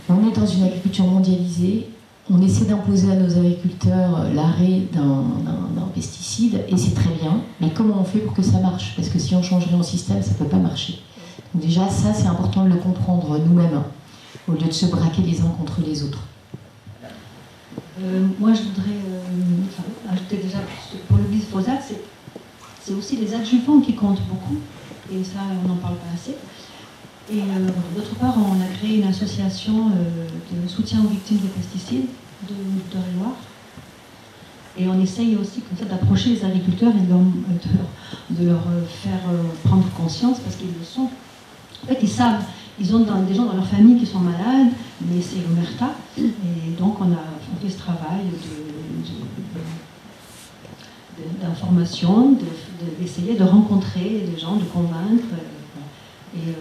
On est dans une agriculture mondialisée, on essaie d'imposer à nos agriculteurs l'arrêt d'un pesticide, et c'est très bien, mais comment on fait pour que ça marche? Parce que si on change rien au système, ça ne peut pas marcher. Donc déjà, ça, c'est important de le comprendre nous-mêmes, au lieu de se braquer les uns contre les autres. Moi, je voudrais ajouter déjà, pour le glyphosate, c'est aussi les adjuvants qui comptent beaucoup, et ça, on n'en parle pas assez. Et d'autre part, on a créé une association de soutien aux victimes des pesticides de Loire. Et on essaye aussi comme ça d'approcher les agriculteurs et de leur faire prendre conscience, parce qu'ils le sont. En fait, ils savent, ils ont des gens dans leur famille qui sont malades, mais c'est l'omerta. Et donc on fait ce travail d'information, d'essayer de rencontrer des gens, de convaincre. Et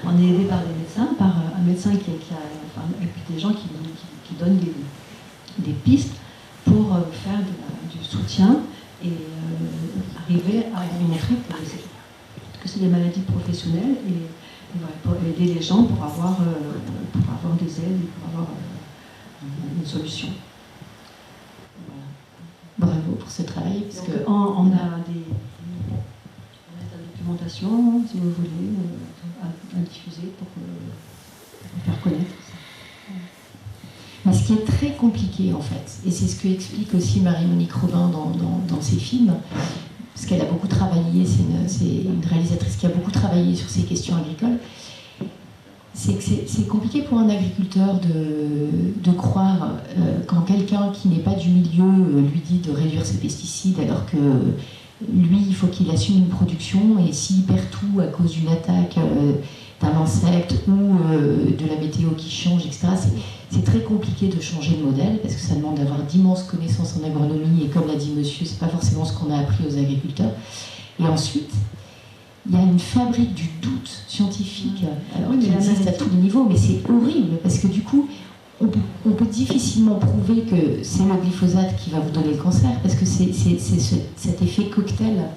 on est aidé par des médecins, par un médecin et puis des gens qui donnent des pistes pour faire du soutien et arriver à montrer que c'est des maladies professionnelles et pour aider les gens pour avoir des aides et pour avoir une solution. Voilà. Bravo pour ce travail. Parce que on a des documentation, si vous voulez, à diffuser pour faire connaître ça. Mais ce qui est très compliqué en fait, et c'est ce que explique aussi Marie-Monique Robin dans ses films, parce qu'elle a beaucoup travaillé, c'est une réalisatrice qui a beaucoup travaillé sur ces questions agricoles, c'est que c'est compliqué pour un agriculteur de croire quand quelqu'un qui n'est pas du milieu lui dit de réduire ses pesticides alors que lui, il faut qu'il assume une production, et s'il perd tout à cause d'une attaque d'un insecte ou de la météo qui change, etc., c'est très compliqué de changer de modèle, parce que ça demande d'avoir d'immenses connaissances en agronomie, et comme l'a dit monsieur, c'est pas forcément ce qu'on a appris aux agriculteurs. Et ensuite, il y a une fabrique du doute scientifique, alors qui existe à tous les niveaux, mais c'est horrible, parce que du coup, on peut difficilement prouver que c'est le glyphosate qui va vous donner le cancer, parce que c'est cet effet cocktail.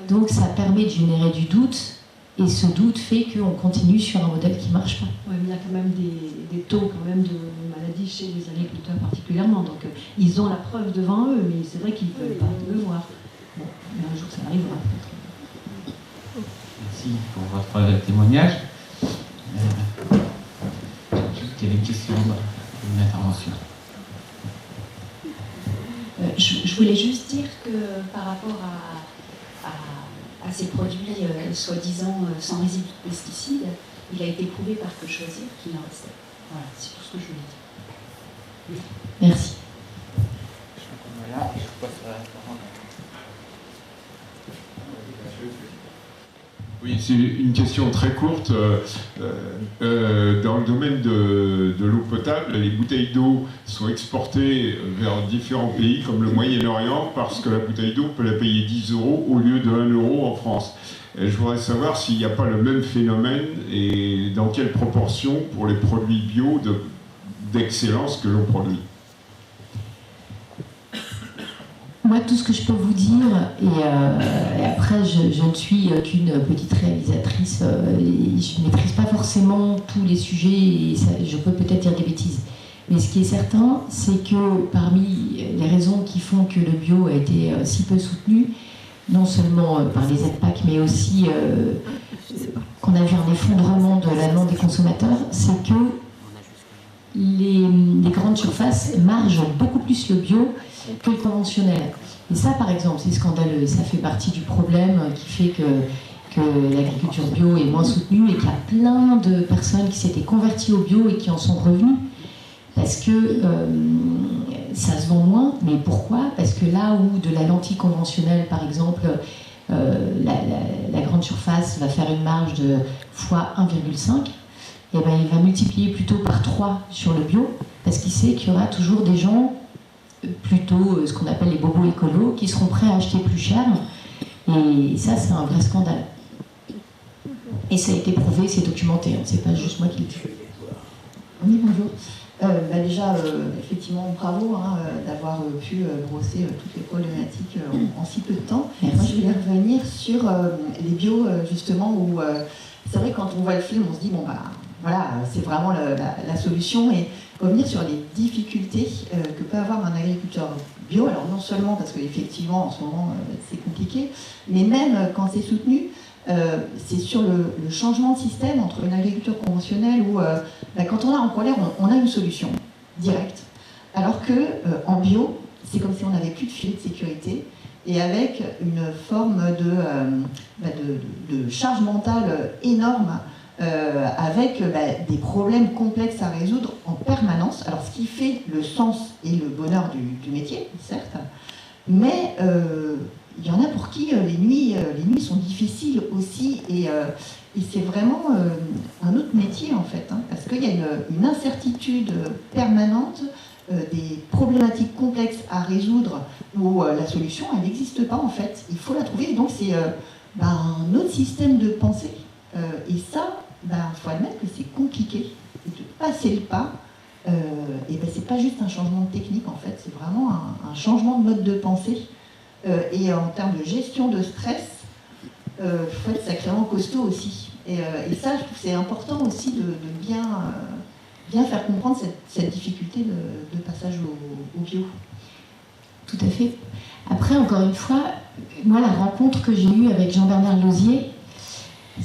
Donc ça permet de générer du doute, et ce doute fait qu'on continue sur un modèle qui ne marche pas. Oui, mais il y a quand même des taux quand même de maladies chez les agriculteurs particulièrement, donc ils ont la preuve devant eux, mais c'est vrai qu'ils ne peuvent pas le voir. Bon, mais un jour ça arrivera peut-être. Merci pour votre témoignage. Il y avait une question, une intervention. Je voulais juste dire que par rapport à ces produits soi-disant sans résidus de pesticides, il a été prouvé par Que Choisir qu'il en restait. Voilà, c'est tout ce que je voulais dire. Merci. Voilà, et je passe à la parole. Oui, c'est une question très courte. Dans le domaine de l'eau potable, les bouteilles d'eau sont exportées vers différents pays comme le Moyen-Orient parce que la bouteille d'eau, on peut la payer 10 € au lieu de 1 € en France. Et je voudrais savoir s'il n'y a pas le même phénomène et dans quelle proportion pour les produits bio d'excellence que l'on produit. Moi, tout ce que je peux vous dire, et après, je ne suis qu'une petite réalisatrice, je ne maîtrise pas forcément tous les sujets, et ça, je peux peut-être dire des bêtises. Mais ce qui est certain, c'est que parmi les raisons qui font que le bio a été si peu soutenu, non seulement par les aides PAC, mais aussi qu'on a vu un effondrement de la demande des consommateurs, c'est que les grandes surfaces margent beaucoup plus le bio que le conventionnel. Et ça, par exemple, c'est scandaleux. Ça fait partie du problème qui fait que l'agriculture bio est moins soutenue et qu'il y a plein de personnes qui s'étaient converties au bio et qui en sont revenues parce que ça se vend moins. Mais pourquoi? Parce que là où de la lentille conventionnelle, par exemple, la grande surface va faire une marge de fois 1,5, et ben, il va multiplier plutôt par 3 sur le bio, parce qu'il sait qu'il y aura toujours des gens, plutôt ce qu'on appelle les bobos écolos, qui seront prêts à acheter plus cher. Et ça, c'est un vrai scandale. Et ça a été prouvé, c'est documenté, hein, c'est pas juste moi qui le dis. Oui, bonjour. Déjà, effectivement, bravo d'avoir pu brosser toutes les problématiques en si peu de temps. Merci. Moi, je voulais revenir sur les bio, justement, où c'est vrai que quand on voit le film, on se dit, bon, bah, voilà, c'est vraiment la solution, et revenir sur les difficultés que peut avoir un agriculteur bio. Alors non seulement parce qu'effectivement, en ce moment, c'est compliqué, mais même quand c'est soutenu, c'est sur le changement de système entre une agriculture conventionnelle où, quand on a un problème, on a une solution directe, alors que en bio, c'est comme si on n'avait plus de filet de sécurité, et avec une forme de charge mentale énorme, avec des problèmes complexes à résoudre en permanence. Alors ce qui fait le sens et le bonheur du métier, certes, mais il y en a pour qui les nuits sont difficiles aussi, et c'est vraiment un autre métier en fait, hein, parce qu'il y a une incertitude permanente, des problématiques complexes à résoudre où la solution elle n'existe pas en fait, il faut la trouver, et donc c'est un autre système de pensée, et ça, faut admettre que c'est compliqué, et de passer le pas, c'est pas juste un changement de technique en fait, c'est vraiment un changement de mode de pensée. Et en termes de gestion de stress, il faut être sacrément costaud aussi. Et ça, je trouve que c'est important aussi de bien faire comprendre cette difficulté de passage au bio. Tout à fait. Après, encore une fois, moi, la rencontre que j'ai eue avec Jean-Bernard Lauzier,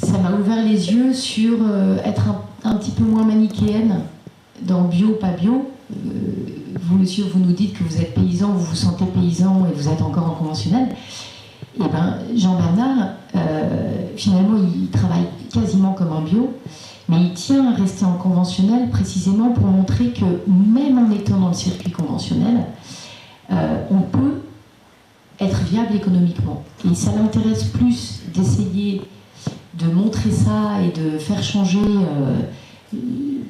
ça m'a ouvert les yeux sur être un petit peu moins manichéenne dans bio, pas bio. Vous, monsieur, vous nous dites que vous êtes paysan, vous vous sentez paysan et vous êtes encore en conventionnel. Et Jean-Bernard, finalement, il travaille quasiment comme en bio, mais il tient à rester en conventionnel précisément pour montrer que même en étant dans le circuit conventionnel, on peut être viable économiquement. Et ça l'intéresse plus d'essayer de montrer ça et de faire changer...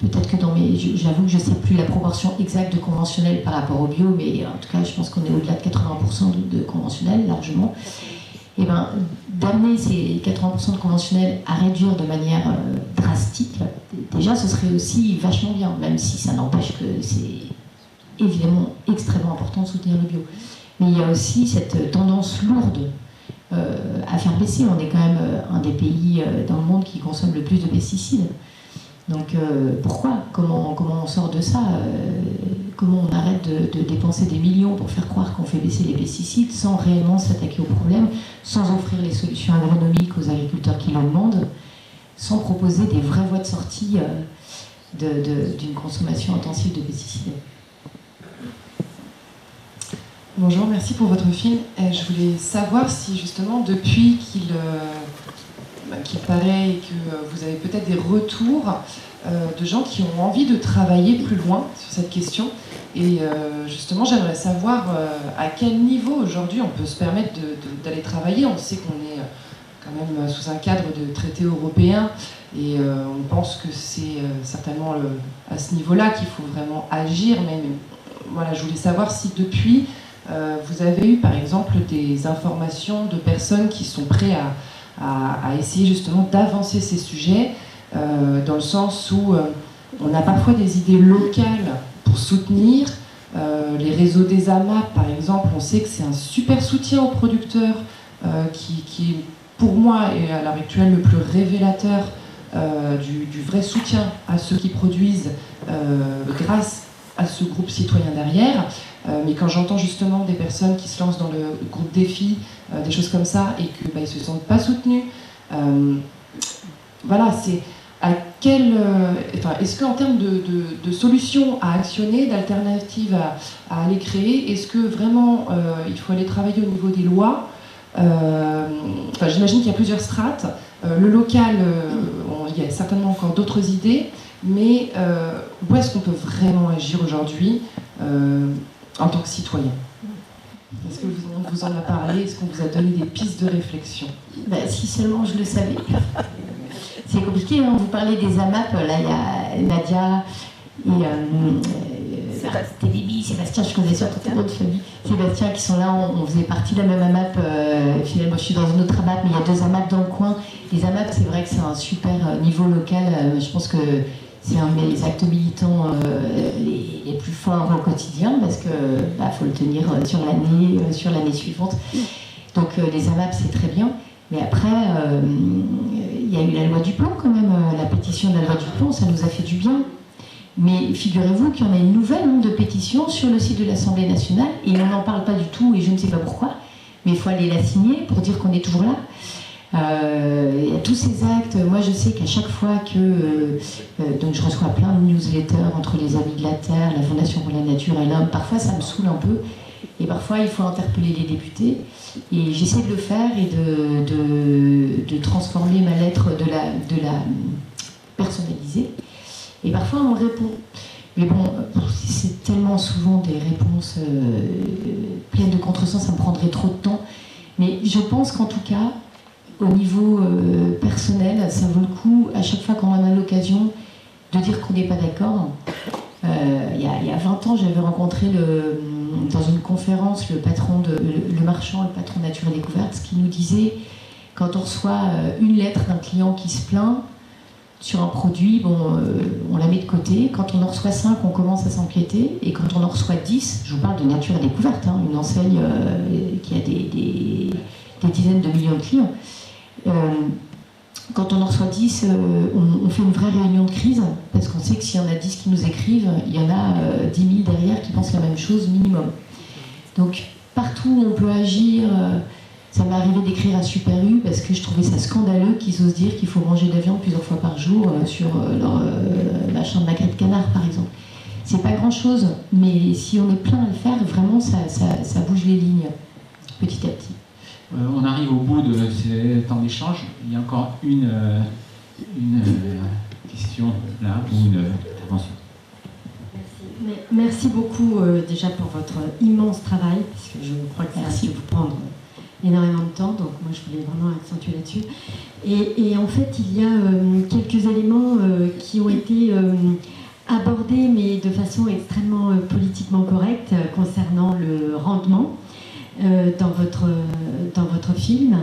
peut-être que j'avoue que je ne sais plus la proportion exacte de conventionnel par rapport au bio, mais en tout cas, je pense qu'on est au-delà de 80% de conventionnel, largement. Et d'amener ces 80% de conventionnel à réduire de manière drastique, déjà, ce serait aussi vachement bien, même si ça n'empêche que c'est évidemment extrêmement important de soutenir le bio. Mais il y a aussi cette tendance lourde à faire baisser. On est quand même un des pays dans le monde qui consomme le plus de pesticides. Donc pourquoi ? Comment on sort de ça ? Comment on arrête de dépenser des millions pour faire croire qu'on fait baisser les pesticides sans réellement s'attaquer au problème, sans offrir les solutions agronomiques aux agriculteurs qui l'en demandent, sans proposer des vraies voies de sortie d'une consommation intensive de pesticides. Bonjour, merci pour votre film. Je voulais savoir si justement depuis qu'il paraît et que vous avez peut-être des retours de gens qui ont envie de travailler plus loin sur cette question. Et justement, j'aimerais savoir à quel niveau aujourd'hui on peut se permettre d'aller travailler. On sait qu'on est quand même sous un cadre de traité européen et on pense que c'est certainement à ce niveau-là qu'il faut vraiment agir. Mais voilà, je voulais savoir si depuis, vous avez eu par exemple des informations de personnes qui sont prêtes à essayer justement d'avancer ces sujets, dans le sens où on a parfois des idées locales pour soutenir. Les réseaux des AMAP, par exemple, on sait que c'est un super soutien aux producteurs qui, pour moi, est à l'heure actuelle le plus révélateur du vrai soutien à ceux qui produisent grâce à ce groupe citoyen derrière. Mais quand j'entends justement des personnes qui se lancent dans le groupe défi, des choses comme ça, et qu'ils ne se sentent pas soutenus, voilà, c'est à quel... est-ce qu'en termes de solutions à actionner, d'alternatives à aller créer, est-ce que vraiment il faut aller travailler au niveau des lois? J'imagine qu'il y a plusieurs strates. Le local, il y a certainement encore d'autres idées, mais où est-ce qu'on peut vraiment agir aujourd'hui en tant que citoyen? Est-ce que vous en a parlé? Est-ce qu'on vous a donné des pistes de réflexion? Si seulement je le savais. C'est compliqué, hein. Vous parlez des AMAP, là il y a Nadia et Télébi, Sébastien, je connais surtout d'autres familles. Sébastien qui sont là, on faisait partie de la même AMAP. Finalement, je suis dans une autre AMAP, mais il y a deux AMAP dans le coin. Les AMAP, c'est vrai que c'est un super niveau local. Je pense que c'est un des actes militants les plus forts au quotidien, parce que faut le tenir sur l'année suivante. Donc les AMAP, c'est très bien. Mais après, il y a eu la loi du plomb quand même, la pétition de la loi du plomb, ça nous a fait du bien. Mais figurez-vous qu'il y en a une nouvelle de pétition sur le site de l'Assemblée nationale, et on n'en parle pas du tout, et je ne sais pas pourquoi, mais il faut aller la signer pour dire qu'on est toujours là. Il y a tous ces actes. Moi, je sais qu'à chaque fois que donc je reçois plein de newsletters entre les Amis de la Terre, la Fondation pour la Nature et l'Homme, parfois ça me saoule un peu, et parfois il faut interpeller les députés, et j'essaie de le faire et de transformer ma lettre, de la personnaliser, et parfois on me répond. Mais bon, c'est tellement souvent des réponses pleines de contresens, ça me prendrait trop de temps. Mais je pense qu'en tout cas, au niveau personnel, ça vaut le coup, à chaque fois qu'on en a l'occasion, de dire qu'on n'est pas d'accord. Il y a 20 ans, j'avais rencontré dans une conférence le patron le marchand, le patron Nature et Découverte, qui nous disait, quand on reçoit une lettre d'un client qui se plaint sur un produit, on la met de côté. Quand on en reçoit 5, on commence à s'inquiéter. Et quand on en reçoit 10, je vous parle de Nature et Découverte, une enseigne qui a des dizaines de millions de clients. Quand on en reçoit 10, on fait une vraie réunion de crise, parce qu'on sait que s'il y en a 10 qui nous écrivent, il y en a 10 000 derrière qui pensent la même chose minimum. Donc partout où on peut agir, ça m'est arrivé d'écrire à Super U, parce que je trouvais ça scandaleux qu'ils osent dire qu'il faut manger de la viande plusieurs fois par jour sur leur machin de magret de canard, par exemple. C'est pas grand-chose, mais si on est plein à le faire, vraiment ça bouge les lignes, petit à petit. On arrive au bout de ces temps d'échange. Il y a encore une question là, ou une intervention. Merci beaucoup déjà pour votre immense travail, parce que je crois que ça va vous prendre énormément de temps, donc moi je voulais vraiment accentuer là-dessus. Et en fait, il y a quelques éléments qui ont été abordés, mais de façon extrêmement politiquement correcte, concernant le rendement. Dans votre film,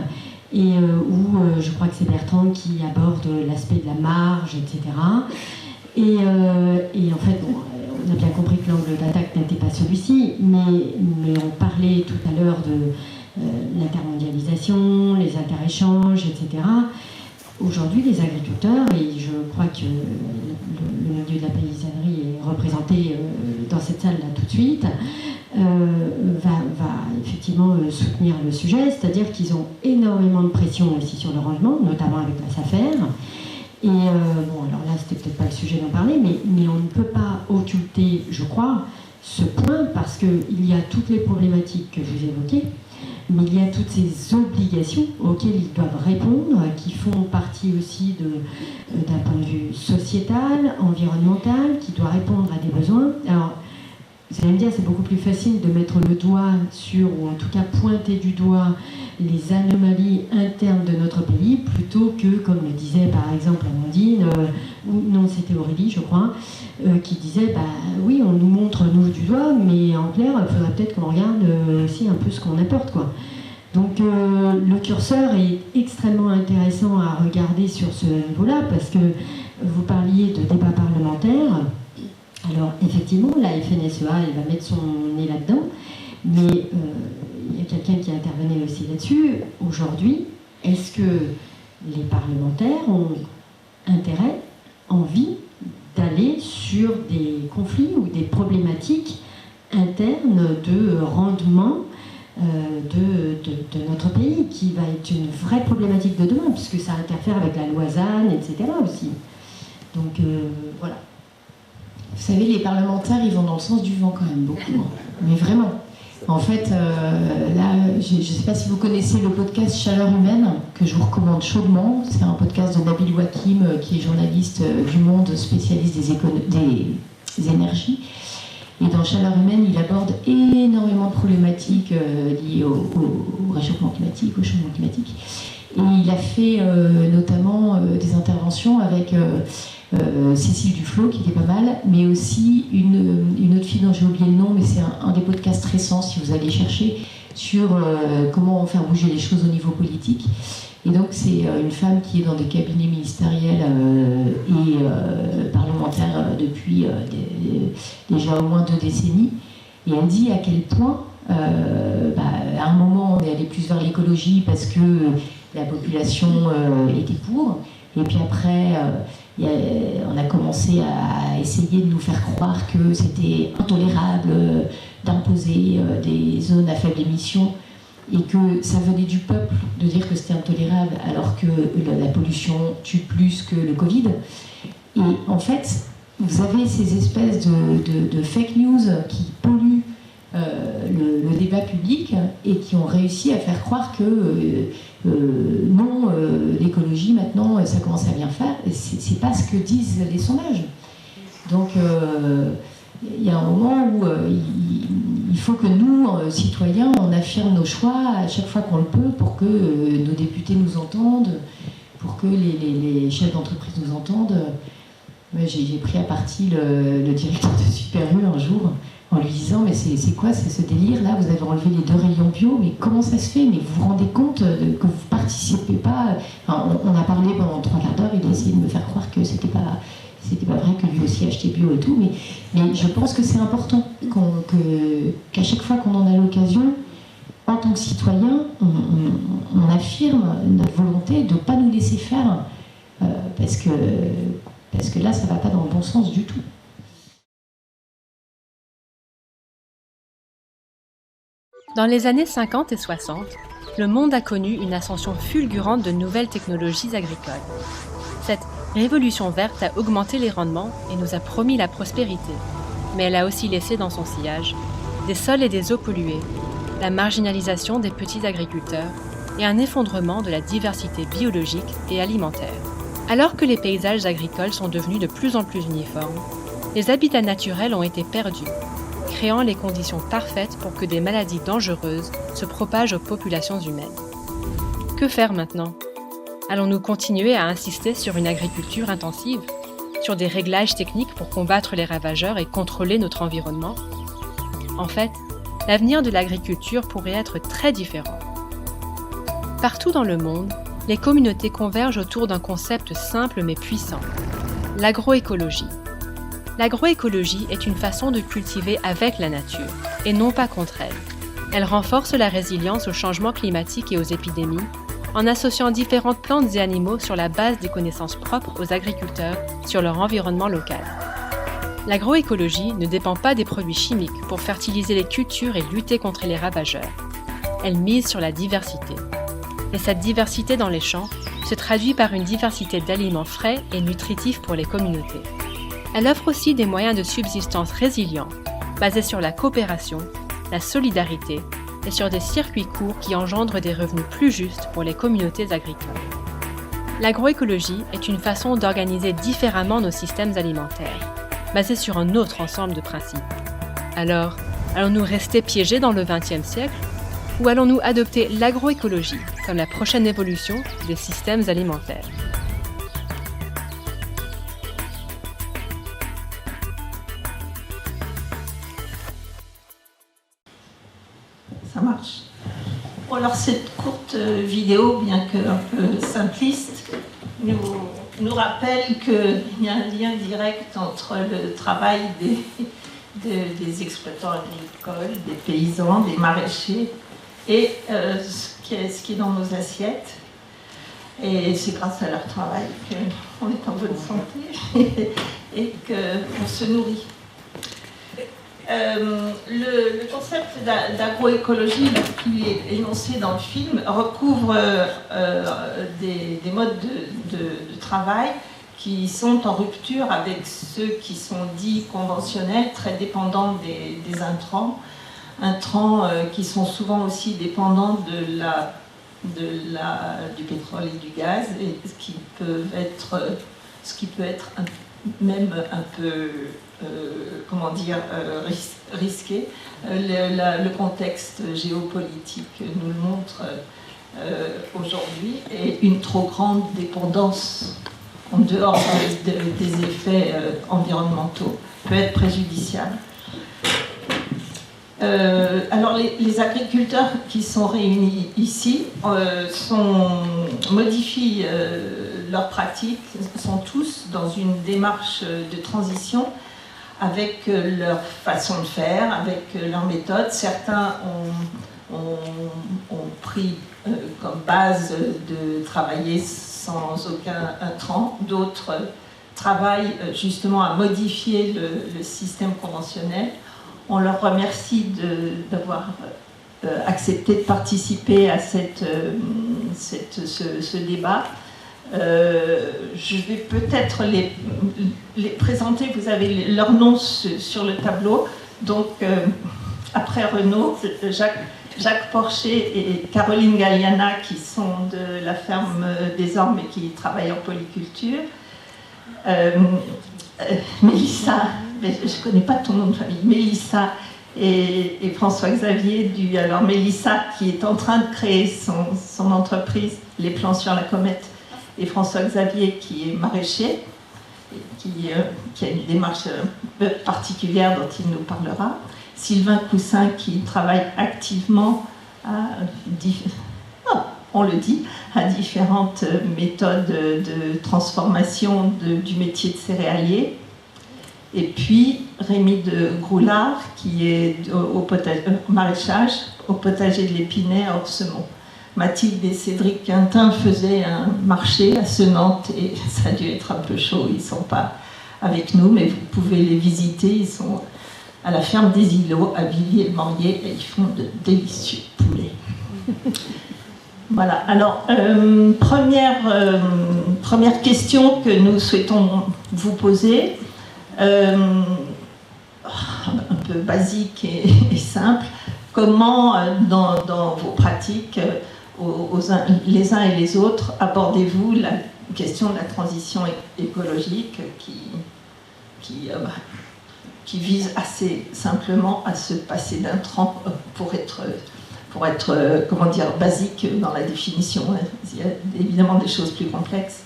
et où je crois que c'est Bertrand qui aborde l'aspect de la marge, etc. Et en fait, on a bien compris que l'angle d'attaque n'était pas celui-ci, mais on parlait tout à l'heure de l'intermondialisation, les interéchanges, etc. Aujourd'hui, les agriculteurs, et je crois que le milieu de la paysannerie est représenté dans cette salle-là tout de suite, va effectivement soutenir le sujet, c'est-à-dire qu'ils ont énormément de pression aussi sur le rangement, notamment avec la SAFER. Et alors là, c'était peut-être pas le sujet d'en parler, mais on ne peut pas occulter, je crois, ce point, parce qu'il y a toutes les problématiques que vous évoquez, mais il y a toutes ces obligations auxquelles ils doivent répondre, qui font partie aussi d'un point de vue sociétal, environnemental, qui doit répondre à des besoins. Alors, vous allez me dire, c'est beaucoup plus facile de mettre le doigt sur, ou en tout cas pointer du doigt, les anomalies internes de notre pays, plutôt que, comme le disait par exemple Amandine, ou non, c'était Aurélie, je crois, qui disait, oui, on nous montre nous du doigt, mais en clair, il faudrait peut-être qu'on regarde aussi un peu ce qu'on apporte, quoi. Donc le curseur est extrêmement intéressant à regarder sur ce niveau-là, parce que vous parliez de débat parlementaire. Alors, effectivement, la FNSEA, elle va mettre son nez là-dedans, mais il y a quelqu'un qui intervenait aussi là-dessus. Aujourd'hui, est-ce que les parlementaires ont intérêt, envie d'aller sur des conflits ou des problématiques internes de rendement de notre pays, qui va être une vraie problématique de demain, puisque ça interfère avec la loi ZAN, etc. aussi. Donc, voilà. Vous savez, les parlementaires, ils vont dans le sens du vent quand même, beaucoup. Mais vraiment. En fait, là, je ne sais pas si vous connaissez le podcast Chaleur Humaine, que je vous recommande chaudement. C'est un podcast de Nabil Wakim, qui est journaliste du Monde, spécialiste des énergies. Et dans Chaleur Humaine, il aborde énormément de problématiques liées au réchauffement climatique, au changement climatique. Et il a fait notamment des interventions avec Cécile Duflot, qui était pas mal, mais aussi une autre fille dont j'ai oublié le nom, mais c'est un des podcasts récents, si vous allez chercher, sur comment faire bouger les choses au niveau politique. Et donc c'est une femme qui est dans des cabinets ministériels et parlementaires depuis déjà au moins 2 décennies. Et elle dit à quel point, à un moment, on est allé plus vers l'écologie parce que la population était pour, Et puis après, on a commencé à essayer de nous faire croire que c'était intolérable d'imposer des zones à faible émission et que ça venait du peuple de dire que c'était intolérable alors que la pollution tue plus que le Covid. Et en fait, vous avez ces espèces de fake news qui polluent le débat public et qui ont réussi à faire croire que non, l'écologie maintenant, ça commence à bien faire. Et c'est pas ce que disent les sondages. Donc il y a un moment où il faut que nous, citoyens, on affirme nos choix à chaque fois qu'on le peut pour que nos députés nous entendent, pour que les chefs d'entreprise nous entendent. J'ai pris à partie le directeur de Super U un jour en lui disant mais c'est quoi ce délire là, vous avez enlevé les 2 rayons bio, mais comment ça se fait, mais vous vous rendez compte que vous participez pas, enfin, on a parlé pendant 3 quarts d'heure, il a essayé de me faire croire que c'était pas vrai, que lui aussi achetait bio et tout, mais je pense que c'est important qu'à chaque fois qu'on en a l'occasion, en tant que citoyen, on affirme notre volonté de ne pas nous laisser faire, parce que là ça va pas dans le bon sens du tout. Dans les années 50 et 60, le monde a connu une ascension fulgurante de nouvelles technologies agricoles. Cette révolution verte a augmenté les rendements et nous a promis la prospérité, mais elle a aussi laissé dans son sillage des sols et des eaux pollués, la marginalisation des petits agriculteurs et un effondrement de la diversité biologique et alimentaire. Alors que les paysages agricoles sont devenus de plus en plus uniformes, les habitats naturels ont été perdus, créant les conditions parfaites pour que des maladies dangereuses se propagent aux populations humaines. Que faire maintenant ? Allons-nous continuer à insister sur une agriculture intensive, sur des réglages techniques pour combattre les ravageurs et contrôler notre environnement ? En fait, l'avenir de l'agriculture pourrait être très différent. Partout dans le monde, les communautés convergent autour d'un concept simple mais puissant, l'agroécologie. L'agroécologie est une façon de cultiver avec la nature, et non pas contre elle. Elle renforce la résilience au changement climatique et aux épidémies, en associant différentes plantes et animaux sur la base des connaissances propres aux agriculteurs sur leur environnement local. L'agroécologie ne dépend pas des produits chimiques pour fertiliser les cultures et lutter contre les ravageurs. Elle mise sur la diversité. Et cette diversité dans les champs se traduit par une diversité d'aliments frais et nutritifs pour les communautés. Elle offre aussi des moyens de subsistance résilients, basés sur la coopération, la solidarité et sur des circuits courts qui engendrent des revenus plus justes pour les communautés agricoles. L'agroécologie est une façon d'organiser différemment nos systèmes alimentaires, basés sur un autre ensemble de principes. Alors, allons-nous rester piégés dans le XXe siècle ou allons-nous adopter l'agroécologie comme la prochaine évolution des systèmes alimentaires ? Ça marche. Bon, alors cette courte vidéo, bien qu'un peu simpliste, nous rappelle qu'il y a un lien direct entre le travail des exploitants agricoles, des paysans, des maraîchers et ce qui est dans nos assiettes. Et c'est grâce à leur travail qu'on est en bonne santé et qu'on se nourrit. Le concept d'agroécologie qui est énoncé dans le film recouvre des modes de travail qui sont en rupture avec ceux qui sont dits conventionnels, très dépendants des intrants qui sont souvent aussi dépendants du pétrole et du gaz, et ce qui peut être même un peu risqué. Le contexte géopolitique nous le montre aujourd'hui, et une trop grande dépendance en dehors des effets environnementaux peut être préjudiciable. Alors les agriculteurs qui sont réunis ici modifient leurs pratiques, sont tous dans une démarche de transition avec leur façon de faire, avec leur méthode. Certains ont pris comme base de travailler sans aucun intrant. D'autres travaillent justement à modifier le système conventionnel. On leur remercie d'avoir accepté de participer à ce débat. Je vais peut-être les présenter. Vous avez leurs noms sur le tableau. Donc, après Renaud, Jacques Porcher et Caroline Galliana, qui sont de la ferme des Ormes et qui travaillent en polyculture. Mélissa, je ne connais pas ton nom de famille, Mélissa et François-Xavier alors Mélissa qui est en train de créer son entreprise, Les Plans sur la Comète, et François-Xavier qui est maraîcher, qui a une démarche particulière dont il nous parlera. Sylvain Coussin qui travaille activement on le dit, à différentes méthodes de transformation du métier de céréalier. Et puis Rémi de Groulard qui est au maraîchage, au potager de l'Épinay à Orsemont. Mathilde et Cédric Quintin faisaient un marché à Senantes et ça a dû être un peu chaud, ils ne sont pas avec nous, mais vous pouvez les visiter, ils sont à la ferme des Îlots, à Villiers-le-Maurier, et ils font de délicieux poulets. Voilà, alors, première question que nous souhaitons vous poser, un peu basique et simple, comment dans vos pratiques, les uns et les autres, abordez-vous la question de la transition écologique qui vise assez simplement à se passer d'intrants pour être comment dire, basique dans la définition. Il y a évidemment des choses plus complexes,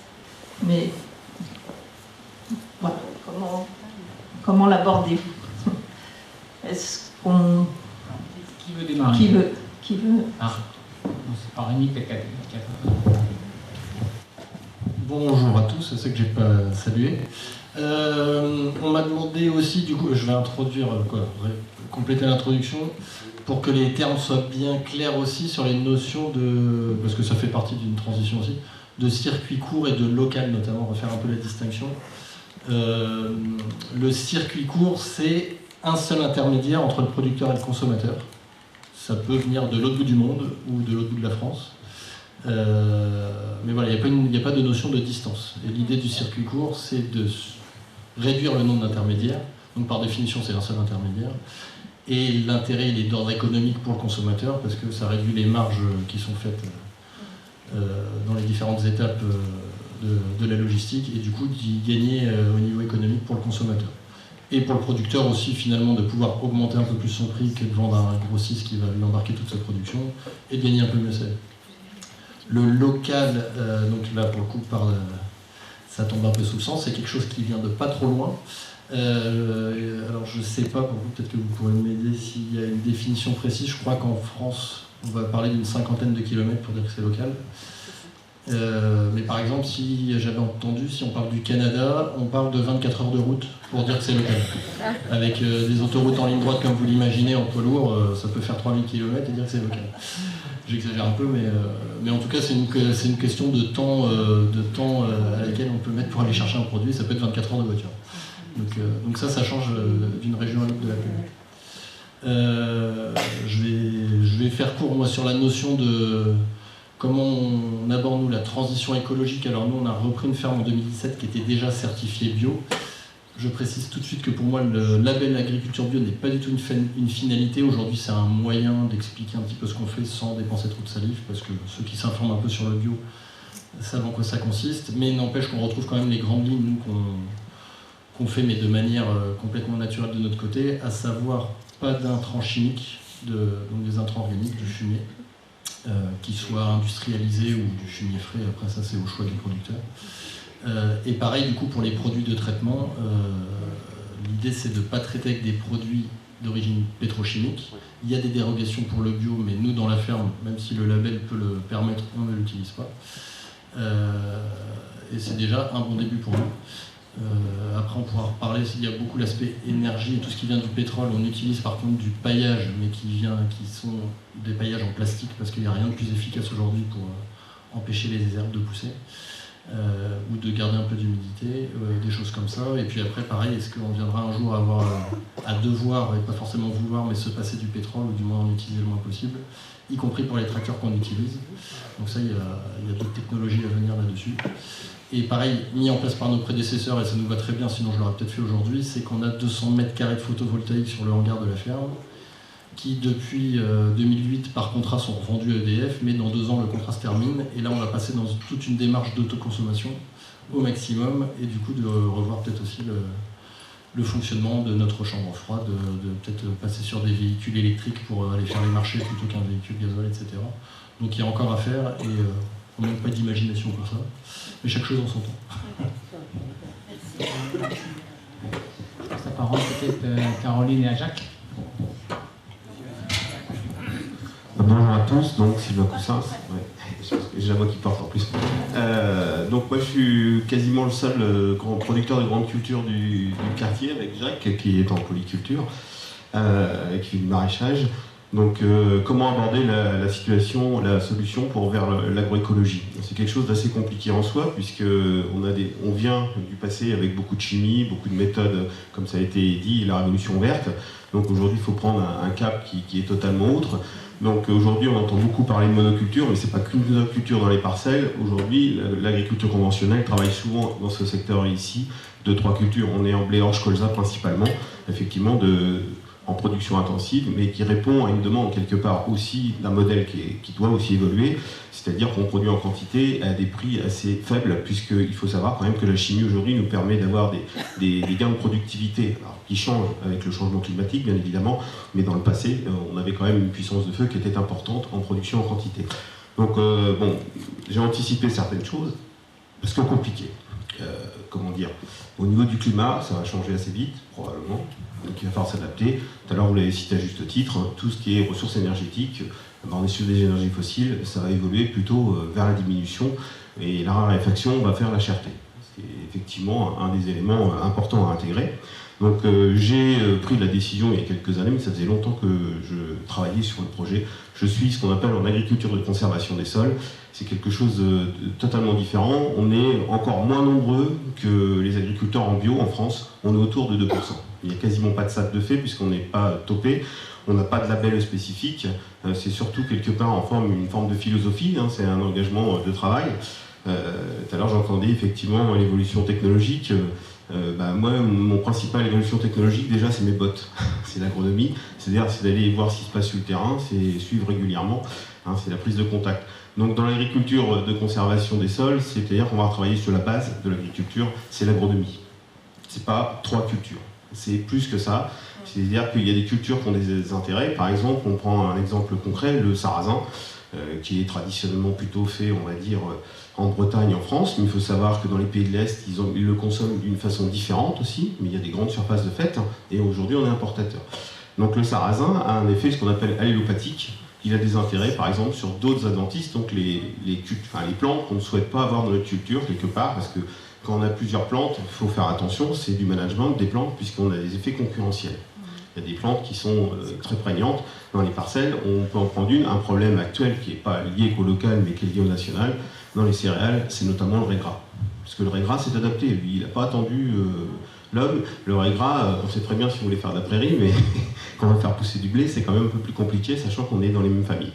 mais voilà, comment l'abordez-vous? Est-ce qu'on... Qui veut démarrer? Qui veut Ah, c'est pas Rémi qui a... Bonjour à tous, c'est ça que j'ai pas salué. On m'a demandé aussi, du coup, je vais introduire, compléter l'introduction, pour que les termes soient bien clairs aussi sur les notions de, parce que ça fait partie d'une transition aussi, de circuit court et de local notamment, refaire un peu la distinction. Le circuit court, c'est un seul intermédiaire entre le producteur et le consommateur. Ça peut venir de l'autre bout du monde ou de l'autre bout de la France. Mais voilà, il n'y a pas de notion de distance. Et l'idée du circuit court, c'est de réduire le nombre d'intermédiaires. Donc par définition, c'est un seul intermédiaire. Et l'intérêt, il est d'ordre économique pour le consommateur, parce que ça réduit les marges qui sont faites dans les différentes étapes de la logistique, et du coup d'y gagner au niveau économique pour le consommateur. Et pour le producteur aussi, finalement, de pouvoir augmenter un peu plus son prix que de vendre à un grossiste qui va lui embarquer toute sa production, et de gagner un peu mieux sa vie. Le local, donc là pour le coup, ça tombe un peu sous le sens, c'est quelque chose qui vient de pas trop loin. Alors je sais pas, pour vous, peut-être que vous pourrez m'aider s'il y a une définition précise. Je crois qu'en France, on va parler d'une 50aine de kilomètres pour dire que c'est local. Mais par exemple, si j'avais entendu, si on parle du Canada, on parle de 24 heures de route pour dire que c'est local. Avec des autoroutes en ligne droite comme vous l'imaginez en poids lourd, ça peut faire 3000 km et dire que c'est local. J'exagère un peu, mais en tout cas, c'est une question de temps à laquelle on peut mettre pour aller chercher un produit. Ça peut être 24 heures de voiture. Donc ça change d'une région à l'autre de la planète. Je vais faire court, moi, sur la notion de comment on aborde, nous, la transition écologique. Alors nous, on a repris une ferme en 2017 qui était déjà certifiée bio. Je précise tout de suite que pour moi, le label agriculture bio n'est pas du tout une finalité. Aujourd'hui, c'est un moyen d'expliquer un petit peu ce qu'on fait sans dépenser trop de salive, parce que ceux qui s'informent un peu sur le bio savent en quoi ça consiste. Mais n'empêche qu'on retrouve quand même les grandes lignes, nous, qu'on fait, mais de manière complètement naturelle de notre côté, à savoir pas d'intrants chimiques, donc des intrants organiques, du fumier, qui soit industrialisé ou du fumier frais. Après ça, c'est au choix du producteur. Et pareil, du coup, pour les produits de traitement, l'idée, c'est de ne pas traiter avec des produits d'origine pétrochimique. Il y a des dérogations pour le bio, mais nous, dans la ferme, même si le label peut le permettre, on ne l'utilise pas. Et c'est déjà un bon début pour nous. Après, on pourra reparler s'il y a beaucoup l'aspect énergie et tout ce qui vient du pétrole. On utilise par contre du paillage, mais qui sont des paillages en plastique parce qu'il n'y a rien de plus efficace aujourd'hui pour empêcher les herbes de pousser ou de garder un peu d'humidité, des choses comme ça. Et puis après, pareil, est-ce qu'on viendra un jour à devoir, et pas forcément vouloir, mais se passer du pétrole ou du moins en utiliser le moins possible, y compris pour les tracteurs qu'on utilise. Donc ça, il y a d'autres technologies à venir là-dessus. Et pareil, mis en place par nos prédécesseurs, et ça nous va très bien, sinon je l'aurais peut-être fait aujourd'hui, c'est qu'on a 200 mètres carrés de photovoltaïque sur le hangar de la ferme, qui depuis 2008 par contrat sont revendus à EDF, mais dans 2 ans le contrat se termine, et là on va passer dans toute une démarche d'autoconsommation au maximum, et du coup de revoir peut-être aussi le fonctionnement de notre chambre froide, de peut-être passer sur des véhicules électriques pour aller faire les marchés plutôt qu'un véhicule gasoil, etc. Donc il y a encore à faire, et on n'a pas d'imagination pour ça, mais chaque chose en son temps. Merci. Je passe la parole peut-être à Caroline et à Jacques. Bonjour à tous, donc Sylvain Coussins, j'ai la voix qui porte en plus. Donc moi je suis quasiment le seul grand producteur de grande culture du quartier avec Jacques qui est en polyculture, qui fait du maraîchage. Donc comment aborder la situation, la solution pour vers l'agroécologie? C'est quelque chose d'assez compliqué en soi puisque on vient du passé avec beaucoup de chimie, beaucoup de méthodes, comme ça a été dit, la révolution verte. Donc aujourd'hui il faut prendre un cap qui est totalement autre. Donc aujourd'hui on entend beaucoup parler de monoculture, mais c'est pas qu'une monoculture dans les parcelles. Aujourd'hui l'agriculture conventionnelle travaille souvent dans ce secteur ici de 3 cultures. On est en blé, orge, colza principalement, effectivement en production intensive, mais qui répond à une demande quelque part aussi d'un modèle qui doit aussi évoluer, c'est-à-dire qu'on produit en quantité à des prix assez faibles, puisqu'il faut savoir quand même que la chimie aujourd'hui nous permet d'avoir des gains de productivité, alors, qui changent avec le changement climatique bien évidemment, mais dans le passé on avait quand même une puissance de feu qui était importante en production en quantité. Donc bon, j'ai anticipé certaines choses, parce que compliqué. Comment dire, au niveau du climat, ça va changer assez vite, probablement, donc il va falloir s'adapter. Tout à l'heure, vous l'avez cité à juste titre, tout ce qui est ressources énergétiques, on est sur des énergies fossiles, ça va évoluer plutôt vers la diminution, et la raréfaction va faire la cherté. C'est effectivement un des éléments importants à intégrer. Donc j'ai pris la décision il y a quelques années, mais ça faisait longtemps que je travaillais sur le projet. Je suis ce qu'on appelle en agriculture de conservation des sols. C'est quelque chose de totalement différent. On est encore moins nombreux que les agriculteurs en bio en France. On est autour de 2%. Il n'y a quasiment pas de SAT de fait puisqu'on n'est pas topé. On n'a pas de label spécifique. C'est surtout quelque part une forme de philosophie. C'est un engagement de travail. Tout à l'heure j'entendais effectivement l'évolution technologique. Moi, mon principal évolution technologique, déjà, c'est mes bottes. C'est l'agronomie, c'est-à-dire c'est d'aller voir ce qui se passe sur le terrain, c'est suivre régulièrement, c'est la prise de contact. Donc dans l'agriculture de conservation des sols, c'est-à-dire qu'on va travailler sur la base de l'agriculture, c'est l'agronomie. C'est pas 3 cultures, c'est plus que ça. C'est-à-dire qu'il y a des cultures qui ont des intérêts. Par exemple, on prend un exemple concret, le sarrasin, qui est traditionnellement plutôt fait, on va dire, en Bretagne, en France, mais il faut savoir que dans les pays de l'Est, ils le consomment d'une façon différente aussi, mais il y a des grandes surfaces de fait, et aujourd'hui on est importateur. Donc le sarrasin a un effet, ce qu'on appelle allélopathique. Il a des intérêts, par exemple, sur d'autres adventices, donc les plantes qu'on ne souhaite pas avoir dans notre culture, quelque part, parce que quand on a plusieurs plantes, il faut faire attention, c'est du management des plantes, puisqu'on a des effets concurrentiels. Il y a des plantes qui sont très prégnantes dans les parcelles. On peut en prendre un problème actuel qui n'est pas lié qu'au local, mais qui est lié au national. Dans les céréales, c'est notamment le raiegras. Parce que le raiegras s'est adapté, lui, il n'a pas attendu l'homme. Le raiegras, on sait très bien si vous voulez faire de la prairie, mais quand on va faire pousser du blé, c'est quand même un peu plus compliqué, sachant qu'on est dans les mêmes familles.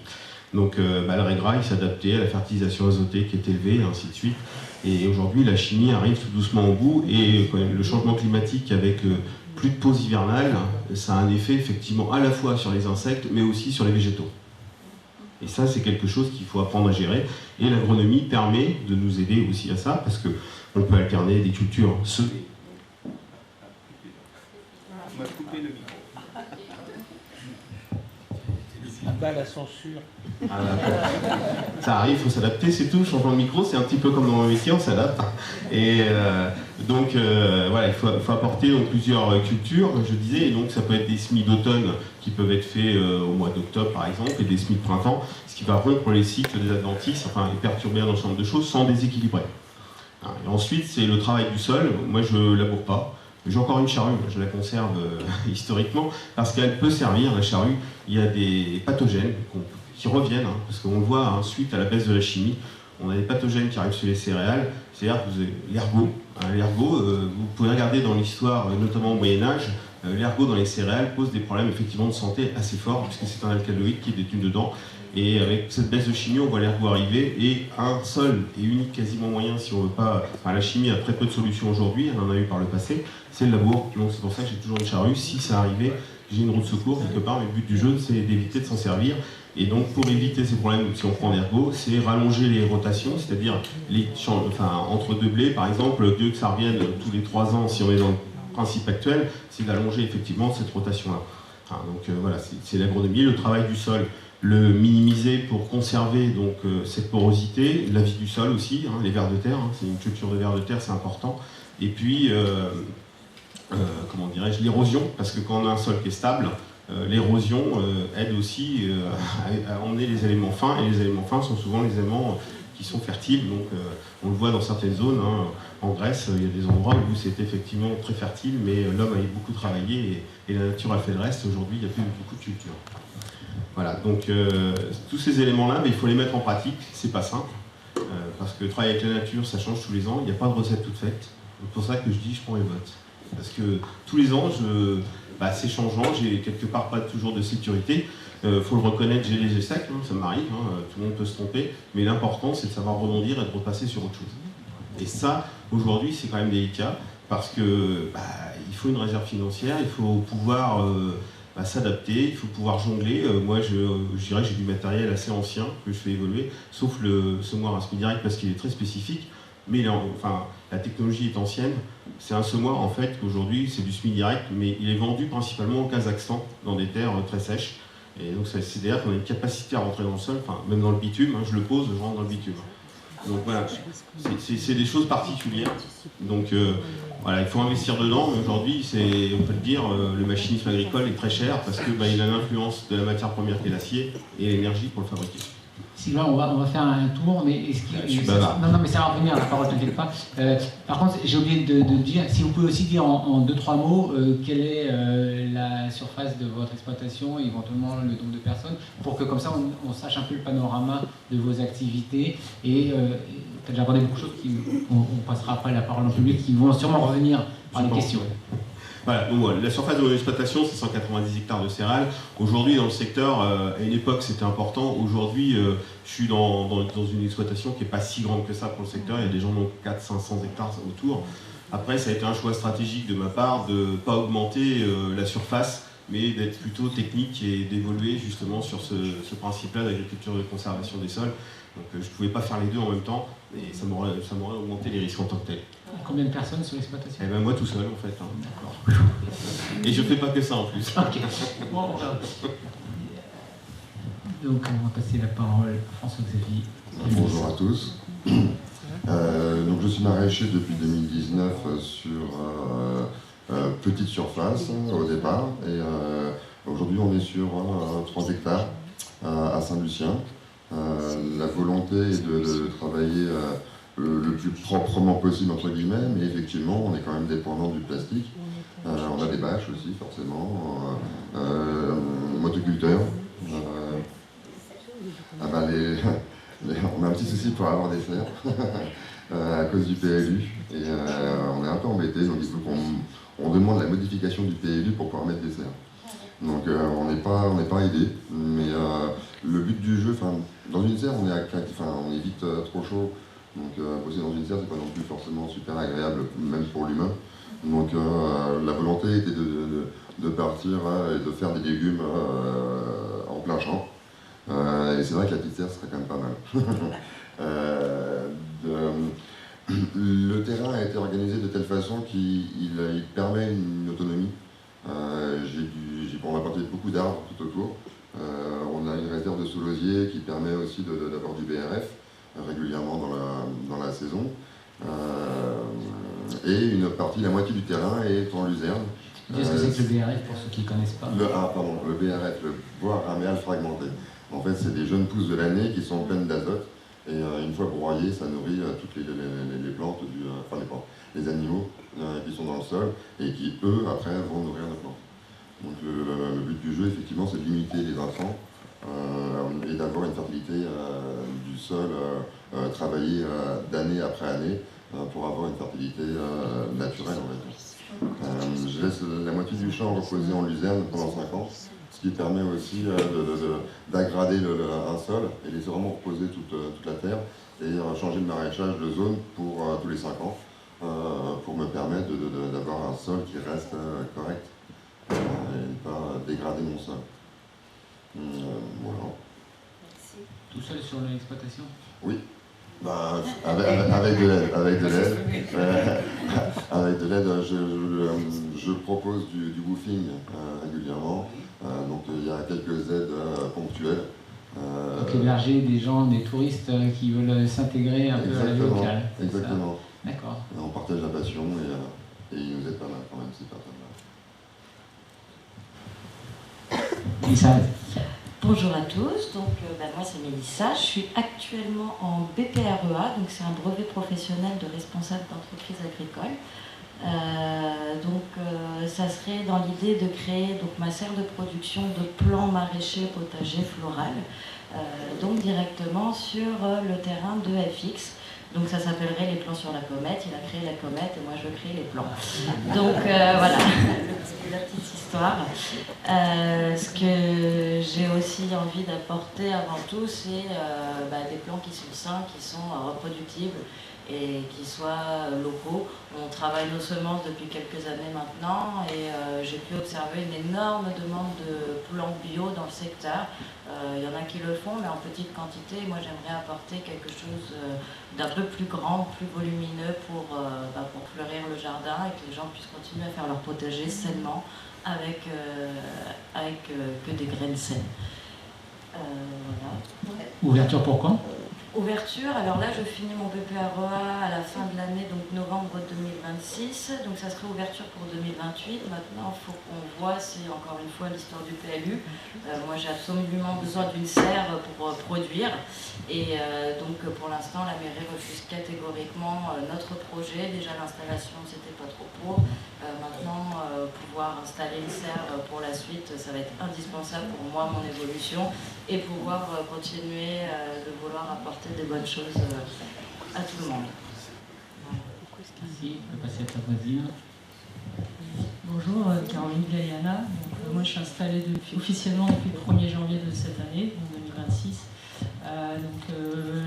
Donc le raiegras, il s'est adapté à la fertilisation azotée qui est élevée, et ainsi de suite. Et aujourd'hui, la chimie arrive tout doucement au bout, et le changement climatique avec plus de pause hivernale, ça a un effet effectivement à la fois sur les insectes, mais aussi sur les végétaux. Et ça, c'est quelque chose qu'il faut apprendre à gérer. Et l'agronomie permet de nous aider aussi à ça, parce qu'on peut alterner des cultures semées. On m'a coupé le micro. La censure. Ça arrive, il faut s'adapter, c'est tout. Changement de micro, c'est un petit peu comme dans mon métier, on s'adapte. Et donc voilà, il faut apporter donc, plusieurs cultures, comme je disais. Et donc ça peut être des semis d'automne qui peuvent être faits au mois d'octobre par exemple, et des semis de printemps, ce qui va rompre les cycles des adventices, enfin et perturber un ensemble de choses sans déséquilibrer. Et ensuite, c'est le travail du sol. Moi, je ne laboure pas. J'ai encore une charrue, je la conserve historiquement, parce qu'elle peut servir, la charrue. Il y a des pathogènes qui reviennent, parce qu'on le voit, suite à la baisse de la chimie, on a des pathogènes qui arrivent sur les céréales, c'est-à-dire que vous avez l'ergot. L'ergot, vous pouvez regarder dans l'histoire, notamment au Moyen-Âge, l'ergot dans les céréales pose des problèmes effectivement de santé assez forts, puisque c'est un alcaloïde qui est détenu dedans. Et avec cette baisse de chimie, on voit l'ergot arriver, et un seul et unique quasiment moyen, si on veut pas... Enfin, la chimie a très peu de solutions aujourd'hui, elle en a eu par le passé, c'est le labour. Donc c'est pour ça que j'ai toujours une charrue. Si ça arrivait, j'ai une roue de secours quelque part, mais le but du jeu, c'est d'éviter de s'en servir. Et donc pour éviter ces problèmes, si on prend l'ergot, c'est rallonger les rotations, c'est-à-dire entre deux blés, par exemple, au lieu que ça revienne tous les 3 ans, si on est dans le principe actuel, c'est d'allonger effectivement cette rotation-là. Donc voilà, c'est l'agronomie, le travail du sol, le minimiser pour conserver donc cette porosité, la vie du sol aussi, les vers de terre, c'est une culture de vers de terre, c'est important. Et puis, comment dirais-je, l'érosion, parce que quand on a un sol qui est stable, l'érosion aide aussi à emmener les éléments fins, et les éléments fins sont souvent les éléments qui sont fertiles, donc on le voit dans certaines zones. En Grèce, il y a des endroits où c'est effectivement très fertile, mais l'homme a beaucoup travaillé et la nature a fait le reste. Aujourd'hui, il n'y a plus beaucoup de culture. Voilà, donc tous ces éléments-là, il faut les mettre en pratique, c'est pas simple, parce que travailler avec la nature, ça change tous les ans, il n'y a pas de recette toute faite. C'est pour ça que je dis, je prends les votes. Parce que tous les ans, c'est changeant, j'ai quelque part pas toujours de sécurité. Faut le reconnaître, j'ai les échecs, ça m'arrive, tout le monde peut se tromper, mais l'important c'est de savoir rebondir et de repasser sur autre chose. Et ça, aujourd'hui, c'est quand même délicat, parce que il faut une réserve financière, il faut pouvoir s'adapter, il faut pouvoir jongler. Moi, je dirais que j'ai du matériel assez ancien que je fais évoluer, sauf le semoir à semi-direct parce qu'il est très spécifique. Mais la technologie est ancienne. C'est un semoir en fait qu'aujourd'hui c'est du semi-direct, mais il est vendu principalement au Kazakhstan dans des terres très sèches. Et donc c'est-à-dire qu'on a une capacité à rentrer dans le sol, même dans le bitume. Je le pose, je rentre dans le bitume. Donc voilà, c'est des choses particulières. Donc voilà, il faut investir dedans. Mais aujourd'hui, on peut le dire, le machinisme agricole est très cher parce que il a l'influence de la matière première qui est l'acier et l'énergie pour le fabriquer. Sylvain, on va faire un tour, mais non, mais ça va revenir à la parole, t'inquiète pas. Par contre, j'ai oublié de dire, si vous pouvez aussi dire en 2-3 mots quelle est la surface de votre exploitation, et éventuellement le nombre de personnes, pour que comme ça on sache un peu le panorama de vos activités. Et tu as déjà abordé beaucoup de choses, on passera après la parole en public, qui vont sûrement revenir par les questions. Voilà, donc voilà, la surface de mon exploitation, c'est 190 hectares de céréales. Aujourd'hui, dans le secteur, à une époque, c'était important. Aujourd'hui, je suis dans une exploitation qui n'est pas si grande que ça pour le secteur. Il y a des gens qui ont 400-500 hectares autour. Après, ça a été un choix stratégique de ma part de ne pas augmenter la surface, mais d'être plutôt technique et d'évoluer justement sur ce principe-là d'agriculture de conservation des sols. Donc je ne pouvais pas faire les deux en même temps, et ça m'aurait augmenté les risques en tant que tel. Combien de personnes sur l'exploitation ? Moi tout seul en fait. D'accord. Et je ne fais pas que ça en plus. Ok. Bon, donc on va passer la parole à François-Xavier. Bonjour à tous. Donc je suis maraîcher depuis 2019 sur petite surface au départ, et aujourd'hui on est sur 30 hectares à Saint-Lucien. La volonté est de travailler le plus proprement possible entre guillemets, mais effectivement on est quand même dépendant du plastique. On a des bâches aussi forcément, motoculteurs. On a un petit souci pour avoir des serres à cause du PLU, et on est un peu embêté, donc il faut qu'on demande la modification du PLU pour pouvoir mettre des serres. Donc on n'est pas aidé, mais le but du jeu, dans une serre on est vite trop chaud, donc bosser dans une serre c'est pas non plus forcément super agréable, même pour l'humain. Donc la volonté était de partir et de faire des légumes en plein champ. Et c'est vrai que la petite serre serait quand même pas mal. Le terrain a été organisé de telle façon qu'il permet une autonomie. On a planté beaucoup d'arbres tout autour. On a une réserve de sous-losier qui permet aussi d'avoir du BRF régulièrement dans la saison. Et la moitié du terrain est en luzerne. Qu'est-ce que c'est que le BRF pour ceux qui ne connaissent pas ? Le BRF, le bois raméal fragmenté. En fait, c'est des jeunes pousses de l'année qui sont pleines d'azote Et une fois broyé, ça nourrit toutes les plantes, les animaux qui sont dans le sol et qui, eux, après, vont nourrir nos plantes. Donc le but du jeu, effectivement, c'est de limiter les intrants et d'avoir une fertilité du sol travaillée d'année après année pour avoir une fertilité naturelle, on va dire. Je laisse la moitié du champ reposer en luzerne pendant 5 ans, ce qui permet aussi d'aggrader un sol et laisser vraiment reposer toute la terre et changer de maraîchage de zone pour tous les 5 ans pour me permettre d'avoir un sol qui reste correct et ne pas dégrader mon sol. Voilà. Tout seul sur l'exploitation? Oui. Bah, avec de l'aide. Avec de l'aide, je propose du woofing régulièrement. Donc il y a quelques aides ponctuelles. Donc héberger des gens, des touristes qui veulent s'intégrer un peu à la vie locale. Exactement. D'accord. On partage la passion et ils nous aident pas mal quand même, ces personnes-là. Lisa. Bonjour à tous, donc moi c'est Mélissa, je suis actuellement en BPREA, donc c'est un brevet professionnel de responsable d'entreprise agricole. Ça serait dans l'idée de créer donc, ma serre de production de plants maraîchers, potagers, floral, donc directement sur le terrain de FX. Donc ça s'appellerait les plans sur la comète, il a créé la comète et moi je veux créer les plans. Donc voilà, la petite histoire. Ce que j'ai aussi envie d'apporter avant tout, c'est des plans qui sont sains, qui sont reproductibles et qui soient locaux. On travaille nos semences depuis quelques années maintenant et j'ai pu observer une énorme demande de plants bio dans le secteur. Il y en a qui le font, mais en petite quantité. Moi, j'aimerais apporter quelque chose d'un peu plus grand, plus volumineux pour fleurir le jardin et que les gens puissent continuer à faire leur potager sainement avec que des graines saines. Voilà. Ouverture pour quand? Ouverture, alors là je finis mon BPREA à la fin de l'année, donc novembre 2026, donc ça serait ouverture pour 2028. Maintenant il faut qu'on voit, c'est encore une fois l'histoire du PLU. Moi j'ai absolument besoin d'une serre pour produire et donc pour l'instant la mairie refuse catégoriquement notre projet. Déjà l'installation c'était pas trop pour. Maintenant pouvoir installer une serre pour la suite, ça va être indispensable pour moi, mon évolution et pouvoir continuer de vouloir apporter des bonnes choses à tout le monde. Merci, on peut passer à ta voisine. Bonjour, Caroline Galiana. Moi je suis installée officiellement depuis le 1er janvier de cette année, en 2026.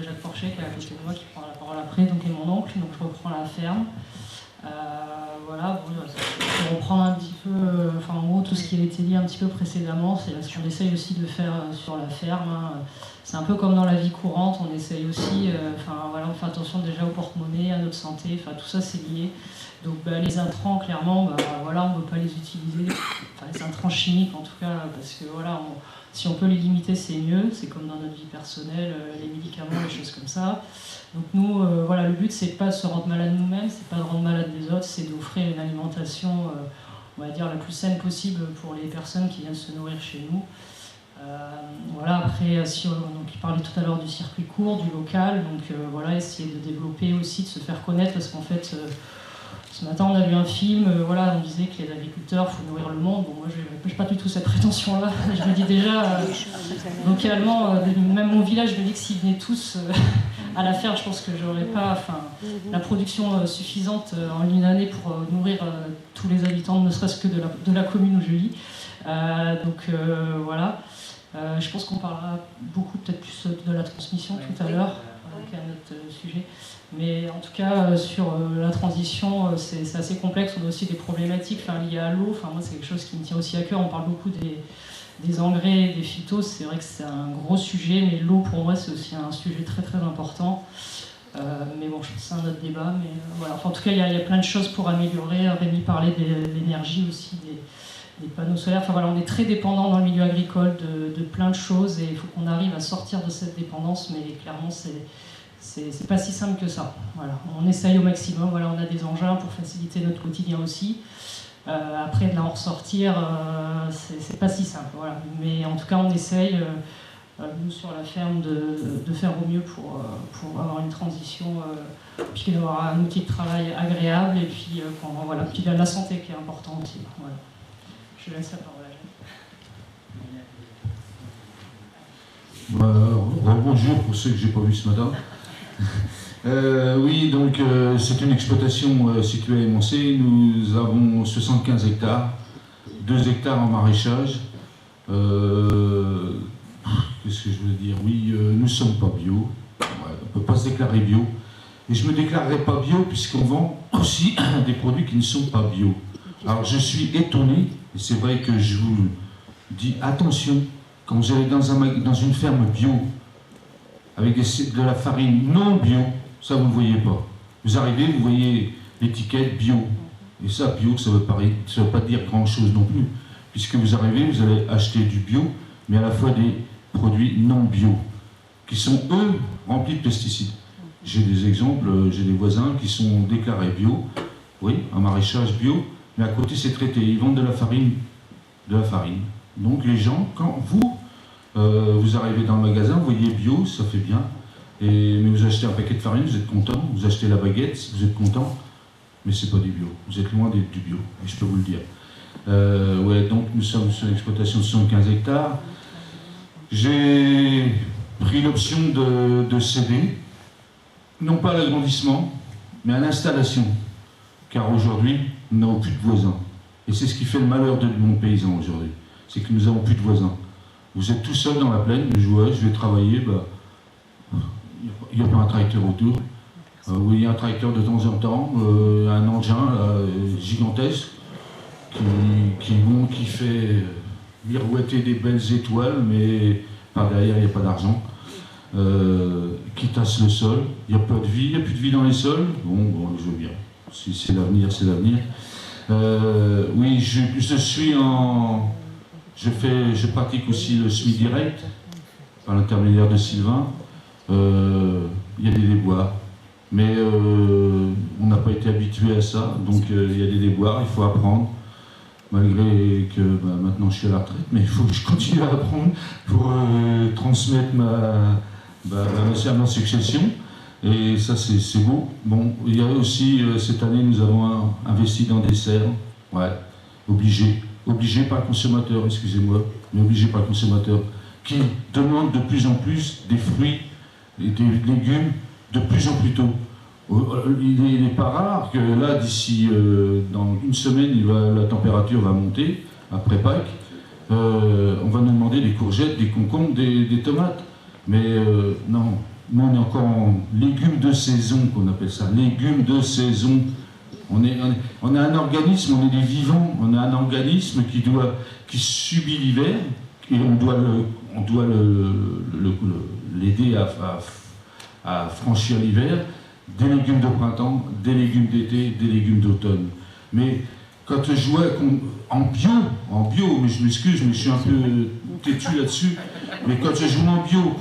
Jacques Porchet qui est à côté de moi qui prend la parole après, donc est mon oncle, donc je reprends la ferme. Pour reprendre un petit peu, en gros tout ce qui a été dit un petit peu précédemment, c'est ce qu'on essaye aussi de faire sur la ferme. C'est un peu comme dans la vie courante, on essaye aussi, on fait attention déjà au porte-monnaie, à notre santé, tout ça c'est lié. Donc les intrants, clairement, on ne peut pas les utiliser, les intrants chimiques en tout cas, parce que si on peut les limiter c'est mieux, c'est comme dans notre vie personnelle, les médicaments, les choses comme ça. Donc nous, le but c'est pas de se rendre malade nous-mêmes, c'est pas de rendre malade les autres, c'est d'offrir une alimentation, on va dire, la plus saine possible pour les personnes qui viennent se nourrir chez nous. Après, il parlait tout à l'heure du circuit court, du local, donc essayer de développer aussi, de se faire connaître, parce qu'en fait, ce matin on a vu un film, on disait que les agriculteurs, il faut nourrir le monde. Bon, moi je n'ai pas du tout cette prétention-là, je me dis déjà, localement, même mon village, je me dis que s'ils venaient tous à la ferme, je pense que j'aurais pas la production suffisante en une année pour nourrir tous les habitants, ne serait-ce que de la commune où je vis. Je pense qu'on parlera beaucoup peut-être plus de la transmission tout à l'heure, qui est un autre sujet. Mais en tout cas, sur la transition, c'est assez complexe. On a aussi des problématiques liées à l'eau. Moi, c'est quelque chose qui me tient aussi à cœur. On parle beaucoup des engrais, des phytos. C'est vrai que c'est un gros sujet, mais l'eau, pour moi, c'est aussi un sujet très très important. Mais bon, je pense que c'est un autre débat. Mais en tout cas, il y a plein de choses pour améliorer. Rémi parlait de l'énergie aussi, des panneaux solaires. On est très dépendant dans le milieu agricole de plein de choses et il faut qu'on arrive à sortir de cette dépendance, mais clairement c'est pas si simple que ça. On essaye au maximum, on a des engins pour faciliter notre quotidien aussi. Après de là en ressortir, c'est pas si simple. Mais en tout cas on essaye nous sur la ferme de faire au mieux pour avoir une transition, puis d'avoir un outil de travail agréable et puis voilà, puis la santé qui est importante aussi. Voilà. Je laisse la parole à bonjour pour ceux que j'ai pas vus ce matin. Oui, donc c'est une exploitation située à Émoncé. Nous avons 75 hectares, 2 hectares en maraîchage. Qu'est-ce que je veux dire? Oui, nous ne sommes pas bio. Ouais, on ne peut pas se déclarer bio. Et je ne me déclarerai pas bio puisqu'on vend aussi des produits qui ne sont pas bio. Alors je suis étonné, et c'est vrai que je vous dis attention, quand vous allez dans une ferme bio, avec de la farine non bio, ça vous ne voyez pas. Vous arrivez, vous voyez l'étiquette bio. Et ça, bio, ça ne veut pas dire grand-chose non plus. Puisque vous arrivez, vous allez acheter du bio, mais à la fois des produits non bio, qui sont, eux, remplis de pesticides. J'ai des exemples, j'ai des voisins qui sont déclarés bio, oui, un maraîchage bio, mais à côté c'est traité, ils vendent de la farine. Donc les gens, quand vous arrivez dans le magasin, vous voyez bio, ça fait bien, mais vous achetez un paquet de farine, vous êtes content, vous achetez la baguette, vous êtes content, mais c'est pas du bio, vous êtes loin d'être du bio, et je peux vous le dire. Ouais, donc nous sommes sur une exploitation de 75 hectares. J'ai pris l'option de céder, non pas à l'agrandissement, mais à l'installation. Car aujourd'hui, nous n'avons plus de voisins. Et c'est ce qui fait le malheur de mon paysan aujourd'hui. C'est que nous n'avons plus de voisins. Vous êtes tout seul dans la plaine, je vais travailler, il n'y a pas un tracteur autour. Il y a un tracteur de temps en temps, un engin gigantesque, qui fait miroiter des belles étoiles, mais par derrière, il n'y a pas d'argent. Qui tasse le sol, il n'y a pas de vie, il n'y a plus de vie dans les sols. Bon, je veux bien. Si c'est l'avenir, c'est l'avenir. Oui, je pratique aussi le semi-direct, par l'intermédiaire de Sylvain. Il y a des déboires. Mais on n'a pas été habitué à ça, donc il y a des déboires, il faut apprendre. Malgré que maintenant je suis à la retraite, mais il faut que je continue à apprendre pour transmettre ma succession. Et ça, c'est beau. Bon, il y a aussi, cette année, nous avons investi dans des serres. Ouais, obligé par le consommateur, excusez-moi, mais obligé par le consommateur, qui demande de plus en plus des fruits et des légumes de plus en plus tôt. Il n'est pas rare que là, d'ici dans une semaine, la température va monter, après Pâques. On va nous demander des courgettes, des concombres, des tomates. Mais non, nous on est encore en légumes de saison, qu'on appelle ça, légumes de saison. On est un organisme, on est des vivants, on est un organisme qui subit l'hiver, et on doit l'aider à franchir l'hiver. Des légumes de printemps, des légumes d'été, des légumes d'automne. Mais quand je vois en bio, mais je m'excuse, mais je suis un peu têtu là-dessus, mais quand je vois en bio,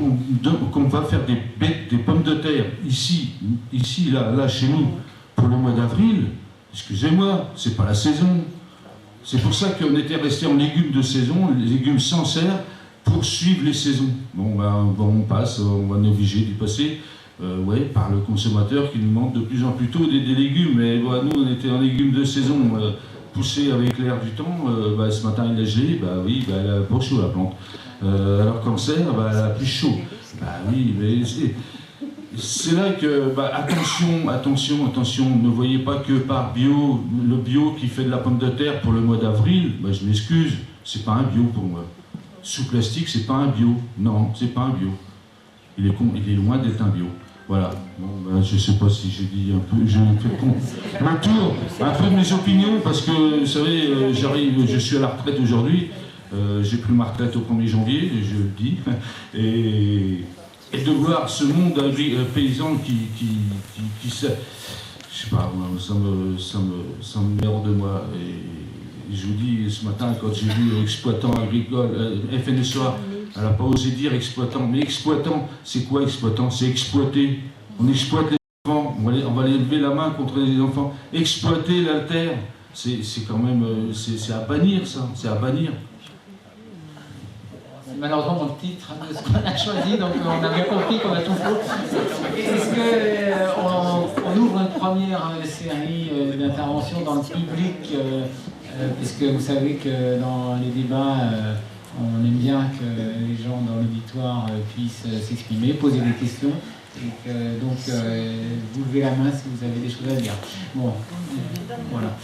qu'on va faire des pommes de terre, ici, là, chez nous, pour le mois d'avril, excusez-moi, c'est pas la saison. C'est pour ça qu'on était resté en légumes de saison, les légumes sans serre, pour suivre les saisons. Bon, on passe, on va être obligé d'y passer. Par le consommateur qui nous demande de plus en plus tôt des légumes. Mais nous, on était en légumes de saison, poussés avec l'air du temps. Ce matin, il a gelé, elle a pas chaud la plante. Alors qu'en serre, elle a plus chaud. Oui, mais c'est là que, attention, ne voyez pas que par bio, le bio qui fait de la pomme de terre pour le mois d'avril, je m'excuse, c'est pas un bio pour moi. Sous plastique, c'est pas un bio. Non, c'est pas un bio. Il est loin d'être un bio. Voilà. Bon, je ne sais pas si j'ai dit un peu, j'ai fait le tour un peu de mes opinions, parce que, vous savez, je suis à la retraite aujourd'hui. J'ai pris ma retraite au 1er janvier, je le dis. Et de voir ce monde paysan qui je sais pas, ça me merde de moi. Et je vous dis, ce matin, quand j'ai vu exploitant agricole, FNSEA, elle n'a pas osé dire exploitant. Mais exploitant, c'est quoi exploitant? C'est exploiter. On exploite les enfants. On va lever la main contre les enfants. Exploiter la terre, c'est quand même... C'est à bannir, ça. C'est à bannir. malheureusement mon titre de ce qu'on a choisi, donc on a bien compris qu'on a tout faux. Est-ce qu'on ouvre une première série d'interventions dans le public, puisque vous savez que dans les débats, on aime bien que les gens dans l'auditoire puissent s'exprimer, poser des questions. Et donc, vous levez la main si vous avez des choses à dire. Bon, voilà.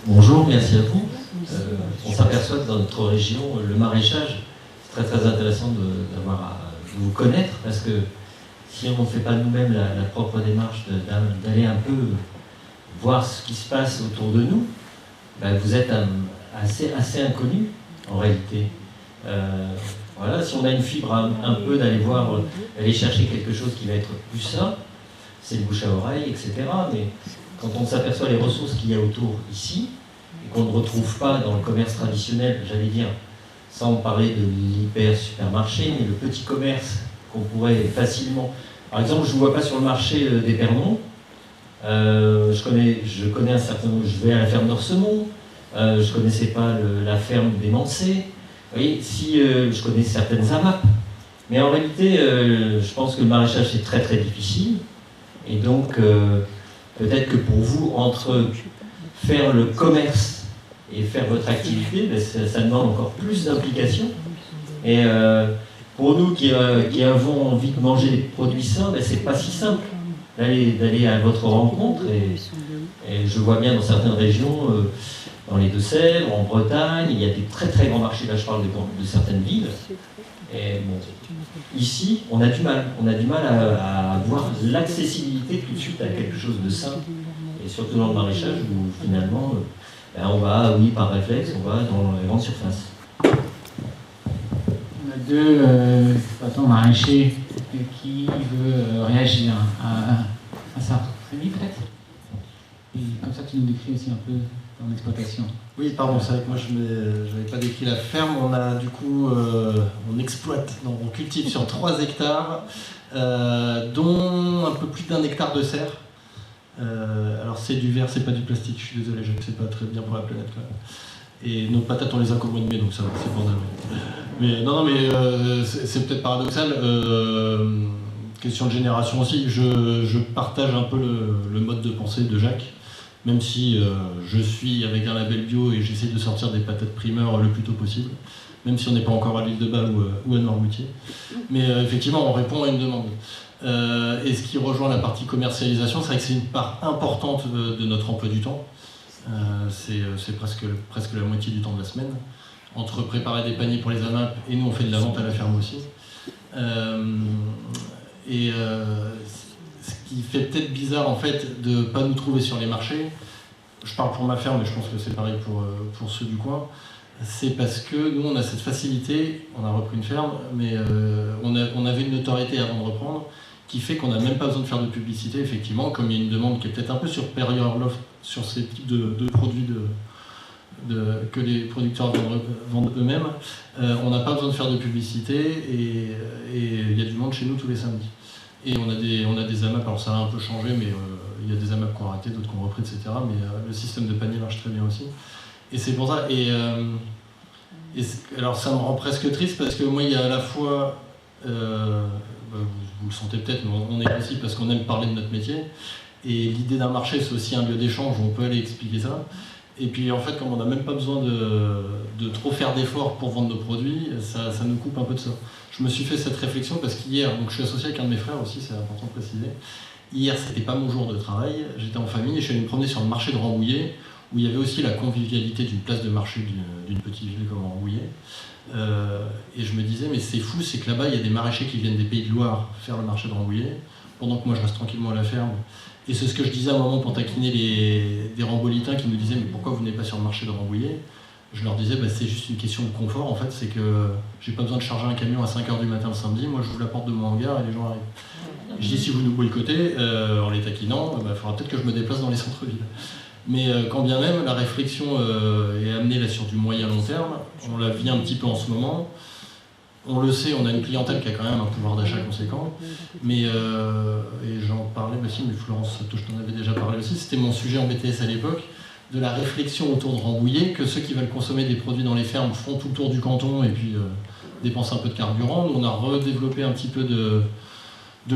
Bonjour, merci à vous. On s'aperçoit que dans notre région, le maraîchage, c'est très très intéressant de vous connaître, parce que si on ne fait pas nous-mêmes la propre démarche d'aller un peu voir ce qui se passe autour de nous, ben vous êtes assez inconnu en réalité. Voilà, si on a une fibre un peu d'aller chercher quelque chose qui va être plus sain, c'est le bouche à oreille, etc. Mais quand on s'aperçoit les ressources qu'il y a autour ici, et qu'on ne retrouve pas dans le commerce traditionnel, j'allais dire, sans parler de l'hyper-supermarché, mais le petit commerce qu'on pourrait facilement... Par exemple, je ne vois pas sur le marché d'Épernon. Je connais un certain nombre, je vais à la ferme d'Orsemont, je ne connaissais pas la ferme des Mancé. Vous voyez, je connais certaines AMAP. Mais en réalité, je pense que le maraîchage c'est très très difficile. Et donc, peut-être que pour vous, entre faire le commerce et faire votre activité, ben, ça demande encore plus d'implication. Et pour nous qui avons envie de manger des produits sains, ben, c'est pas si simple d'aller à votre rencontre. Et je vois bien dans certaines régions, dans les Deux-Sèvres, en Bretagne, il y a des très très grands marchés, là je parle de certaines villes. Et bon, ici, on a du mal à avoir l'accessibilité tout de suite à quelque chose de sain. Et surtout dans le maraîchage où finalement, on va, oui, par réflexe, on va dans les grandes surfaces. On a deux exploitants maraîchers qui veut réagir à ça. Rémi, peut-être? Et comme ça, tu nous décris aussi un peu ton exploitation. Oui, pardon, c'est vrai que moi je n'avais pas décrit la ferme. On a du coup, on exploite, donc on cultive sur 3 hectares, dont un peu plus d'1 hectare de serre. Alors c'est du verre, c'est pas du plastique, je suis désolé, je ne sais pas très bien pour la planète quand même. Et nos patates, on les a qu'au mois de mai, donc ça va, c'est pour mais non, mais c'est peut-être paradoxal. Question de génération aussi, je partage un peu le mode de pensée de Jacques. Même si je suis avec un label bio et j'essaie de sortir des patates primeurs le plus tôt possible, même si on n'est pas encore à l'île de Bâle ou à Noirmoutier. Mais effectivement, on répond à une demande. Et ce qui rejoint la partie commercialisation, c'est vrai que c'est une part importante de notre emploi du temps. C'est presque la moitié du temps de la semaine. Entre préparer des paniers pour les AMAP et nous, on fait de la vente à la ferme aussi. Ce qui fait peut-être bizarre en fait de ne pas nous trouver sur les marchés, je parle pour ma ferme mais je pense que c'est pareil pour ceux du coin, c'est parce que nous on a cette facilité, on a repris une ferme, mais on avait une notoriété avant de reprendre qui fait qu'on n'a même pas besoin de faire de publicité, effectivement, comme il y a une demande qui est peut-être un peu supérieure à l'offre sur ces types de produits que les producteurs vendent eux-mêmes, on n'a pas besoin de faire de publicité et il y a du monde chez nous tous les samedis. Et on a des AMAP, alors ça a un peu changé, mais il y a des AMAP qui ont arrêté, d'autres qui ont repris, etc. Mais le système de panier marche très bien aussi. Et c'est pour ça. Alors ça me rend presque triste parce que moi, il y a à la fois, vous le sentez peut-être, mais on est ici parce qu'on aime parler de notre métier. Et l'idée d'un marché, c'est aussi un lieu d'échange où on peut aller expliquer ça. Et puis en fait, comme on n'a même pas besoin de trop faire d'efforts pour vendre nos produits, ça nous coupe un peu de ça. Je me suis fait cette réflexion parce qu'hier, donc je suis associé avec un de mes frères aussi, c'est important de préciser. Hier, c'était pas mon jour de travail, j'étais en famille et je suis allé me promener sur le marché de Rambouillet, où il y avait aussi la convivialité d'une place de marché d'une petite ville comme Rambouillet. Et je me disais, mais c'est fou, c'est que là-bas, il y a des maraîchers qui viennent des Pays de Loire faire le marché de Rambouillet, pendant que moi je reste tranquillement à la ferme. Et c'est ce que je disais à un moment pour taquiner des Rambolitains qui me disaient, mais pourquoi vous n'êtes pas sur le marché de Rambouillet? Je leur disais, c'est juste une question de confort, en fait, c'est que j'ai pas besoin de charger un camion à 5h du matin le samedi, moi j'ouvre la porte de mon hangar et les gens arrivent. Je dis, si vous nous boycottez, en les taquinant, il faudra peut-être que je me déplace dans les centres-villes. Mais quand bien même, la réflexion est amenée là, sur du moyen long terme, on la vit un petit peu en ce moment. On le sait, on a une clientèle qui a quand même un pouvoir d'achat conséquent, mais et j'en parlais aussi, mais Florence, je t'en avais déjà parlé aussi, c'était mon sujet en BTS à l'époque. de la réflexion autour de Rambouillet, que ceux qui veulent consommer des produits dans les fermes font tout le tour du canton et puis dépensent un peu de carburant. Nous, on a redéveloppé un petit peu de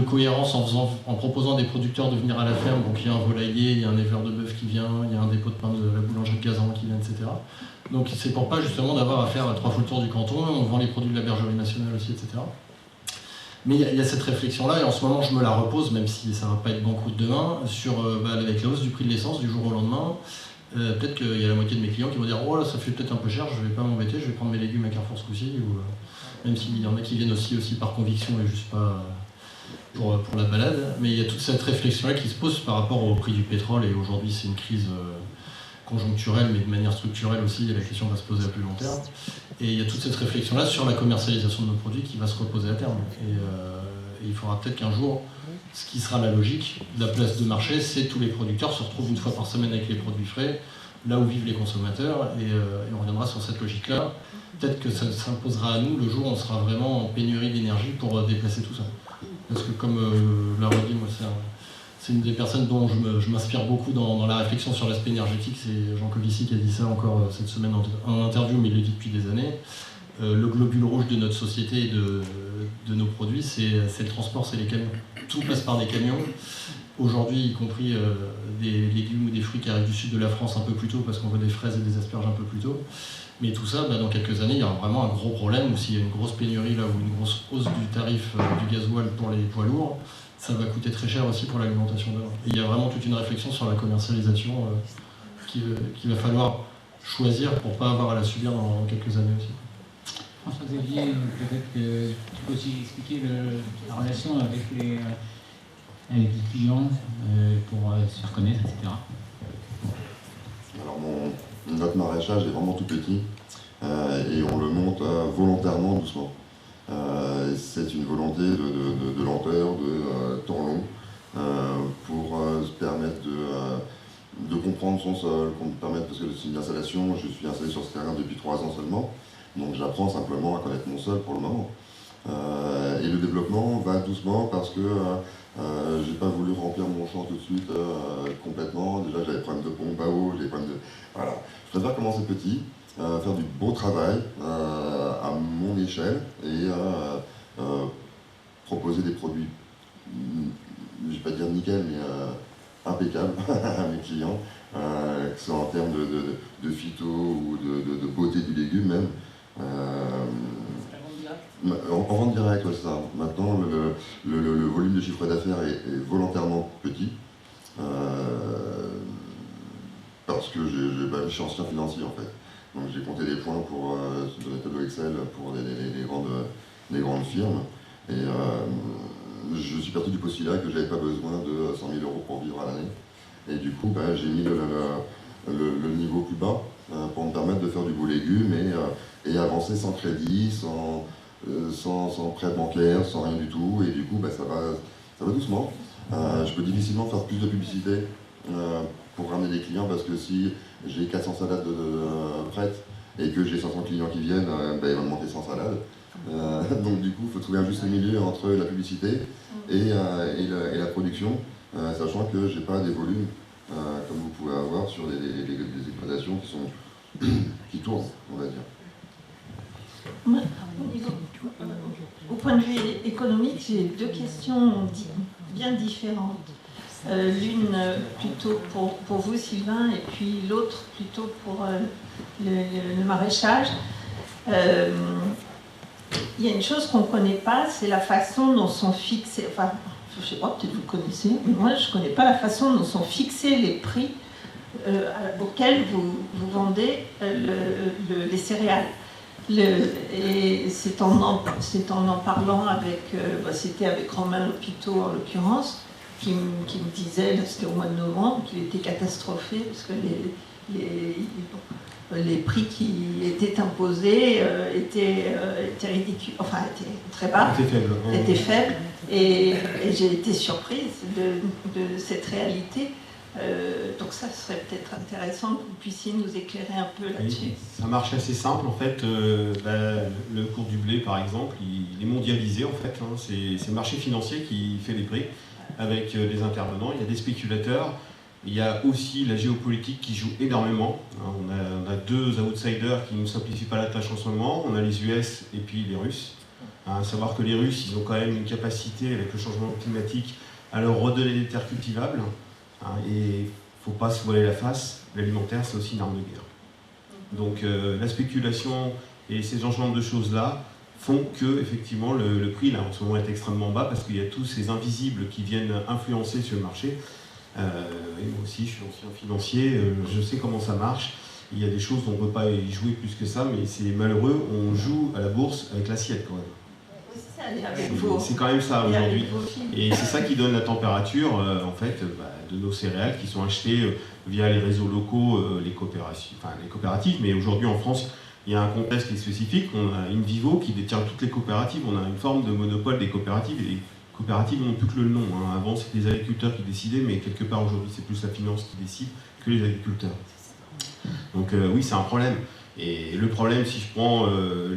cohérence en proposant des producteurs de venir à la ferme. Donc il y a un volailler, il y a un éleveur de bœuf qui vient, il y a un dépôt de pain de la boulangerie de Gazan qui vient, etc. Donc c'est pour pas justement d'avoir à faire 3 fois le tour du canton, on vend les produits de la bergerie nationale aussi, etc. Mais il y a cette réflexion-là, et en ce moment je me la repose, même si ça ne va pas être banqueroute demain, avec la hausse du prix de l'essence du jour au lendemain. Peut-être qu'il y a la moitié de mes clients qui vont dire « Oh là, ça fait peut-être un peu cher, je ne vais pas m'embêter, je vais prendre mes légumes à Carrefour ce coup-ci. » Même s'il y en a qui viennent aussi par conviction et juste pas pour la balade. Mais il y a toute cette réflexion-là qui se pose par rapport au prix du pétrole, et aujourd'hui c'est une crise conjoncturelle, mais de manière structurelle aussi, et la question va se poser à plus long terme. Et il y a toute cette réflexion-là sur la commercialisation de nos produits qui va se reposer à terme. Et il faudra peut-être qu'un jour, ce qui sera la logique, la place de marché, c'est tous les producteurs se retrouvent une fois par semaine avec les produits frais, là où vivent les consommateurs, et on reviendra sur cette logique-là. Peut-être que ça s'imposera à nous le jour où on sera vraiment en pénurie d'énergie pour déplacer tout ça. Parce que comme l'a redit, moi, c'est une des personnes dont je m'inspire beaucoup dans la réflexion sur l'aspect énergétique. C'est Jean Covici qui a dit ça encore cette semaine en interview, mais il le dit depuis des années. Le globule rouge de notre société et de nos produits, c'est le transport, c'est les camions. Tout passe par des camions. Aujourd'hui, y compris des légumes ou des fruits qui arrivent du sud de la France un peu plus tôt, parce qu'on veut des fraises et des asperges un peu plus tôt. Mais tout ça, dans quelques années, il y aura vraiment un gros problème, ou s'il y a une grosse pénurie là, ou une grosse hausse du tarif du gasoil pour les poids lourds, ça va coûter très cher aussi pour l'alimentation demain. Et il y a vraiment toute une réflexion sur la commercialisation qu'il va falloir choisir pour ne pas avoir à la subir dans quelques années aussi. François-Xavier, peut-être que tu peux aussi expliquer la relation avec les clients pour se faire connaître, etc. Alors notre maraîchage est vraiment tout petit et on le monte volontairement doucement. C'est une volonté de lenteur, de temps long, pour se permettre de comprendre son sol, parce que c'est une installation, je suis installé sur ce terrain depuis 3 ans seulement, donc j'apprends simplement à connaître mon sol pour le moment. Et le développement va doucement parce que j'ai pas voulu remplir mon champ tout de suite complètement. Déjà j'avais des problèmes de pompe à eau, j'ai des problèmes de... Voilà. Je préfère commencer petit, faire du beau travail à mon échelle et proposer des produits, je vais pas dire nickel, mais impeccables à mes clients, que ce soit en termes de phyto ou de beauté du légume même. En vente directe, c'est ça. Maintenant, le volume de chiffre d'affaires est volontairement petit. Parce que je suis ancien financier en fait. Donc j'ai compté des points pour le tableau Excel pour des grandes firmes. Et je suis parti du postulat que je n'avais pas besoin de 100 000 € pour vivre à l'année. Et du coup, j'ai mis le niveau plus bas pour me permettre de faire du beau légume et avancer sans crédit, sans prêt bancaire, sans rien du tout. Et du coup, ça va doucement. Je peux difficilement faire plus de publicité pour ramener des clients parce que si j'ai 400 salades prêtes et que j'ai 500 clients qui viennent, il va me manquer 100 salades. Donc du coup, il faut trouver un juste milieu entre la publicité et la production, sachant que j'ai pas des volumes comme vous pouvez avoir sur des exploitations qui tournent, on va dire. Au point de vue économique, j'ai 2 questions bien différentes. L'une plutôt pour vous, Sylvain, et puis l'autre plutôt pour le maraîchage. Il y a une chose qu'on ne connaît pas, c'est la façon dont sont fixés, enfin, je ne sais pas, peut-être vous connaissez, mais moi je ne connais pas la façon dont sont fixés les prix auxquels vous vendez les céréales. Et c'est en en parlant avec, c'était avec Romain Lopiteau en l'occurrence, qui me disait, c'était au mois de novembre, qu'il était catastrophé parce que les prix qui étaient imposés étaient ridicules, enfin étaient très bas, étaient faibles, et j'ai été surprise de cette réalité. Donc ça serait peut-être intéressant que vous puissiez nous éclairer un peu là-dessus. Oui, ça marche assez simple en fait. Le cours du blé par exemple, il est mondialisé en fait. C'est le marché financier qui fait les prix avec des intervenants. Il y a des spéculateurs Il y a aussi la géopolitique qui joue énormément. On a deux outsiders qui ne nous simplifient pas la tâche en ce moment. On a les US et puis les Russes. À savoir que les Russes, ils ont quand même une capacité avec le changement climatique à leur redonner des terres cultivables. Et il ne faut pas se voiler la face. L'alimentaire, c'est aussi une arme de guerre. Donc la spéculation et ces changements de choses-là font que effectivement le prix là en ce moment est extrêmement bas parce qu'il y a tous ces invisibles qui viennent influencer sur le marché. Et moi aussi, je suis ancien financier, je sais comment ça marche. Il y a des choses dont on ne peut pas y jouer plus que ça, mais c'est malheureux, on joue à la bourse avec l'assiette quand même. C'est quand même ça aujourd'hui. Et c'est ça qui donne la température en fait, de nos céréales qui sont achetées via les réseaux locaux, les coopératives. Mais aujourd'hui en France, il y a un contexte qui est spécifique. On a Invivo qui détient toutes les coopératives. On a une forme de monopole des coopératives. Et les coopératives n'ont plus que le nom. Avant, c'était les agriculteurs qui décidaient, mais quelque part aujourd'hui, c'est plus la finance qui décide que les agriculteurs. Donc oui, c'est un problème. Et le problème, si je prends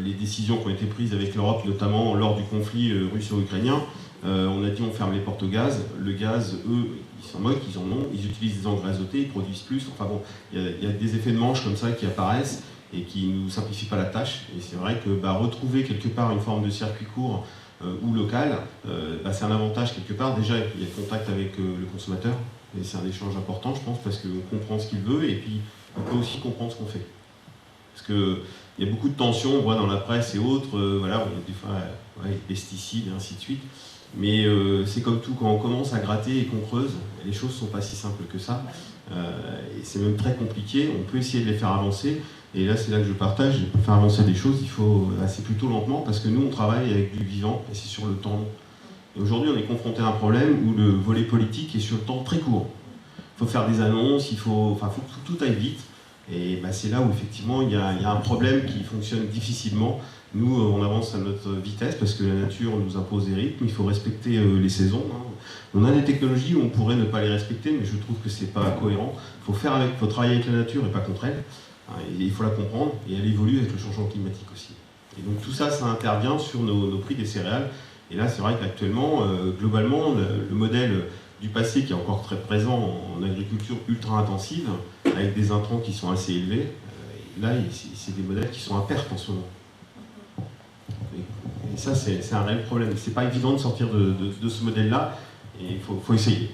les décisions qui ont été prises avec l'Europe, notamment lors du conflit russo-ukrainien, on a dit on ferme les portes au gaz. Le gaz, eux, ils s'en moquent, ils en ont, ils utilisent des engrais azotés, ils produisent plus. Enfin bon, il y a des effets de manche comme ça qui apparaissent et qui ne nous simplifient pas la tâche. Et c'est vrai que retrouver quelque part une forme de circuit court ou local, c'est un avantage quelque part. Déjà, il y a le contact avec le consommateur, et c'est un échange important, je pense, parce qu'on comprend ce qu'il veut et puis on peut aussi comprendre ce qu'on fait. Parce qu'il y a beaucoup de tensions, on voit dans la presse et autres, voilà, on a des fois les pesticides et ainsi de suite. Mais c'est comme tout, quand on commence à gratter et qu'on creuse, les choses ne sont pas si simples que ça. Et c'est même très compliqué, on peut essayer de les faire avancer. Et là, c'est là que je partage, pour faire avancer des choses, il faut assez plutôt lentement, parce que nous, on travaille avec du vivant, et c'est sur le temps long. Et aujourd'hui, on est confronté à un problème où le volet politique est sur le temps très court. Il faut faire des annonces, il faut que tout aille vite. Et c'est là où, effectivement, il y a un problème qui fonctionne difficilement. Nous, on avance à notre vitesse, parce que la nature nous impose des rythmes, il faut respecter les saisons. On a des technologies où on pourrait ne pas les respecter, mais je trouve que c'est pas cohérent. Il faut travailler avec la nature et pas contre elle. Et il faut la comprendre, et elle évolue avec le changement climatique aussi. Et donc tout ça, ça intervient sur nos prix des céréales. Et là, c'est vrai qu'actuellement, globalement, le modèle du passé qui est encore très présent en agriculture ultra intensive, avec des intrants qui sont assez élevés, là, c'est des modèles qui sont à perte en ce moment. Et ça, c'est un réel problème. C'est pas évident de sortir de ce modèle-là, et il faut essayer.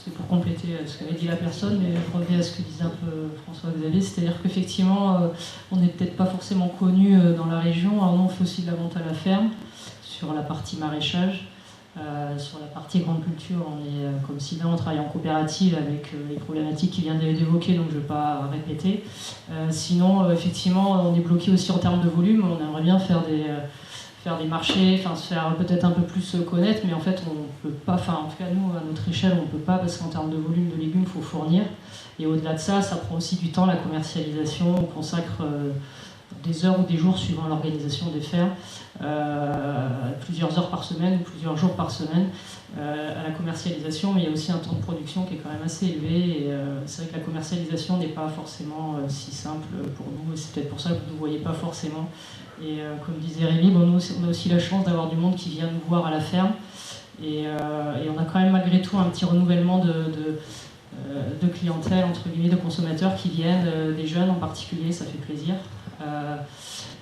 C'est pour compléter ce qu'avait dit la personne, mais je reviens à ce que disait un peu François-Xavier, c'est-à-dire qu'effectivement, on n'est peut-être pas forcément connu dans la région. Alors nous, on fait aussi de la vente à la ferme, sur la partie maraîchage, sur la partie grande culture, on est comme Sylvain, on travaille en coopérative avec les problématiques qu'il vient d'évoquer, donc je ne vais pas répéter. Sinon, effectivement, on est bloqué aussi en termes de volume, on aimerait bien faire des marchés, se faire peut-être un peu plus connaître, mais en fait on peut pas, en tout cas nous à notre échelle on peut pas, parce qu'en termes de volume de légumes il faut fournir, et au-delà de ça, ça prend aussi du temps, la commercialisation, on consacre des heures ou des jours suivant l'organisation des fermes, plusieurs heures par semaine ou plusieurs jours par semaine à la commercialisation, mais il y a aussi un temps de production qui est quand même assez élevé, et c'est vrai que la commercialisation n'est pas forcément si simple pour nous, et c'est peut-être pour ça que vous ne voyez pas forcément. Et comme disait Rémi, nous, on a aussi la chance d'avoir du monde qui vient nous voir à la ferme, et on a quand même malgré tout un petit renouvellement de clientèle, entre guillemets, de consommateurs qui viennent, des jeunes en particulier, ça fait plaisir.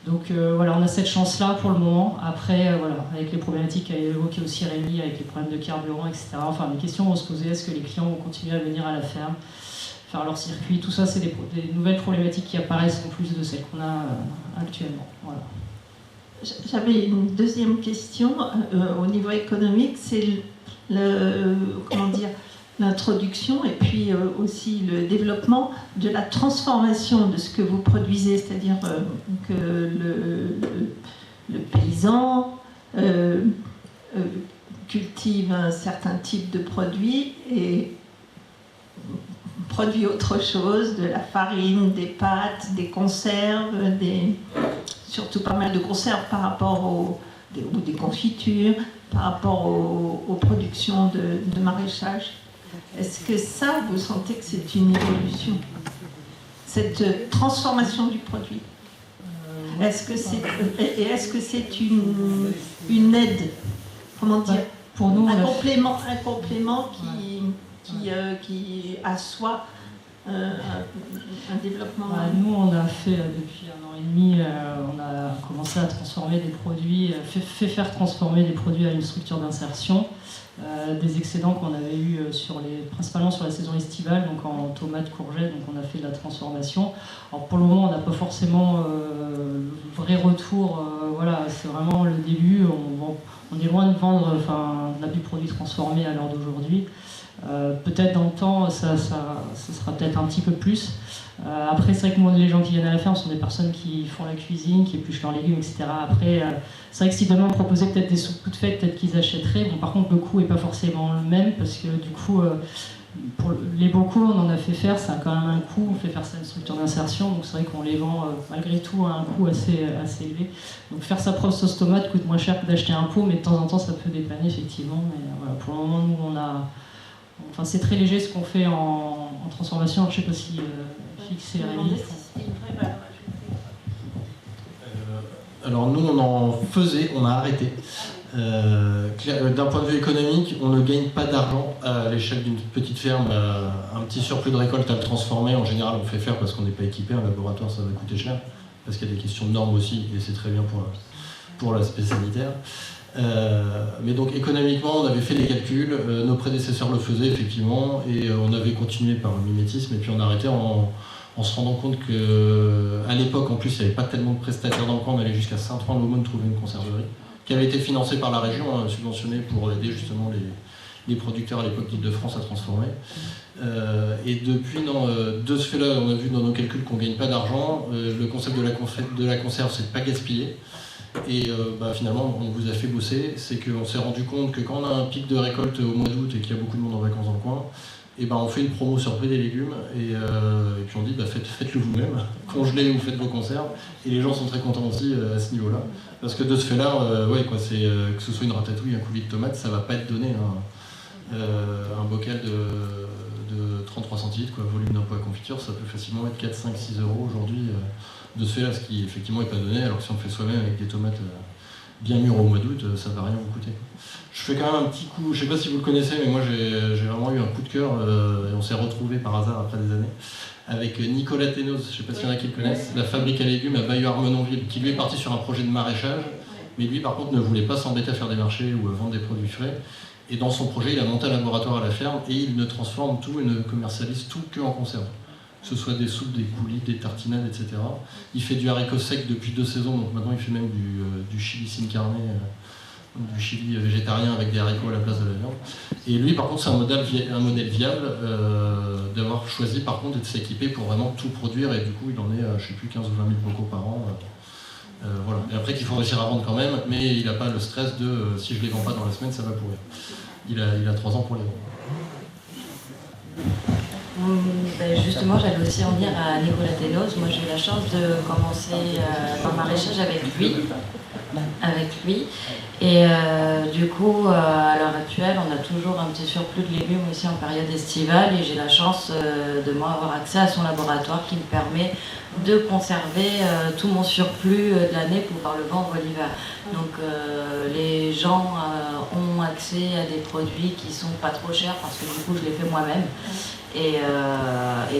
Donc voilà, on a cette chance-là pour le moment. Après, voilà, avec les problématiques qu'a évoqué aussi Rémi, avec les problèmes de carburant, etc. Enfin, les questions vont se poser, est-ce que les clients vont continuer à venir à la ferme, faire leur circuit, tout ça, c'est des nouvelles problématiques qui apparaissent en plus de celles qu'on a actuellement. Voilà. J'avais une deuxième question au niveau économique, c'est l'introduction et puis aussi le développement de la transformation de ce que vous produisez, c'est-à-dire que le paysan cultive un certain type de produit et produit autre chose, de la farine, des pâtes, des conserves, surtout pas mal de conserves par rapport ou des confitures, par rapport aux productions de maraîchage. Est-ce que ça, vous sentez que c'est une évolution, cette transformation du produit? Est-ce que c'est une aide, comment dire, pour nous, un complément qui assoit un développement. Nous, on a fait depuis 1 an et demi, on a commencé à transformer des produits, fait faire transformer des produits à une structure d'insertion, des excédents qu'on avait eu principalement sur la saison estivale, donc en tomates, courgettes, donc on a fait de la transformation. Alors pour le moment, on n'a pas forcément le vrai retour, voilà, c'est vraiment le début, on est loin de vendre du produit transformé à l'heure d'aujourd'hui. Peut-être dans le temps, ça sera peut-être un petit peu plus. Après, c'est vrai que moi, les gens qui viennent à la ferme sont des personnes qui font la cuisine, qui épluchent leurs légumes, etc. Après, c'est vrai que si demain on proposait peut-être des soupes toutes faites, peut-être qu'ils achèteraient. Bon, par contre, le coût n'est pas forcément le même, parce que du coup, pour les bocaux, on en a fait faire, ça a quand même un coût. On fait faire ça à une structure d'insertion, donc c'est vrai qu'on les vend malgré tout à un coût assez élevé. Donc faire sa propre sauce tomate coûte moins cher que d'acheter un pot, mais de temps en temps, ça peut dépanner, effectivement. Mais, voilà, pour le moment, nous, Enfin, c'est très léger ce qu'on fait en transformation. Je ne sais pas si Fix et Rémi. Alors nous, on en faisait, on a arrêté. D'un point de vue économique, on ne gagne pas d'argent à l'échelle d'une petite ferme. Un petit surplus de récolte à le transformer, en général, on fait faire parce qu'on n'est pas équipé. Un laboratoire, ça va coûter cher, parce qu'il y a des questions de normes aussi, et c'est très bien pour l'aspect sanitaire. Mais donc économiquement, on avait fait des calculs, nos prédécesseurs le faisaient effectivement, et on avait continué par le mimétisme, et puis on a arrêté en se rendant compte qu'à l'époque, en plus, il n'y avait pas tellement de prestataires dans le coin, on allait jusqu'à Saint-Ouen-l'Aumône trouver une conserverie, qui avait été financée par la région, subventionnée pour aider justement les producteurs à l'époque d'Île-de-France à transformer. Et depuis, de ce fait-là, on a vu dans nos calculs qu'on ne gagne pas d'argent. Le concept de la conserve, c'est de ne pas gaspiller. Et finalement, on vous a fait bosser, c'est qu'on s'est rendu compte que quand on a un pic de récolte au mois d'août et qu'il y a beaucoup de monde en vacances dans le coin, on fait une promo sur le prix des légumes et puis on dit faites-le vous-même, congelez ou faites vos conserves, et les gens sont très contents aussi à ce niveau-là. Parce que de ce fait-là, que ce soit une ratatouille, un coulis de tomates, ça va pas être donné un bocal de 33 centilitres, volume d'un pot à confiture, ça peut facilement être 4, 5, 6 euros aujourd'hui. De ce fait-là, ce qui effectivement n'est pas donné, alors que si on le fait soi-même avec des tomates bien mûres au mois d'août, ça ne va rien vous coûter. Je fais quand même un petit coup, je ne sais pas si vous le connaissez, mais moi j'ai vraiment eu un coup de cœur, et on s'est retrouvés par hasard après des années, avec Nicolas Ténos, je ne sais pas s'il y en a qui le connaissent, la fabrique à légumes à Bayeux-Armenonville, qui lui est parti sur un projet de maraîchage, mais lui par contre ne voulait pas s'embêter à faire des marchés ou à vendre des produits frais. Et dans son projet, il a monté un laboratoire à la ferme et il ne transforme tout et ne commercialise tout que en conserve. Que ce soit des soupes, des coulis, des tartinades, etc. Il fait du haricot sec depuis 2 saisons, donc maintenant il fait même du chili sin carne, du chili végétarien avec des haricots à la place de la viande. Et lui, par contre, c'est un modèle viable d'avoir choisi, par contre, de s'équiper pour vraiment tout produire. Et du coup, il en est, je ne sais plus, 15 ou 20 000 bocaux par an. Voilà. Et après, qu'il faut réussir à vendre quand même, mais il n'a pas le stress de si je ne les vends pas dans la semaine, ça va pourrir. Il a 3 ans pour les vendre. Justement, j'allais aussi en dire à Nicolas Ténos. Moi, j'ai eu la chance de commencer dans le maraîchage avec lui. Et du coup, à l'heure actuelle, on a toujours un petit surplus de légumes aussi en période estivale. Et j'ai la chance de moi avoir accès à son laboratoire qui me permet de conserver tout mon surplus de l'année pour pouvoir le vendre l'hiver. Donc les gens ont accès à des produits qui sont pas trop chers parce que du coup, je les fais moi-même. Et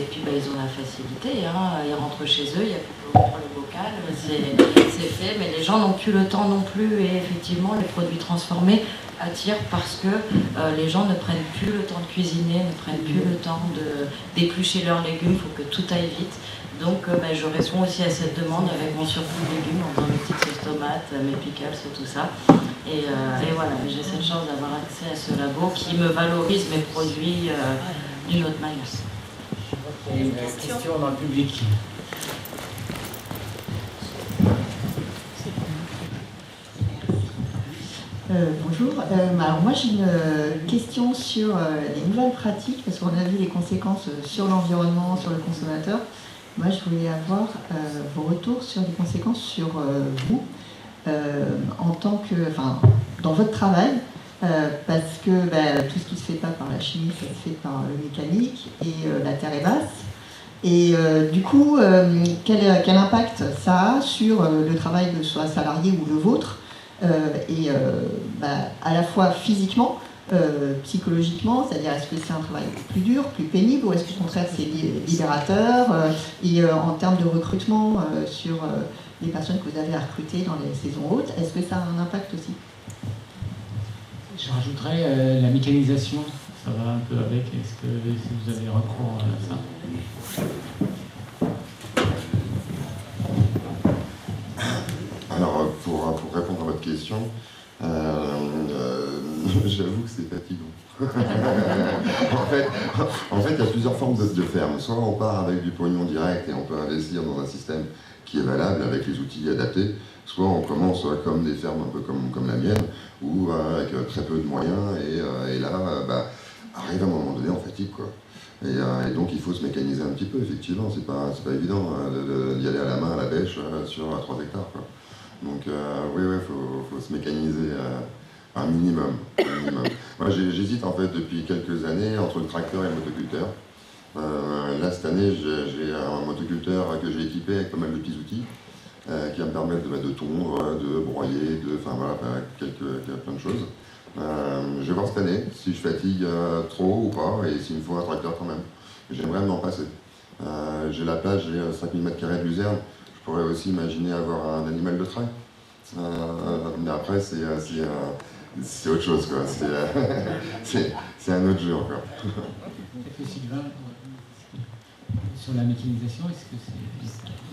puis ils ont la facilité, ils rentrent chez eux, il n'y a plus que le bocal, c'est fait, mais les gens n'ont plus le temps non plus, et effectivement les produits transformés attirent parce que les gens ne prennent plus le temps de cuisiner, ne prennent plus le temps d'éplucher leurs légumes, il faut que tout aille vite. Donc je réponds aussi à cette demande avec mon surplus de légumes en faisant mes petites sauces tomates, mes pickles et tout ça. Et voilà, j'ai cette chance d'avoir accès à ce labo qui me valorise mes produits d'une autre manière. Il y a une question dans le public. Bonjour, alors moi j'ai une question sur les nouvelles pratiques, parce qu'on a vu les conséquences sur l'environnement, sur le consommateur. Moi je voulais avoir vos retours sur les conséquences sur vous, en tant que, dans votre travail, parce que tout ce qui ne se fait pas par la chimie, ça se fait par le mécanique, et la terre est basse. Et du coup, quel impact ça a sur le travail de soit salarié ou le vôtre, À la fois physiquement, psychologiquement, c'est-à-dire est-ce que c'est un travail plus dur, plus pénible, ou est-ce que au contraire c'est libérateur, et en termes de recrutement sur les personnes que vous avez à recruter dans les saisons hautes, est-ce que ça a un impact aussi? Je rajouterais la mécanisation, ça va un peu avec, est-ce que si vous avez recours à ça? Alors, pour répondre à votre question, j'avoue que c'est fatigant. en fait, il y a plusieurs formes de ferme. Soit on part avec du pognon direct et on peut investir dans un système qui est valable avec les outils adaptés, soit on commence comme des fermes un peu comme la mienne, où avec très peu de moyens, et là, arrive à un moment donné, on fatigue, quoi. Et donc il faut se mécaniser un petit peu, effectivement, c'est pas évident d'y aller à la main, à la bêche, sur 3 hectares, quoi. Donc oui, faut se mécaniser un minimum. Moi j'hésite en fait depuis quelques années entre le tracteur et le motoculteur. Là cette année j'ai un motoculteur que j'ai équipé avec pas mal de petits outils qui va me permettre de tondre, de broyer, plein de choses. Je vais voir cette année si je fatigue trop ou pas, et s'il me faut un tracteur quand même. J'aimerais m'en passer. J'ai la plage, j'ai 5000 m² de luzerne. Je pourrais aussi imaginer avoir un animal de trait. Mais après, c'est autre chose, quoi. C'est un autre jeu encore. Peut-être Sylvain, sur la mécanisation, est-ce que c'est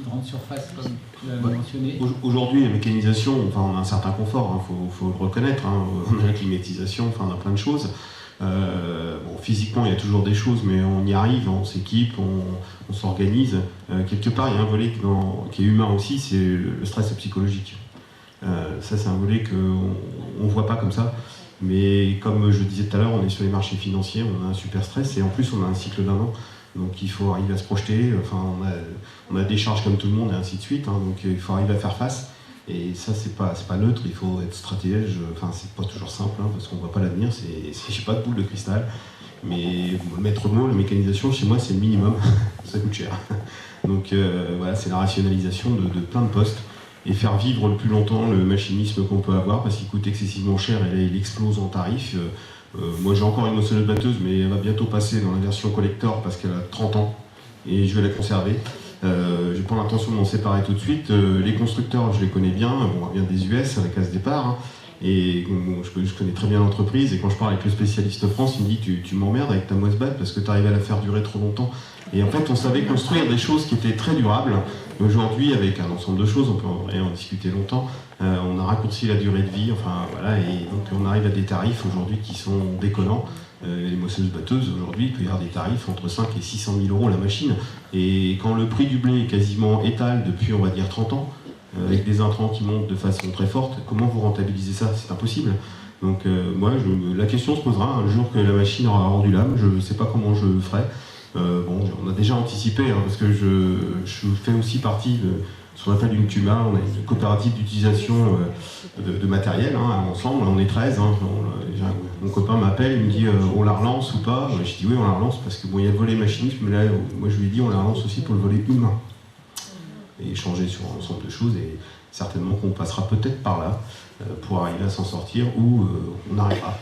une grande surface comme tu l'as mentionné? Aujourd'hui, la mécanisation, on a un certain confort, faut le reconnaître. On a la climatisation, on a plein de choses. Physiquement, il y a toujours des choses, mais on y arrive, on s'équipe, on s'organise. Quelque part, il y a un volet qui est humain aussi, c'est le stress psychologique. Ça, c'est un volet qu'on ne voit pas comme ça. Mais comme je disais tout à l'heure, on est sur les marchés financiers, on a un super stress, et en plus, on a un cycle d'1 an. Donc il faut arriver à se projeter, on a des charges comme tout le monde, et ainsi de suite. Donc il faut arriver à faire face. Et ça, c'est pas neutre, il faut être stratège. C'est pas toujours simple, parce qu'on voit pas l'avenir, j'ai pas de boule de cristal. Mais le maître mot, la mécanisation, chez moi, c'est le minimum. Ça coûte cher. Donc voilà, c'est la rationalisation de plein de postes. Et faire vivre le plus longtemps le machinisme qu'on peut avoir, parce qu'il coûte excessivement cher et là, il explose en tarif. Moi, j'ai encore une moissonneuse batteuse, mais elle va bientôt passer dans la version collector parce qu'elle a 30 ans et je vais la conserver. J'ai pas l'intention de m'en séparer tout de suite. Les constructeurs, je les connais bien. On vient des US à la case départ. Et je connais très bien l'entreprise. Et quand je parle avec le spécialiste France, il me dit tu m'emmerdes avec ta moisse-batte parce que tu arrives à la faire durer trop longtemps. Et en fait, on savait construire des choses qui étaient très durables. Aujourd'hui, avec un ensemble de choses, on peut en discuter longtemps, on a raccourci la durée de vie, et donc on arrive à des tarifs aujourd'hui qui sont déconnants. Les moissonneuses batteuses, aujourd'hui, il peut y avoir des tarifs entre 5 et 600 000 € la machine. Et quand le prix du blé est quasiment étal depuis, on va dire, 30 ans, avec des intrants qui montent de façon très forte, comment vous rentabilisez ça? C'est impossible. Donc la question se posera un jour que la machine aura rendu l'âme. Je ne sais pas comment je le ferai. On a déjà anticipé, parce que je fais aussi partie de ce qu'on appelle une CUMA, on a une coopérative d'utilisation de matériel, ensemble, on est 13. Mon copain m'appelle, il me dit on la relance ou pas? Je dis oui, on la relance, parce que il y a le volet machinisme, mais là, moi je lui ai dit on la relance aussi pour le volet humain. Et échanger sur un ensemble de choses, et certainement qu'on passera peut-être par là pour arriver à s'en sortir, ou on n'arrivera.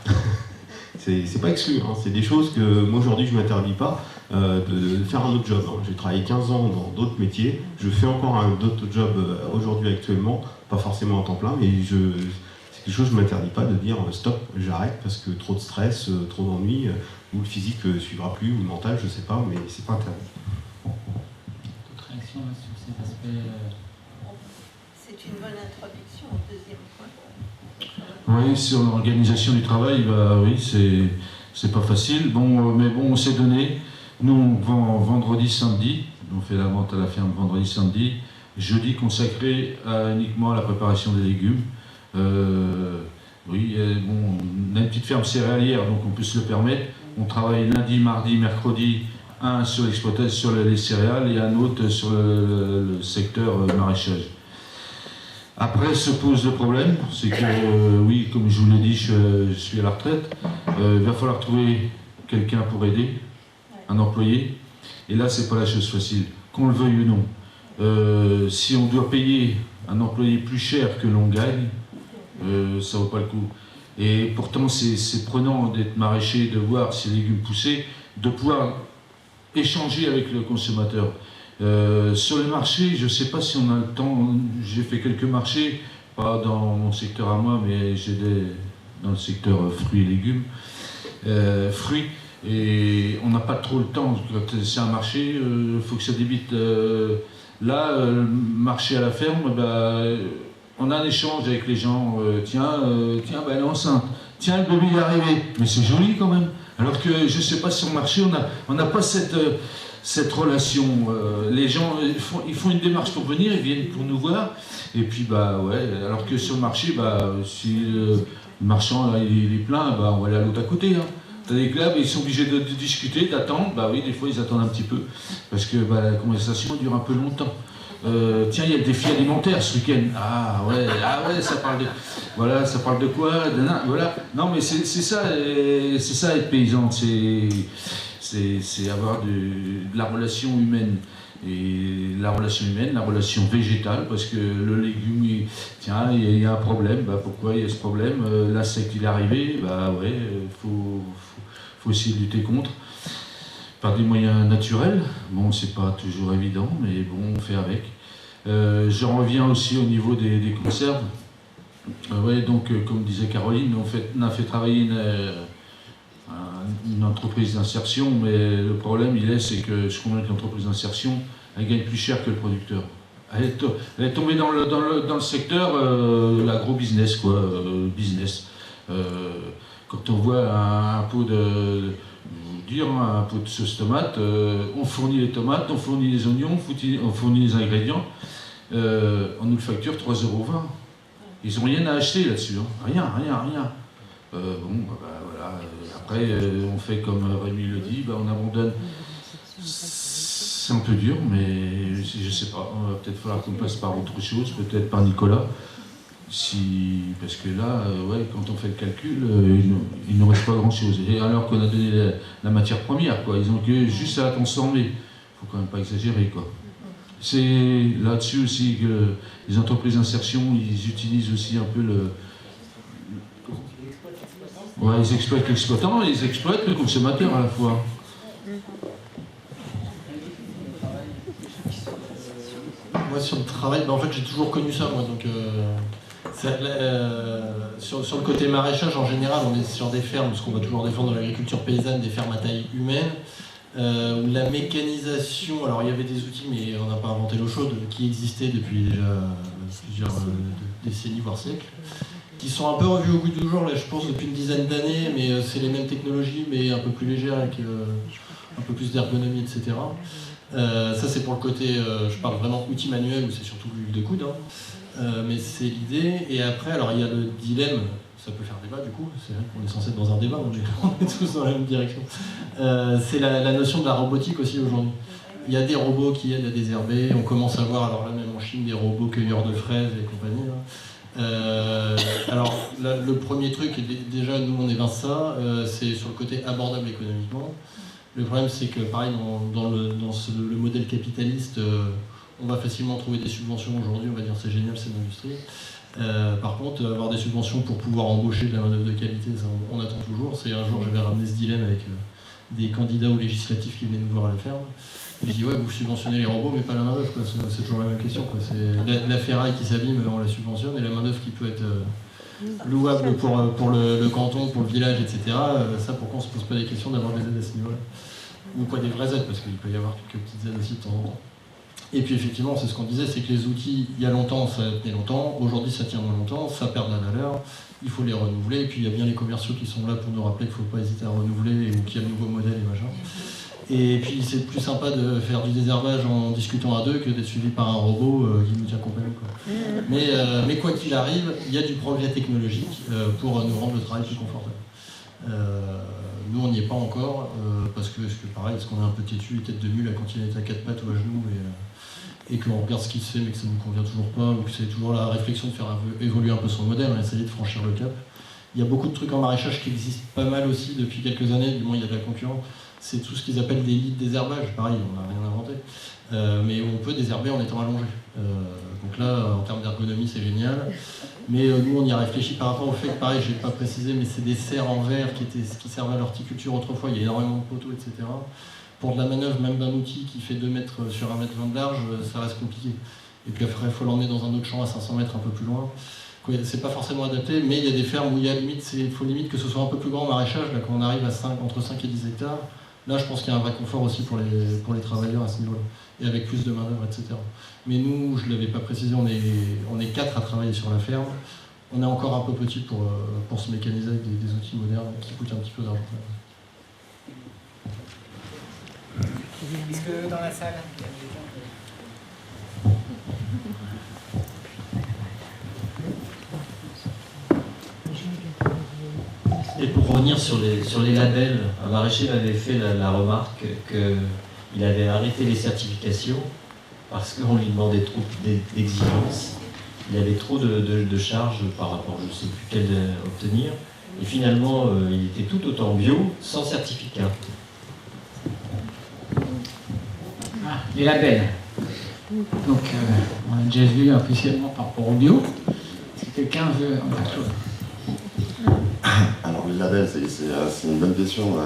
C'est pas exclu, c'est des choses que moi aujourd'hui je ne m'interdis pas de faire un autre job. J'ai travaillé 15 ans dans d'autres métiers, je fais encore un autre job aujourd'hui actuellement, pas forcément en temps plein, mais c'est quelque chose que je ne m'interdis pas de dire stop, j'arrête parce que trop de stress, trop d'ennui, ou le physique ne suivra plus, ou le mental, je ne sais pas, mais c'est pas interdit. D'autres réactions sur cet aspect C'est une bonne introduction au deuxième point. Oui, sur l'organisation du travail, oui, c'est pas facile. Mais on s'est donné. Nous, on vend vendredi, samedi. On fait la vente à la ferme vendredi, samedi. Jeudi consacré uniquement à la préparation des légumes. Oui, on a une petite ferme céréalière, donc on peut se le permettre. On travaille lundi, mardi, mercredi, un sur l'exploitation, sur les céréales, et un autre sur le secteur maraîchage. Après se pose le problème, c'est que, oui, comme je vous l'ai dit, je suis à la retraite. Il va falloir trouver quelqu'un pour aider, un employé. Et là, c'est pas la chose facile, qu'on le veuille ou non. Si on doit payer un employé plus cher que l'on gagne, ça vaut pas le coup. Et pourtant, c'est prenant d'être maraîcher, de voir ces légumes pousser, de pouvoir échanger avec le consommateur. Sur les marchés, je ne sais pas si on a le temps. J'ai fait quelques marchés, pas dans mon secteur à moi, mais dans le secteur fruits et légumes. Fruits, et on n'a pas trop le temps. Quand c'est un marché, il faut que ça débite. Là, marché à la ferme, on a un échange avec les gens. Tiens, elle est enceinte. Tiens, le bébé est arrivé. Mais c'est joli quand même. Alors que je ne sais pas, sur le marché, on n'a pas cette relation. Les gens ils font une démarche pour venir, ils viennent pour nous voir. Et puis, alors que sur le marché, si le marchand là, il est plein, on va aller à l'autre à côté. Hein. Tandis que là, ils sont obligés de discuter, d'attendre. Oui, des fois, ils attendent un petit peu. Parce que la conversation dure un peu longtemps. Tiens, il y a le défi alimentaire ce week-end. Ah ouais, ça parle de... Voilà, ça parle de quoi? Voilà. Non, mais c'est ça être paysan. C'est avoir de la relation humaine. Et la relation humaine, la relation végétale, parce que le légume, il y a un problème. Pourquoi il y a ce problème? L'insecte, il est arrivé. Faut essayer de lutter contre. Par des moyens naturels. Bon, c'est pas toujours évident, mais bon, on fait avec. J'en reviens aussi au niveau des conserves. Donc, comme disait Caroline, on a fait travailler une entreprise d'insertion, mais le problème, c'est que je comprends que l'entreprise d'insertion, elle gagne plus cher que le producteur. Elle est tombée dans le secteur agro-business, quoi. Business. Quand on voit un pot un pot de sauce tomate, on fournit les tomates, on fournit les oignons, on fournit les ingrédients, on nous le facture 3,20 €. Ils n'ont rien à acheter là-dessus, hein. Rien. Voilà. Après, on fait comme Rémi le dit, on abandonne. C'est un peu dur, mais je sais pas, on va peut-être falloir qu'on passe par autre chose, peut-être par Nicolas. Parce que là, quand on fait le calcul, il ne reste pas grand-chose. Et alors qu'on a donné la matière première, quoi. Ils ont que juste à la transformer. Il ne faut quand même pas exagérer, quoi. C'est là-dessus aussi que les entreprises d'insertion, ils utilisent aussi un peu ils exploitent l'exploitant et ils exploitent le consommateur à la fois. Moi, sur le travail, en fait, j'ai toujours connu ça, moi. Donc, sur le côté maraîchage, en général, on est sur des fermes, parce qu'on va toujours défendre l'agriculture paysanne, des fermes à taille humaine, où la mécanisation, alors il y avait des outils, mais on n'a pas inventé l'eau chaude, qui existaient depuis déjà plusieurs décennies, voire siècles, qui sont un peu revus au goût du jour, là, je pense, depuis une dizaine d'années, mais c'est les mêmes technologies, mais un peu plus légères, avec un peu plus d'ergonomie, etc. Ça, c'est pour le côté, je parle vraiment outil manuel, où c'est surtout l'huile de coude, mais c'est l'idée. Et après, alors il y a le dilemme, ça peut faire débat du coup, c'est vrai qu'on est censé être dans un débat, on est tous dans la même direction. C'est la notion de la robotique aussi aujourd'hui. Il y a des robots qui aident à désherber, on commence à voir, alors là même en Chine, des robots cueilleurs de fraises et compagnie. Alors le premier truc, déjà nous on évince ça, c'est sur le côté abordable économiquement. Le problème c'est que pareil dans le modèle capitaliste, on va facilement trouver des subventions aujourd'hui, on va dire c'est génial, c'est l'industrie. Par contre, avoir des subventions pour pouvoir embaucher de la main-d'œuvre de qualité, ça, on attend toujours. C'est un jour, j'avais ramené ce dilemme avec des candidats aux législatifs qui venaient nous voir à la ferme. Je dis, vous subventionnez les robots, mais pas la main-d'œuvre, c'est toujours la même question, quoi. C'est la ferraille qui s'abîme, on la subventionne, et la main-d'œuvre qui peut être louable pour le canton, pour le village, etc. Ça, pourquoi on ne se pose pas des questions d'avoir des aides à ce niveau-là? Ou pas des vraies aides, parce qu'il peut y avoir quelques petites aides aussi de temps en temps. Et puis effectivement, c'est ce qu'on disait, c'est que les outils, il y a longtemps, ça tenait longtemps, aujourd'hui ça tient moins longtemps, ça perd de la valeur, il faut les renouveler, et puis il y a bien les commerciaux qui sont là pour nous rappeler qu'il ne faut pas hésiter à renouveler, ou qu'il y a de nouveaux modèles et machin. Et puis c'est plus sympa de faire du désherbage en discutant à deux que d'être suivi par un robot qui nous tient compagnie, quoi. Mais quoi qu'il arrive, il y a du progrès technologique pour nous rendre le travail plus confortable. Nous on n'y est pas encore, parce que pareil, est-ce qu'on est un peu têtu, tête de mule, quand il est à quatre pattes ou à genoux, et qu'on regarde ce qui se fait mais que ça ne nous convient toujours pas, ou que c'est toujours la réflexion de faire évoluer un peu son modèle, on essaye de franchir le cap. Il y a beaucoup de trucs en maraîchage qui existent pas mal aussi depuis quelques années, du moins il y a de la concurrence. C'est tout ce qu'ils appellent des lits de désherbage, pareil, on n'a rien inventé. Mais on peut désherber en étant allongé. Donc Donc là, en termes d'ergonomie, c'est génial. Mais nous, on y a réfléchi par rapport au fait que, pareil, je n'ai pas précisé, mais c'est des serres en verre qui servaient à l'horticulture autrefois. Il y a énormément de poteaux, etc. Pour de la manœuvre, même d'un outil qui fait 2 mètres sur 1,20 m de large, ça reste compliqué. Et puis après, il faut l'emmener dans un autre champ à 500 mètres un peu plus loin. C'est pas forcément adapté, mais il y a des fermes où il faut limite que ce soit un peu plus grand en maraîchage. Là, quand on arrive à entre 5 et 10 hectares, là, je pense qu'il y a un vrai confort aussi pour les travailleurs à ce niveau-là, et avec plus de main-d'œuvre, etc. Mais nous, je ne l'avais pas précisé, on est 4 à travailler sur la ferme. On est encore un peu petit pour se mécaniser avec des outils modernes qui coûtent un petit peu d'argent. Est-ce que dans la salle, il y a des gens Et pour revenir sur les labels, un maraîcher m'avait fait la remarque qu'il avait arrêté les certifications parce qu'on lui demandait trop d'exigences. Il avait trop de charges par rapport, je ne sais plus quelle obtenir. Et finalement, il était tout autant bio, sans certificat. Ah, les labels. Donc, on a déjà vu officiellement par rapport au bio. Est-ce que quelqu'un veut en quelque chose? Alors les labels, c'est une bonne question.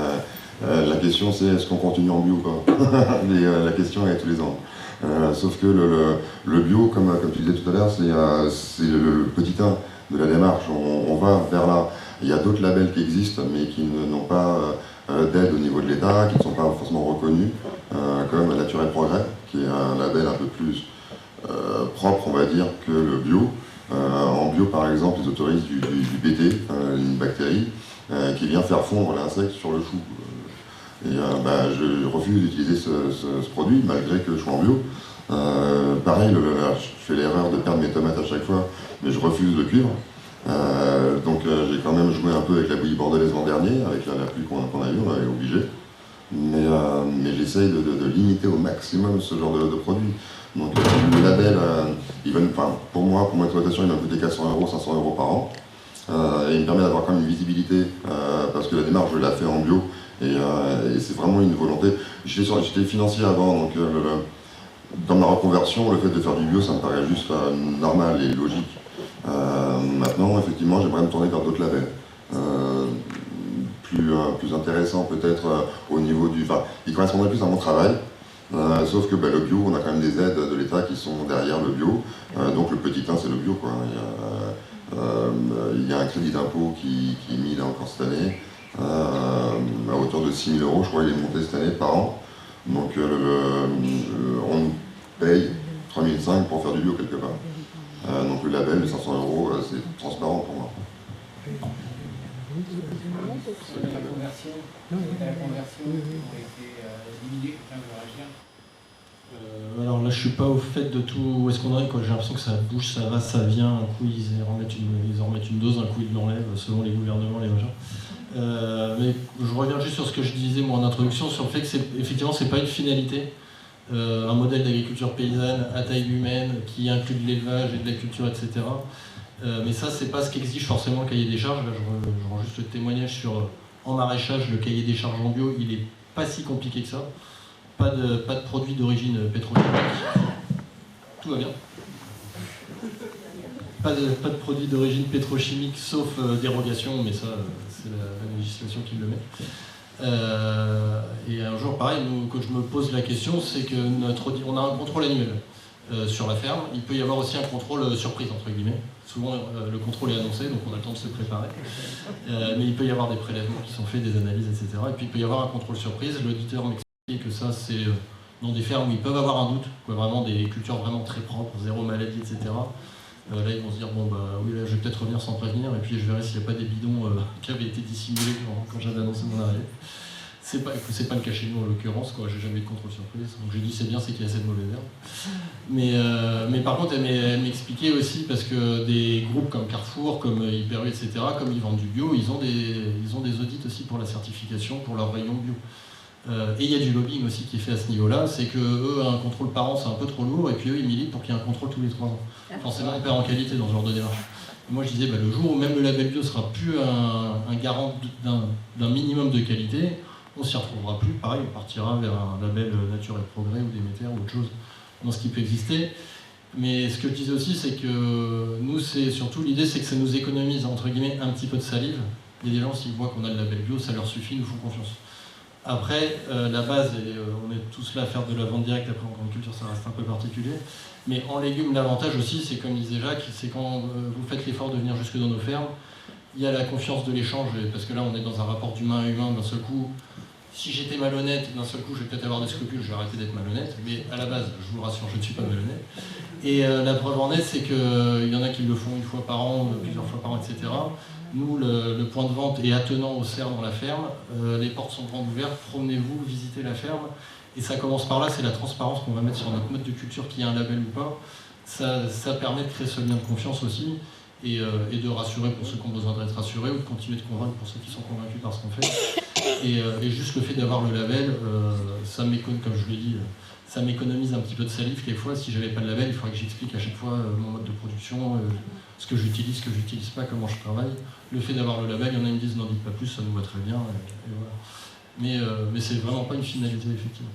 La question c'est est-ce qu'on continue en bio ou pas? La question est tous les ans. Sauf que le bio, comme tu disais tout à l'heure, c'est le petit 1 de la démarche. On va vers là. Il y a d'autres labels qui existent mais qui n'ont pas d'aide au niveau de l'État, qui ne sont pas forcément reconnus, comme Naturel Progrès, qui est un label un peu plus propre, on va dire, que le bio. En bio, par exemple, ils autorisent du BT, une bactérie, qui vient faire fondre l'insecte sur le chou. Je refuse d'utiliser ce produit, malgré que je sois en bio. Pareil, je fais l'erreur de perdre mes tomates à chaque fois, mais je refuse le cuivre. Donc j'ai quand même joué un peu avec la bouillie bordelaise l'an dernier, avec la pluie qu'on a eue, on avait obligé. Mais j'essaye de limiter au maximum ce genre de produit. Donc le label, pour moi, pour mon exploitation, il va me coûter 400 €, 500 € par an. Et il me permet d'avoir quand même une visibilité, parce que la démarche, je la fais en bio, et c'est vraiment une volonté. J'étais financier avant, donc dans ma reconversion, le fait de faire du bio, ça me paraît juste normal et logique. Maintenant, effectivement, j'aimerais me tourner vers d'autres labels. Plus intéressants peut-être au niveau du... ils correspondraient plus à mon travail. Sauf que le bio, on a quand même des aides de l'État qui sont derrière le bio. Donc le petit 1, c'est le bio, quoi. Il y a un crédit d'impôt qui est mis là encore cette année, à hauteur de 6 000 €, je crois qu'il est monté cette année par an. Donc on paye 3 500 € pour faire du bio quelque part. Donc le label de 500 €, c'est transparent pour moi. La conversion a été diminuée, quelqu'un veut réagir? Alors là, je suis pas au fait de tout où est-ce qu'on en est, quoi. J'ai l'impression que ça bouge, ça va, ça vient. Un coup, ils en remettent une dose, un coup, ils l'enlèvent, selon les gouvernements, les machins. Mais je reviens juste sur ce que je disais moi en introduction, sur le fait que effectivement, c'est pas une finalité. Un modèle d'agriculture paysanne à taille humaine qui inclut de l'élevage et de la culture, etc. Mais ça, c'est pas ce qu'exige forcément le cahier des charges. Là, je rends juste le témoignage sur en maraîchage, le cahier des charges en bio, il est pas si compliqué que ça. Pas de produits d'origine pétrochimique. Tout va bien. Pas de produits d'origine pétrochimique, sauf dérogation, mais ça, c'est la législation qui le met. Et un jour, pareil, quand je me pose la question, c'est que on a un contrôle annuel sur la ferme. Il peut y avoir aussi un contrôle surprise, entre guillemets. Souvent, le contrôle est annoncé, donc on a le temps de se préparer. Mais il peut y avoir des prélèvements qui sont faits, des analyses, etc. Et puis il peut y avoir un contrôle surprise. L'auditeur m'explique que ça, c'est dans des fermes où ils peuvent avoir un doute, quoi, vraiment des cultures vraiment très propres, zéro maladie, etc. Là, ils vont se dire, bon, bah oui, là, je vais peut-être revenir sans prévenir, et puis je verrai s'il n'y a pas des bidons qui avaient été dissimulés quand j'avais annoncé mon arrivée. C'est pas le cas chez nous en l'occurrence, quoi. J'ai jamais eu de contrôle surprise. Donc j'ai dit c'est bien, c'est qu'il y a assez de mauvaise herbe. Mais par contre, elle m'expliquait aussi, parce que des groupes comme Carrefour, comme Hyper U, etc., comme ils vendent du bio, ils ont des audits aussi pour la certification, pour leur rayon bio. Et il y a du lobbying aussi qui est fait à ce niveau-là, c'est que eux, un contrôle par an, c'est un peu trop lourd, et puis eux, ils militent pour qu'il y ait un contrôle tous les 3 ans. Forcément, on perd en qualité dans ce genre de démarche. Et moi, je disais, le jour où même le label bio sera plus un garant d'un minimum de qualité, on s'y retrouvera plus. Pareil, on partira vers un label Naturel Progrès ou Déméter ou autre chose dans ce qui peut exister. Mais ce que je disais aussi, c'est que nous, c'est surtout l'idée, c'est que ça nous économise, entre guillemets, un petit peu de salive. Il y a des gens, s'ils voient qu'on a le label bio, ça leur suffit, ils nous font confiance. Après, la base, et on est tous là à faire de la vente directe, après en grande culture, ça reste un peu particulier. Mais en légumes, l'avantage aussi, c'est comme disait Jacques, c'est quand vous faites l'effort de venir jusque dans nos fermes, il y a la confiance de l'échange, parce que là, on est dans un rapport d'humain à humain, d'un seul coup. Si j'étais malhonnête, d'un seul coup, je vais peut-être avoir des scrupules, je vais arrêter d'être malhonnête, mais à la base, je vous rassure, je ne suis pas malhonnête. Et la preuve en est, c'est qu'il y en a qui le font une fois par an, plusieurs fois par an, etc. Nous, le point de vente est attenant au cerf dans la ferme, les portes sont grandes ouvertes, promenez-vous, visitez la ferme, et ça commence par là, c'est la transparence qu'on va mettre sur notre mode de culture, qu'il y ait un label ou pas. Ça permet de créer ce lien de confiance aussi, et de rassurer pour ceux qui ont besoin d'être rassurés, ou de continuer de convaincre pour ceux qui sont convaincus par ce qu'on fait. Et juste le fait d'avoir le label, ça m'économise, comme je l'ai dit, ça m'économise un petit peu de salive. Quelquefois, si j'avais pas le label, il faudrait que j'explique à chaque fois mon mode de production, ce que j'utilise, ce que j'utilise pas, comment je travaille. Le fait d'avoir le label, il y en a qui me disent n'en dites pas plus, ça nous va très bien. Et voilà. Mais c'est vraiment pas une finalité, effectivement.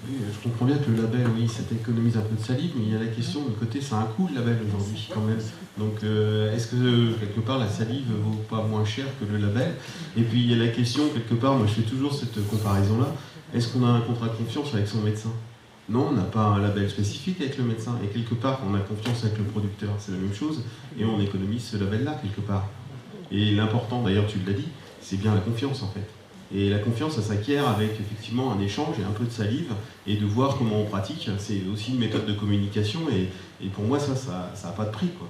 Oui, je comprends bien que le label, oui, ça t'économise un peu de salive, mais il y a la question de côté, c'est un coût le label aujourd'hui quand même. Donc est-ce que quelque part la salive vaut pas moins cher que le label? Et puis il y a la question, quelque part, moi je fais toujours cette comparaison-là, est-ce qu'on a un contrat de confiance avec son médecin? Non, on n'a pas un label spécifique avec le médecin, et quelque part on a confiance avec le producteur, c'est la même chose, et on économise ce label-là quelque part. Et l'important, d'ailleurs tu l'as dit, c'est bien la confiance en fait. Et la confiance, ça s'acquiert avec effectivement un échange et un peu de salive, et de voir comment on pratique. C'est aussi une méthode de communication, et pour moi, ça n'a pas de prix, quoi.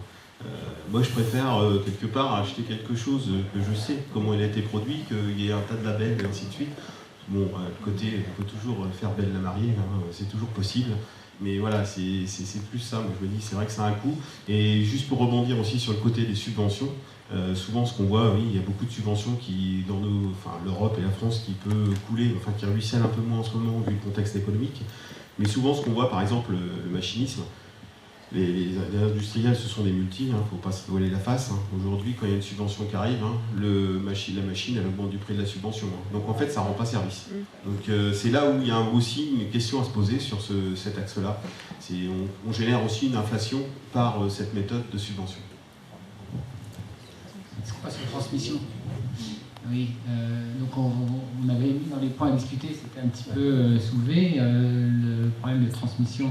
Moi, je préfère quelque part acheter quelque chose que je sais comment il a été produit, qu'il y ait un tas de labels, et ainsi de suite. Bon, le côté, on peut toujours faire belle la mariée, hein, c'est toujours possible. Mais voilà, c'est plus ça, moi je me dis, c'est vrai que ça a un coût. Et juste pour rebondir aussi sur le côté des subventions, souvent ce qu'on voit, oui, il y a beaucoup de subventions qui, dans l'Europe et la France, qui peut couler, enfin qui ruissellent un peu moins en ce moment vu le contexte économique. Mais souvent ce qu'on voit, par exemple, le machinisme, les industriels, ce sont des multis, hein, faut pas se voiler la face. Hein. Aujourd'hui, quand il y a une subvention qui arrive, hein, la machine, elle augmente du prix de la subvention. Hein. Donc en fait, ça ne rend pas service. Donc c'est là où il y a aussi une question à se poser sur cet axe-là. On génère aussi une inflation par cette méthode de subvention. C'est quoi cette transmission? Oui, donc on avait mis dans les points à discuter, c'était un petit peu soulevé, le problème de transmission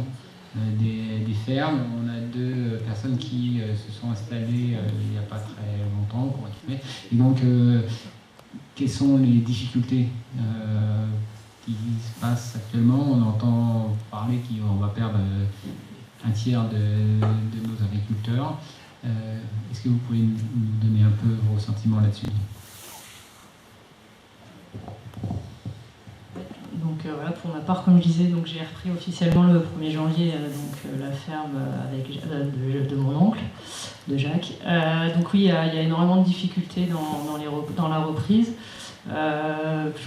des fermes. On a deux personnes qui se sont installées il n'y a pas très longtemps, et donc quelles sont les difficultés qui se passent actuellement? On entend parler qu'on va perdre un tiers de nos agriculteurs. Est-ce que vous pouvez nous donner un peu vos sentiments là-dessus? Donc voilà, pour ma part, comme je disais, donc j'ai repris officiellement le 1er janvier la ferme de mon oncle, de Jacques. Donc oui, il y a énormément de difficultés dans la reprise.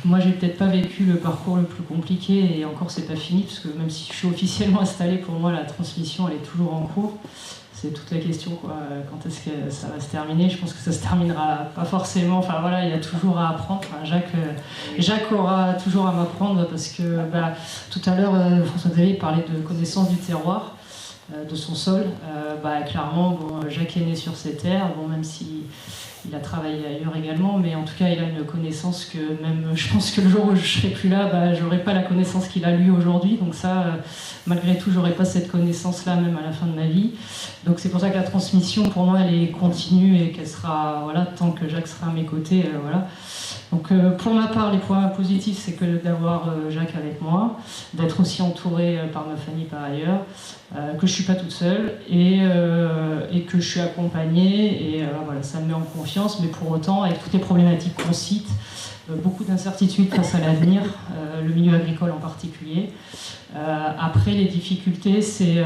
Moi, j'ai peut-être pas vécu le parcours le plus compliqué, et encore c'est pas fini, parce que même si je suis officiellement installée, pour moi la transmission elle est toujours en cours. C'est toute la question, quoi. Quand est-ce que ça va se terminer? Je pense que ça se terminera pas forcément. Enfin voilà, il y a toujours à apprendre. Enfin, Jacques aura toujours à m'apprendre, parce que tout à l'heure, François-Xavier parlait de connaissance du terroir, de son sol. Clairement, bon, Jacques est né sur ces terres, bon, même si il a travaillé ailleurs également, mais en tout cas, il a une connaissance que même, je pense que le jour où je serai plus là, j'aurai pas la connaissance qu'il a lui aujourd'hui. Donc ça, malgré tout, j'aurai pas cette connaissance-là même à la fin de ma vie. Donc c'est pour ça que la transmission, pour moi, elle est continue, et qu'elle sera, voilà, tant que Jacques sera à mes côtés, voilà. Donc pour ma part, les points positifs, c'est que d'avoir Jacques avec moi, d'être aussi entourée par ma famille par ailleurs, que je suis pas toute seule, et que je suis accompagnée, et voilà, ça me met en confiance. Mais pour autant, avec toutes les problématiques qu'on cite, beaucoup d'incertitudes face à l'avenir, le milieu agricole en particulier. Après, les difficultés, c'est...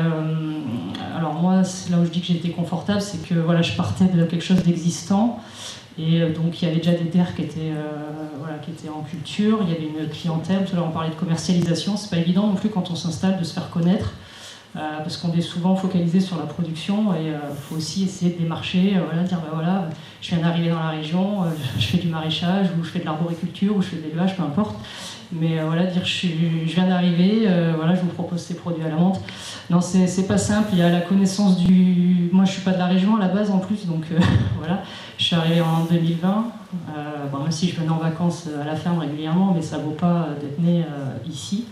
alors moi, là où je dis que j'étais confortable, c'est que voilà, je partais de quelque chose d'existant. Et donc il y avait déjà des terres qui étaient en culture, il y avait une clientèle. Tout à l'heure on parlait de commercialisation, c'est pas évident non plus quand on s'installe de se faire connaître, parce qu'on est souvent focalisé sur la production, et il faut aussi essayer de démarcher, dire voilà, je viens d'arriver dans la région, je fais du maraîchage, ou je fais de l'arboriculture, ou je fais de l'élevage, peu importe. Mais voilà, dire je viens d'arriver, voilà, je vous propose ces produits à la vente. Non, c'est pas simple. Il y a la connaissance du. Moi, je suis pas de la région à la base en plus, donc voilà. Je suis arrivée en 2020. Même si je venais en vacances à la ferme régulièrement, mais ça vaut pas d'être né ici.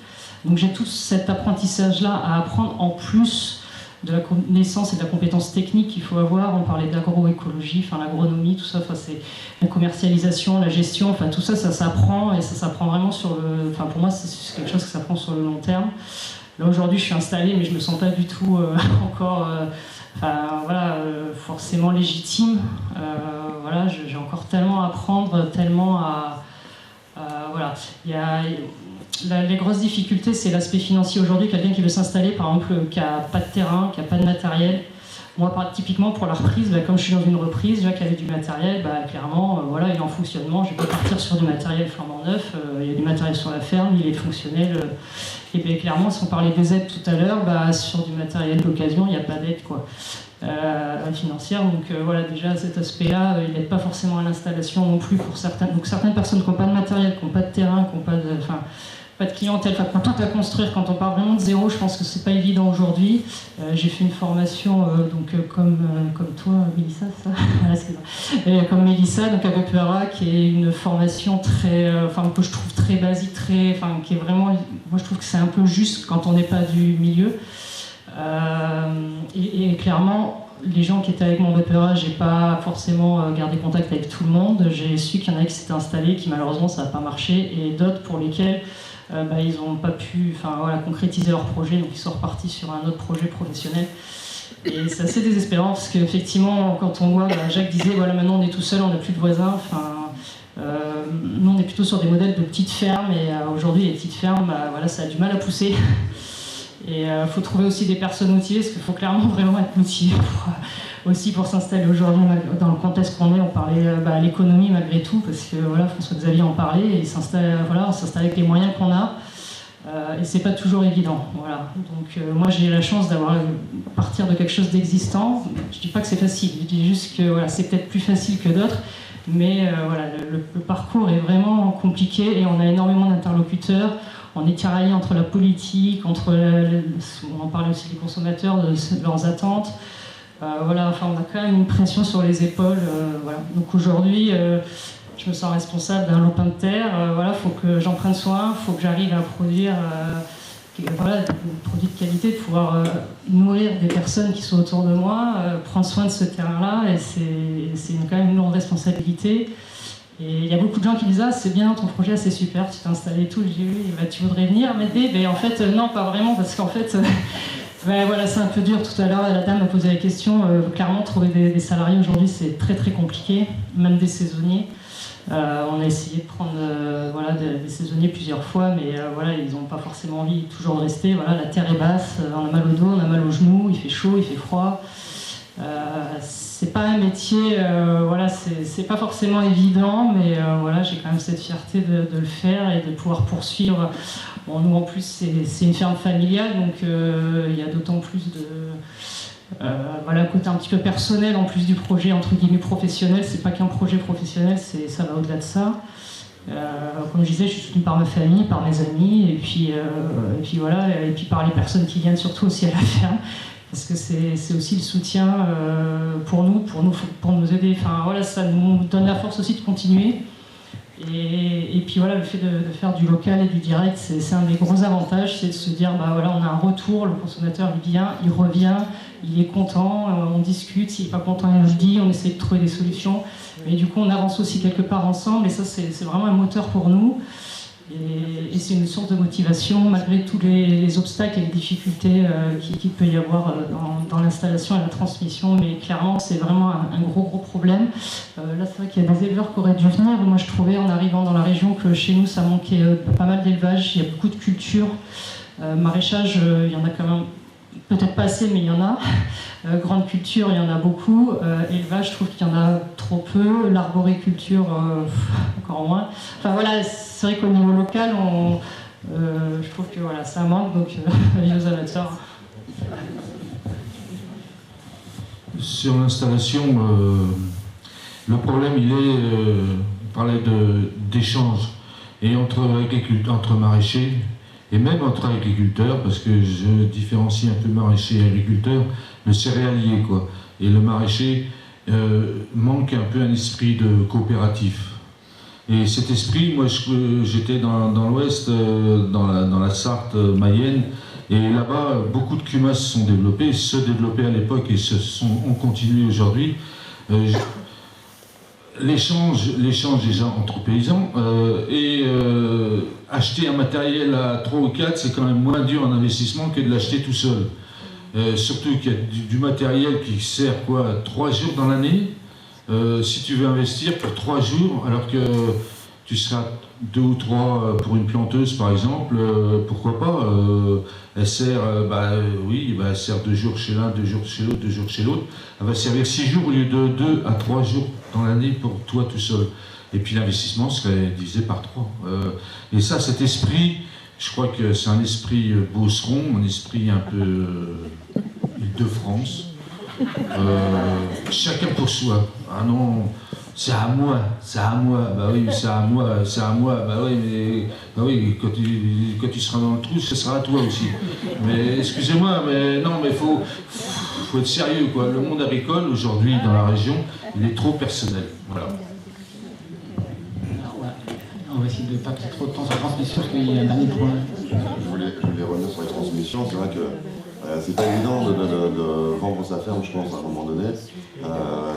Donc j'ai tout cet apprentissage-là à apprendre en plus de la connaissance et de la compétence technique qu'il faut avoir. On parlait d'agroécologie, l'agronomie, tout ça, c'est la commercialisation, la gestion, tout ça, ça s'apprend et ça s'apprend vraiment sur le. Pour moi, c'est quelque chose qui s'apprend sur le long terme. Là aujourd'hui, je suis installée, mais je me sens pas du tout encore, forcément légitime. J'ai encore tellement à apprendre, tellement à. Voilà. Les grosses difficultés, c'est l'aspect financier. Aujourd'hui, quelqu'un qui veut s'installer, par exemple, qui n'a pas de terrain, qui n'a pas de matériel. Moi, typiquement, pour la reprise, comme je suis dans une reprise, qui avait du matériel, clairement, il est en fonctionnement. Je ne vais pas partir sur du matériel flambant neuf. Il y a du matériel sur la ferme, il est fonctionnel. Et bien, clairement, si on parlait des aides tout à l'heure, sur du matériel d'occasion, il n'y a pas d'aide financière. Donc voilà, déjà cet aspect-là, il n'aide pas forcément à l'installation non plus pour certaines. Donc certaines personnes qui n'ont pas de matériel, qui n'ont pas de terrain, qui n'ont pas de clientèle, quand tout à construire, quand on part vraiment de zéro, je pense que c'est pas évident aujourd'hui. J'ai fait une formation comme toi, Mélissa, ça comme Mélissa, donc à Bepera, qui est une formation très, que je trouve très basique, qui est vraiment, moi je trouve que c'est un peu juste quand on n'est pas du milieu. Et clairement, les gens qui étaient avec mon Bepera, j'ai pas forcément gardé contact avec tout le monde. J'ai su qu'il y en a qui s'étaient installés, qui malheureusement ça n'a pas marché, et d'autres pour lesquels ils n'ont pas pu concrétiser leur projet, donc ils sont repartis sur un autre projet professionnel. Et c'est assez désespérant parce qu'effectivement, quand on voit, Jacques disait, maintenant on est tout seul, on n'a plus de voisins. Nous on est plutôt sur des modèles de petites fermes, et aujourd'hui les petites fermes, ça a du mal à pousser. Et il faut trouver aussi des personnes motivées, parce qu'il faut clairement vraiment être motivé pour s'installer aujourd'hui dans le contexte qu'on est. On parlait l'économie malgré tout, parce que François-Xavier en parlait, et on s'installe avec les moyens qu'on a, et c'est pas toujours évident. Voilà. Donc moi j'ai la chance d'avoir partir de quelque chose d'existant. Je dis pas que c'est facile, je dis juste que c'est peut-être plus facile que d'autres, mais le parcours est vraiment compliqué, et on a énormément d'interlocuteurs. On est tiraillé entre la politique, on en parlait aussi des consommateurs, de leurs attentes. On a quand même une pression sur les épaules. Donc aujourd'hui, je me sens responsable d'un lopin de terre. Faut que j'en prenne soin, faut que j'arrive à produire des produits de qualité, de pouvoir nourrir des personnes qui sont autour de moi, prendre soin de ce terrain-là, et c'est quand même une lourde responsabilité. Et il y a beaucoup de gens qui disent « Ah, c'est bien, ton projet, c'est super, tu t'es installé et tout. » Je dis « Oui, tu voudrais venir m'aider ?» Mais en fait, non, pas vraiment, parce qu'en fait, c'est un peu dur. Tout à l'heure, la dame m'a posé la question. Clairement, trouver des salariés aujourd'hui, c'est très très compliqué, même des saisonniers. On a essayé de prendre des saisonniers plusieurs fois, mais ils n'ont pas forcément envie toujours de rester. La terre est basse, on a mal au dos, on a mal aux genoux, il fait chaud, il fait froid. C'est pas un métier, c'est pas forcément évident, mais j'ai quand même cette fierté de le faire et de pouvoir poursuivre. Bon, nous en plus c'est une ferme familiale, donc il y a d'autant plus de côté un petit peu personnel en plus du projet entre guillemets professionnel. C'est pas qu'un projet professionnel, ça va au-delà de ça. Comme je disais, je suis soutenue par ma famille, par mes amis, et puis par les personnes qui viennent surtout aussi à la ferme. Parce que c'est aussi le soutien pour nous aider. Ça nous donne la force aussi de continuer. Et puis le fait de faire du local et du direct, c'est un des gros avantages, c'est de se dire on a un retour, le consommateur il vient, il revient, il est content, on discute, s'il n'est pas content il nous le dit, on essaie de trouver des solutions. Et du coup on avance aussi quelque part ensemble, et ça c'est vraiment un moteur pour nous. Et c'est une source de motivation malgré tous les obstacles et les difficultés qu'il peut y avoir dans l'installation et la transmission. Mais clairement, c'est vraiment un gros problème. Là, c'est vrai qu'il y a des éleveurs qui auraient dû venir. Moi, je trouvais en arrivant dans la région que chez nous, ça manquait pas mal d'élevage. Il y a beaucoup de cultures. Maraîchage, il y en a quand même peut-être pas assez, mais il y en a. Grande culture, il y en a beaucoup. Élevage, je trouve qu'il y en a trop peu. L'arboriculture, encore moins. C'est vrai qu'au niveau local, je trouve que ça manque, donc avis aux amateurs. Sur l'installation, le problème, on parlait d'échange. Et entre maraîchers, et même entre agriculteurs, parce que je différencie un peu maraîcher et agriculteur, le céréalier, quoi. Et le maraîcher manque un peu un esprit de coopératif. Et cet esprit, moi j'étais dans l'Ouest, dans la Sarthe mayenne, et là-bas beaucoup de CUMAS se sont développés, se développaient à l'époque et ont continué aujourd'hui. L'échange déjà entre paysans acheter un matériel à 3 ou 4, c'est quand même moins dur en investissement que de l'acheter tout seul. Surtout qu'il y a du matériel qui sert 3 jours dans l'année. Si tu veux investir pour 3 jours, alors que tu seras 2 ou 3 pour une planteuse par exemple, pourquoi pas, elle sert, elle sert 2 jours chez l'un, 2 jours chez l'autre, 2 jours chez l'autre. Elle va servir 6 jours au lieu de 2 à 3 jours dans l'année pour toi tout seul. Et puis l'investissement serait divisé par 3. Et ça, cet esprit, je crois que c'est un esprit beauceron, un esprit un peu Île-de-France. Chacun pour soi. Ah non, c'est à moi. Bah oui, c'est à moi. Bah oui, quand tu seras dans le trou, ce sera à toi aussi. Mais excusez-moi, mais non, mais faut être sérieux, quoi. Le monde agricole aujourd'hui dans la région, il est trop personnel. Voilà. On va essayer de ne pas perdre trop de temps sur la transmission parce qu'il y a un dernier point. Je voulais revenir sur les transmissions. C'est vrai que c'est pas évident de vendre sa ferme, je pense, à un moment donné.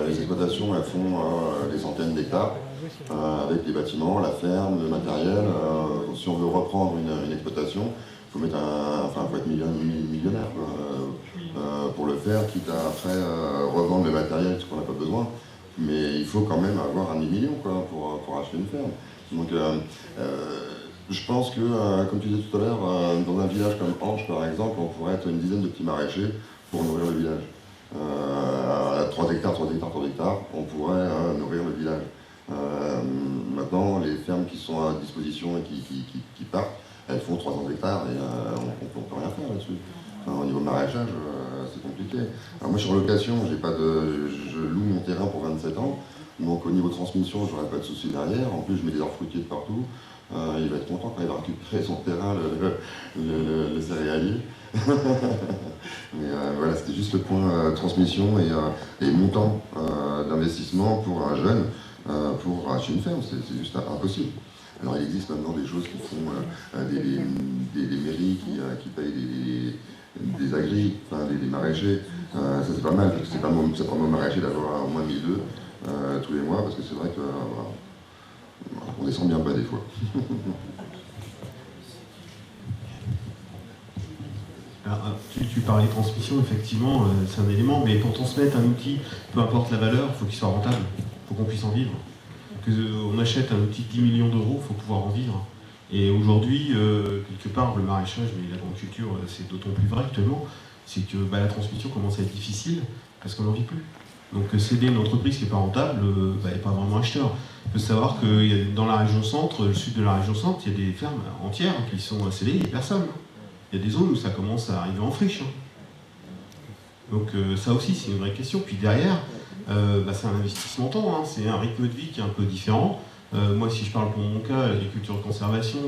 Les exploitations, elles font des centaines d'hectares avec les bâtiments, la ferme, le matériel. Si on veut reprendre une exploitation, il faut être millionnaire pour le faire, quitte à après revendre le matériel parce qu'on n'a pas besoin. Mais il faut quand même avoir 1 million pour acheter une ferme. Donc je pense que, comme tu disais tout à l'heure, dans un village comme Ange par exemple, on pourrait être une dizaine de petits maraîchers pour nourrir le village. À 3 hectares, on pourrait nourrir le village. Maintenant, les fermes qui sont à disposition et qui partent, elles font 300 hectares et on ne peut rien faire là-dessus. Au niveau maraîchage, c'est compliqué. Alors moi, je suis en location, je loue mon terrain pour 27 ans. Donc au niveau transmission, j'aurais pas de soucis derrière. En plus, je mets des arbres fruitiers de partout. Il va être content quand il va récupérer son terrain, le céréalier. Mais voilà, c'était juste le point transmission et montant d'investissement pour un jeune pour acheter une ferme. C'est juste impossible. Alors il existe maintenant des choses qui font des mairies qui payent des agris, des maraîchers. Ça c'est pas mal, parce que c'est pas mon maraîcher d'avoir au moins 1002 tous les mois, parce que c'est vrai que on descend bien bas des fois. Alors, tu parlais de transmission, effectivement, c'est un élément, mais pour transmettre un outil, peu importe la valeur, il faut qu'il soit rentable, il faut qu'on puisse en vivre. On achète un outil de 10 millions d'euros, il faut pouvoir en vivre. Et aujourd'hui, quelque part, le maraîchage, mais la grande culture, c'est d'autant plus vrai actuellement, c'est que la transmission commence à être difficile parce qu'on n'en vit plus. Donc céder une entreprise qui n'est pas rentable, il n'y a pas vraiment acheteur. Il faut savoir que dans la région centre, le sud de la région centre, il y a des fermes entières qui sont cédées, il n'y a personne. Il y a des zones où ça commence à arriver en friche. Donc ça aussi, c'est une vraie question. Puis derrière, c'est un investissement temps, c'est un rythme de vie qui est un peu différent. Moi, si je parle pour mon cas, l'agriculture de conservation,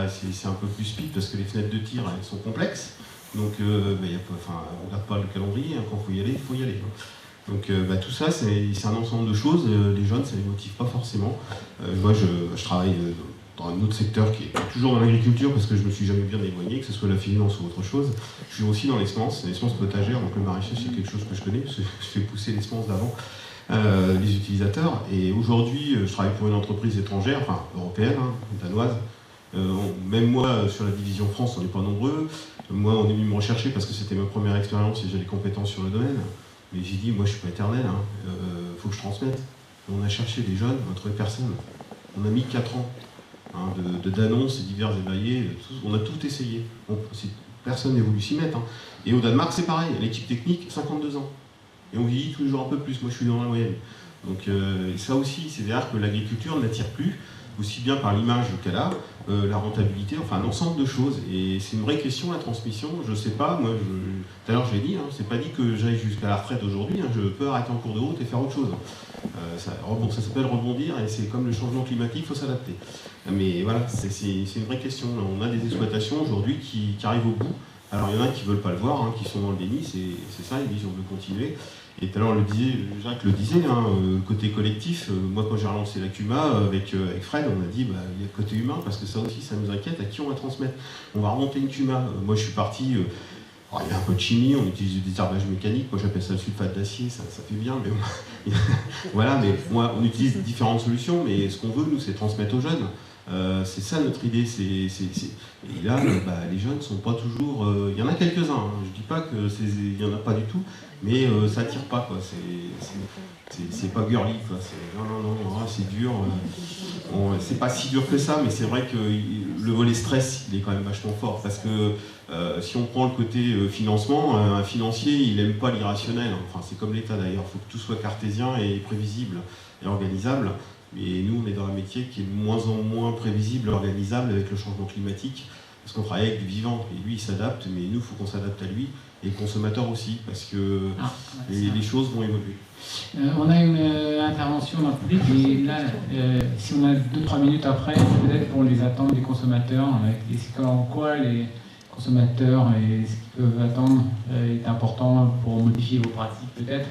c'est un peu plus speed parce que les fenêtres de tir, elles sont complexes. Donc on ne regarde pas le calendrier, quand il faut y aller. Donc tout ça, c'est un ensemble de choses. Les jeunes, ça ne les motive pas forcément. Moi, je travaille dans un autre secteur qui est toujours dans l'agriculture parce que je me suis jamais bien éloigné, que ce soit la finance ou autre chose. Je suis aussi dans les semences potagères, donc le maraîchage, c'est quelque chose que je connais parce que je fais pousser les semences d'avant les utilisateurs. Et aujourd'hui, je travaille pour une entreprise étrangère, européenne, danoise. Même moi, sur la division France, on n'est pas nombreux. Moi, on est venu me rechercher parce que c'était ma première expérience et j'ai des compétences sur le domaine. Mais j'ai dit, moi je suis pas éternel, faut que je transmette. On a cherché des jeunes, on a trouvé personne. On a mis 4 ans d'annonces divers et variées, on a tout essayé. Personne n'est voulu s'y mettre. Et au Danemark c'est pareil, l'équipe technique, 52 ans. Et on vieillit tous les jours un peu plus, moi je suis dans la moyenne. Donc ça aussi, c'est-à-dire que l'agriculture n'attire plus, aussi bien par l'image qu'elle a, la rentabilité, un ensemble de choses. Et c'est une vraie question, la transmission. Je sais pas, moi, tout à l'heure je l'ai dit, c'est pas dit que j'aille jusqu'à la retraite aujourd'hui, je peux arrêter en cours de route et faire autre chose. Ça s'appelle rebondir, et c'est comme le changement climatique, il faut s'adapter. Mais voilà, c'est une vraie question. On a des exploitations aujourd'hui qui arrivent au bout. Alors il y en a qui ne veulent pas le voir, qui sont dans le déni, c'est ça, ils disent on veut continuer. Et tout à l'heure, Jacques le disait, côté collectif, moi quand j'ai relancé la CUMA avec Fred, on a dit il y a le côté humain, parce que ça aussi, ça nous inquiète, à qui on va transmettre. On va remonter une CUMA. Moi je suis parti, il y a un peu de chimie, on utilise du désherbage mécanique, moi j'appelle ça le sulfate d'acier, ça fait bien, mais voilà, mais moi on utilise différentes solutions, mais ce qu'on veut, nous, c'est transmettre aux jeunes. C'est ça notre idée, et là, les jeunes ne sont pas toujours... Il y en a quelques-uns, je ne dis pas qu'il n'y en a pas du tout, mais ça attire pas, quoi. C'est pas girly, quoi. Non, c'est dur. C'est pas si dur que ça, mais c'est vrai que le volet stress, il est quand même vachement fort, parce que si on prend le côté financement, un financier, il n'aime pas l'irrationnel. Enfin, c'est comme l'État d'ailleurs, il faut que tout soit cartésien et prévisible et organisable. Et nous, on est dans un métier qui est de moins en moins prévisible et organisable avec le changement climatique, parce qu'on travaille avec du vivant, et lui, il s'adapte, mais nous, il faut qu'on s'adapte à lui, et le consommateur aussi, parce que les choses vont évoluer. On a une intervention dans le public, et là, si on a 2-3 minutes après, peut-être pour les attentes des consommateurs, en quoi les consommateurs et ce qu'ils peuvent attendre est important pour modifier vos pratiques, peut-être,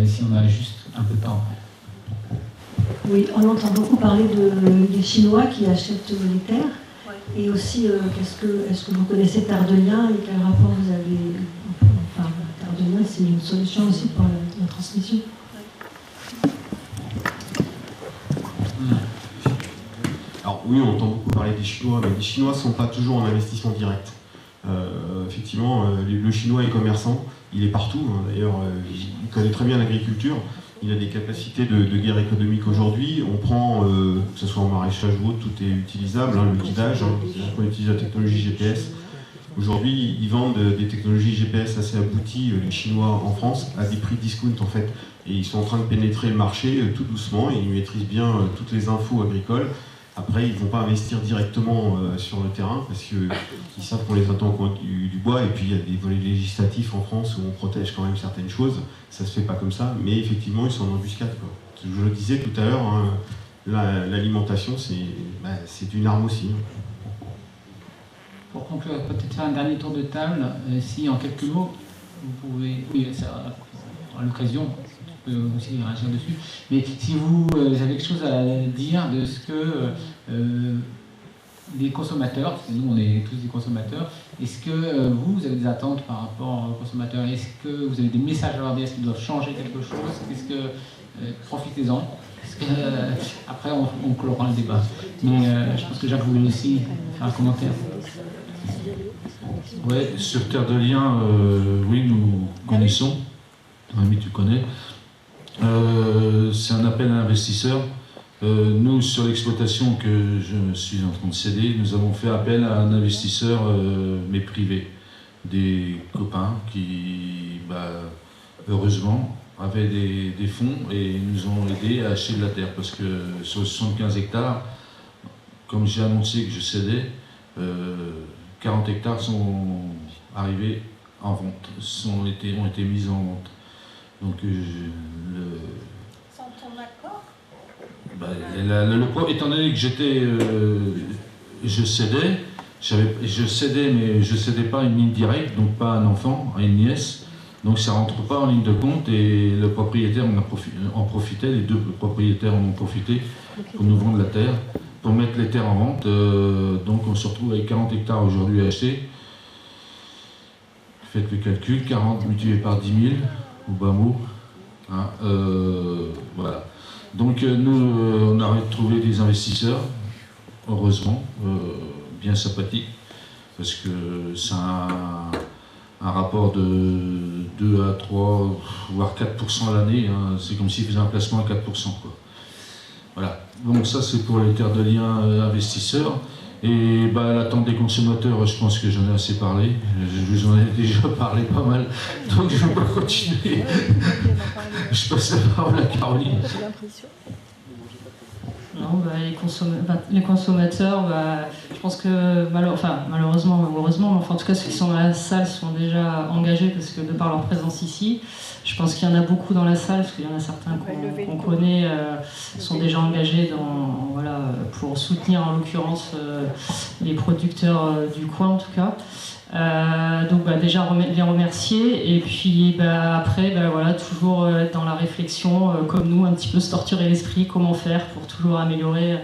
si on a juste un peu de temps après. Oui, on entend beaucoup parler des Chinois qui achètent les terres. Et aussi, est-ce que vous connaissez Terre de Liens et quel rapport vous avez... Enfin, Terre de Liens, c'est une solution aussi pour la transmission. Alors oui, on entend beaucoup parler des Chinois, mais les Chinois ne sont pas toujours en investissement direct. Effectivement, le Chinois est commerçant, il est partout, d'ailleurs, il connaît très bien l'agriculture. Il a des capacités de guerre économique aujourd'hui. On prend, que ce soit en maraîchage ou autre, tout est utilisable, le guidage, on utilise la technologie GPS. Aujourd'hui, ils vendent des technologies GPS assez abouties, les Chinois en France, à des prix discount en fait. Et ils sont en train de pénétrer le marché tout doucement, et ils maîtrisent bien toutes les infos agricoles. Après, ils ne vont pas investir directement sur le terrain, parce qu'ils savent qu'on les attend au coin du bois, et puis il y a des volets législatifs en France où on protège quand même certaines choses. Ça ne se fait pas comme ça, mais effectivement, ils sont en embuscade, quoi. Je le disais tout à l'heure, l'alimentation, c'est une arme aussi. Pour conclure, peut-être faire un dernier tour de table, si en quelques mots, vous pouvez... Oui, ça, à l'occasion, on peut aussi réagir dessus. Mais si vous avez quelque chose à dire de ce que les consommateurs, parce que nous on est tous des consommateurs, est-ce que vous avez des attentes par rapport aux consommateurs? Est-ce que vous avez des messages à leur dire? Est-ce qu'ils doivent changer quelque chose? Est-ce que profitez-en? Après on clora le débat. Mais je pense que Jacques voulait aussi faire un commentaire. Ouais, sur Terre de Liens, oui, nous connaissons. Ami, tu connais. C'est un appel à investisseurs. Nous, sur l'exploitation que je suis en train de céder, nous avons fait appel à un investisseur, mais privé. Des copains qui, heureusement, avaient des fonds et nous ont aidés à acheter de la terre. Parce que sur 75 hectares, comme j'ai annoncé que je cédais, 40 hectares sont arrivés en vente, ont été mis en vente. Donc, sans ton accord? Étant donné que je cédais, mais je cédais pas une ligne directe, donc pas à un enfant, à une nièce. Donc ça rentre pas en ligne de compte et le propriétaire en profitait, les deux propriétaires en ont profité pour nous vendre la terre, pour mettre les terres en vente. Donc on se retrouve avec 40 hectares aujourd'hui à acheter. Faites le calcul, 40 multiplié par 10 000, au bas mot. Hein, voilà. Donc nous, on a trouvé des investisseurs, heureusement, bien sympathiques, parce que c'est un rapport de 2 à 3, voire 4% à l'année. Hein. C'est comme s'ils faisaient un placement à 4%. Quoi. Voilà. Donc ça, c'est pour les Terres de Liens investisseurs. Et l'attente des consommateurs, je pense que j'en ai assez parlé. Je vous en ai déjà parlé pas mal. Donc je ne vais pas continuer. Je passe la parole à Caroline. Non, les consommateurs, je pense que malheureusement ou heureusement, mais enfin, en tout cas ceux qui sont dans la salle sont déjà engagés parce que de par leur présence ici, je pense qu'il y en a beaucoup dans la salle, parce qu'il y en a certains qu'on connaît, sont déjà engagés pour soutenir en l'occurrence les producteurs du coin en tout cas. Donc déjà les remercier et puis après toujours être dans la réflexion comme nous, un petit peu se torturer l'esprit, comment faire pour toujours améliorer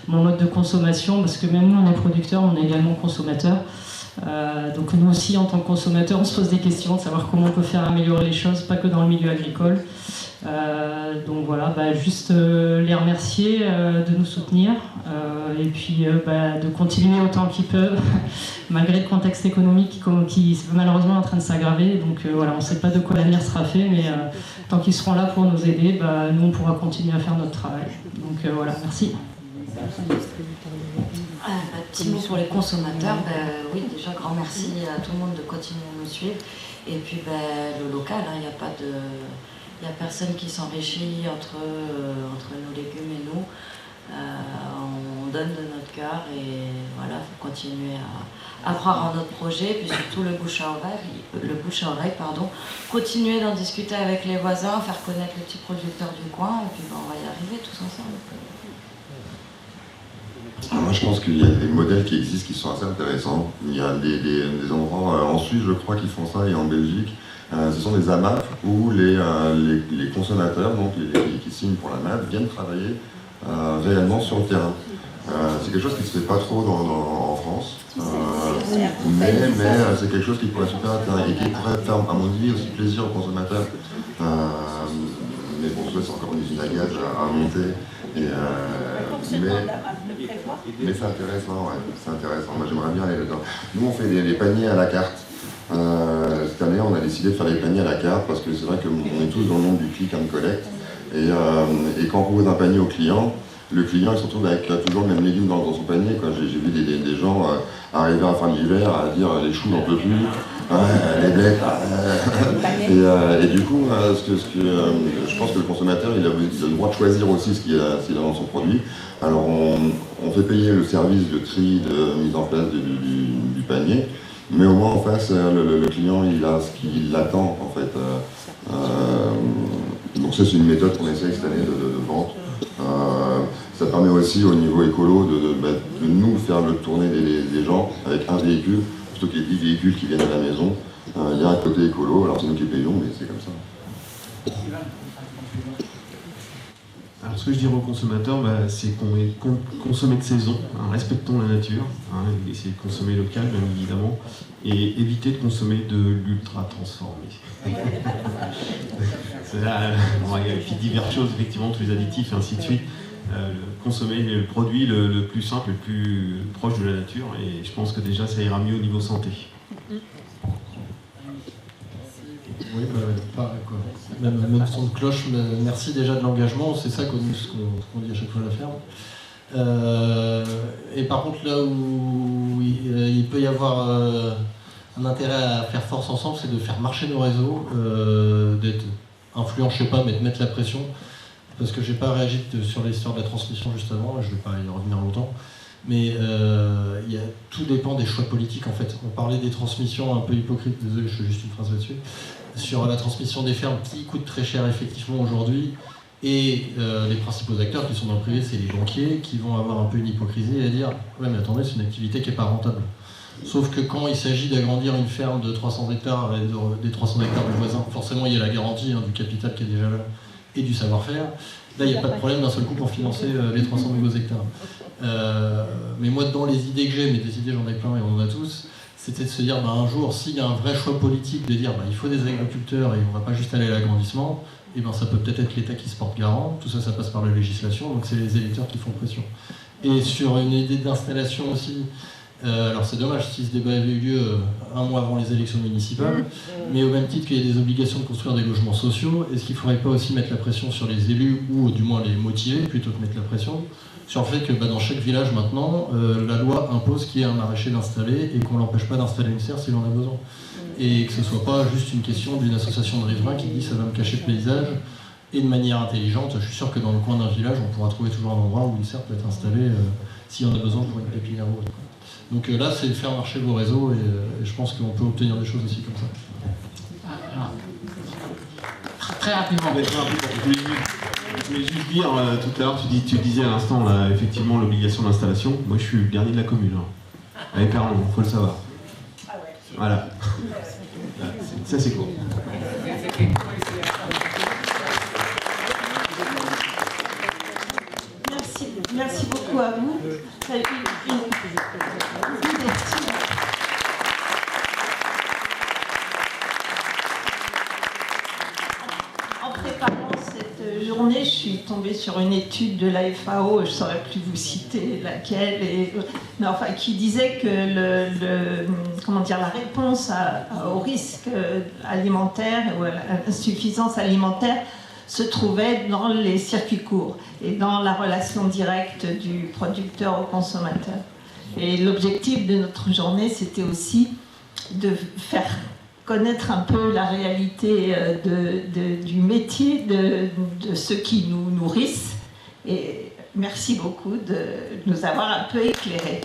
mon mode de consommation, parce que même nous on est producteurs, on est également consommateurs, donc nous aussi en tant que consommateurs on se pose des questions de savoir comment on peut faire améliorer les choses, pas que dans le milieu agricole. Donc voilà, juste les remercier de nous soutenir et puis de continuer autant qu'ils peuvent malgré le contexte économique qui malheureusement est en train de s'aggraver. Donc voilà, on ne sait pas de quoi l'avenir sera fait, mais tant qu'ils seront là pour nous aider, nous on pourra continuer à faire notre travail. Donc voilà, merci. Petit mot pour les consommateurs, oui, déjà grand merci à tout le monde de continuer à nous suivre. Et puis le local, il n'y a pas de... Il n'y a personne qui s'enrichit entre nos légumes et nous. On donne de notre cœur et voilà, il faut continuer à croire en notre projet, puis surtout le bouche à oreille, continuer d'en discuter avec les voisins, faire connaître les petits producteurs du coin, et puis on va y arriver tous ensemble. Alors moi je pense qu'il y a des modèles qui existent qui sont assez intéressants. Il y a des endroits en Suisse je crois qui font ça et en Belgique. Ce sont des AMAP où les consommateurs, donc qui signent pour la MAP, viennent travailler réellement sur le terrain. C'est quelque chose qui ne se fait pas trop en France, mais c'est quelque chose qui pourrait être super intéressant et qui pourrait faire, à mon avis, aussi plaisir aux consommateurs. Mais bon, ça c'est encore une usine à gaz à monter. Mais c'est intéressant, ouais, c'est intéressant. Moi j'aimerais bien aller là-dedans. Nous on fait des paniers à la carte. Cette année, on a décidé de faire des paniers à la carte parce que c'est vrai qu'on est tous dans le monde du click and collect. Et quand on propose un panier au client, le client il se retrouve avec toujours le même légume dans son panier. J'ai vu des gens arriver à la fin de l'hiver à dire les choux j'en peux plus, les blettes. Et du coup, je pense que le consommateur il a le droit de choisir aussi ce qu'il a dans son produit. Alors on fait payer le service de tri, de mise en place du panier. Mais au moins en face, le client il a ce qu'il attend en fait. Donc ça c'est une méthode qu'on essaye cette année de vente. Ça permet aussi au niveau écolo de nous faire le tourner des gens avec un véhicule, plutôt que les 10 véhicules qui viennent à la maison. Il y a un côté écolo, alors c'est nous qui payons, mais c'est comme ça. Alors ce que je dirais aux consommateurs, c'est consommer de saison, respectons la nature, essayer de consommer local bien évidemment, et éviter de consommer de l'ultra transformé. C'est là, il y a diverses choses, effectivement, tous les additifs et ainsi de suite. Consommer le produit le plus simple, le plus proche de la nature, et je pense que déjà ça ira mieux au niveau santé. Oui, pareil quoi. Même son de cloche, merci déjà de l'engagement, c'est ça qu'on dit à chaque fois à la ferme. Et par contre, là où il peut y avoir un intérêt à faire force ensemble, c'est de faire marcher nos réseaux, d'être influent, je sais pas, mais de mettre la pression. Parce que j'ai pas réagi sur l'histoire de la transmission juste avant, je vais pas y revenir longtemps. Mais tout dépend des choix politiques en fait. On parlait des transmissions un peu hypocrites, désolé, je fais juste une phrase là-dessus, sur la transmission des fermes qui coûte très cher effectivement aujourd'hui, et les principaux acteurs qui sont dans le privé, c'est les banquiers qui vont avoir un peu une hypocrisie et dire « ouais mais attendez, c'est une activité qui n'est pas rentable ». Sauf que quand il s'agit d'agrandir une ferme de 300 hectares et des 300 hectares du voisin, forcément il y a la garantie du capital qui est déjà là et du savoir-faire. Là, il n'y a pas de problème d'un seul coup pour financer les 300 nouveaux hectares. Mais moi, dans les idées que j'ai, mais des idées j'en ai plein et on en a tous, c'était de se dire un jour, s'il y a un vrai choix politique de dire il faut des agriculteurs et on ne va pas juste aller à l'agrandissement, et ça peut peut-être être l'État qui se porte garant. Tout ça, ça passe par la législation, donc c'est les électeurs qui font pression. Et sur une idée d'installation aussi, alors c'est dommage si ce débat avait eu lieu un mois avant les élections municipales, mais au même titre qu'il y a des obligations de construire des logements sociaux, est-ce qu'il ne faudrait pas aussi mettre la pression sur les élus, ou du moins les motiver, plutôt que mettre la pression sur le fait que dans chaque village maintenant, la loi impose qu'il y ait un maraîcher d'installer et qu'on ne l'empêche pas d'installer une serre s'il en a besoin. Et que ce ne soit pas juste une question d'une association de riverains qui dit ça va me cacher le paysage, et de manière intelligente. Je suis sûr que dans le coin d'un village, on pourra trouver toujours un endroit où une serre peut être installée s'il y en a besoin pour une pépinière ou autre. Donc là, c'est faire marcher vos réseaux et je pense qu'on peut obtenir des choses aussi comme ça. Très rapidement. Je voulais juste dire, tout à l'heure, tu disais à l'instant, là, effectivement, l'obligation d'installation. Moi, je suis le dernier de la commune. Hein. Avec Arnaud, il faut le savoir. Voilà. Ça, c'est cool. Merci beaucoup à vous. En préparant cette journée, je suis tombée sur une étude de la FAO, je ne saurais plus vous citer laquelle, mais enfin, qui disait que la réponse au risque alimentaire ou à l'insuffisance alimentaire se trouvait dans les circuits courts et dans la relation directe du producteur au consommateur. Et l'objectif de notre journée, c'était aussi de faire connaître un peu la réalité du métier de ceux qui nous nourrissent. Et merci beaucoup de nous avoir un peu éclairés.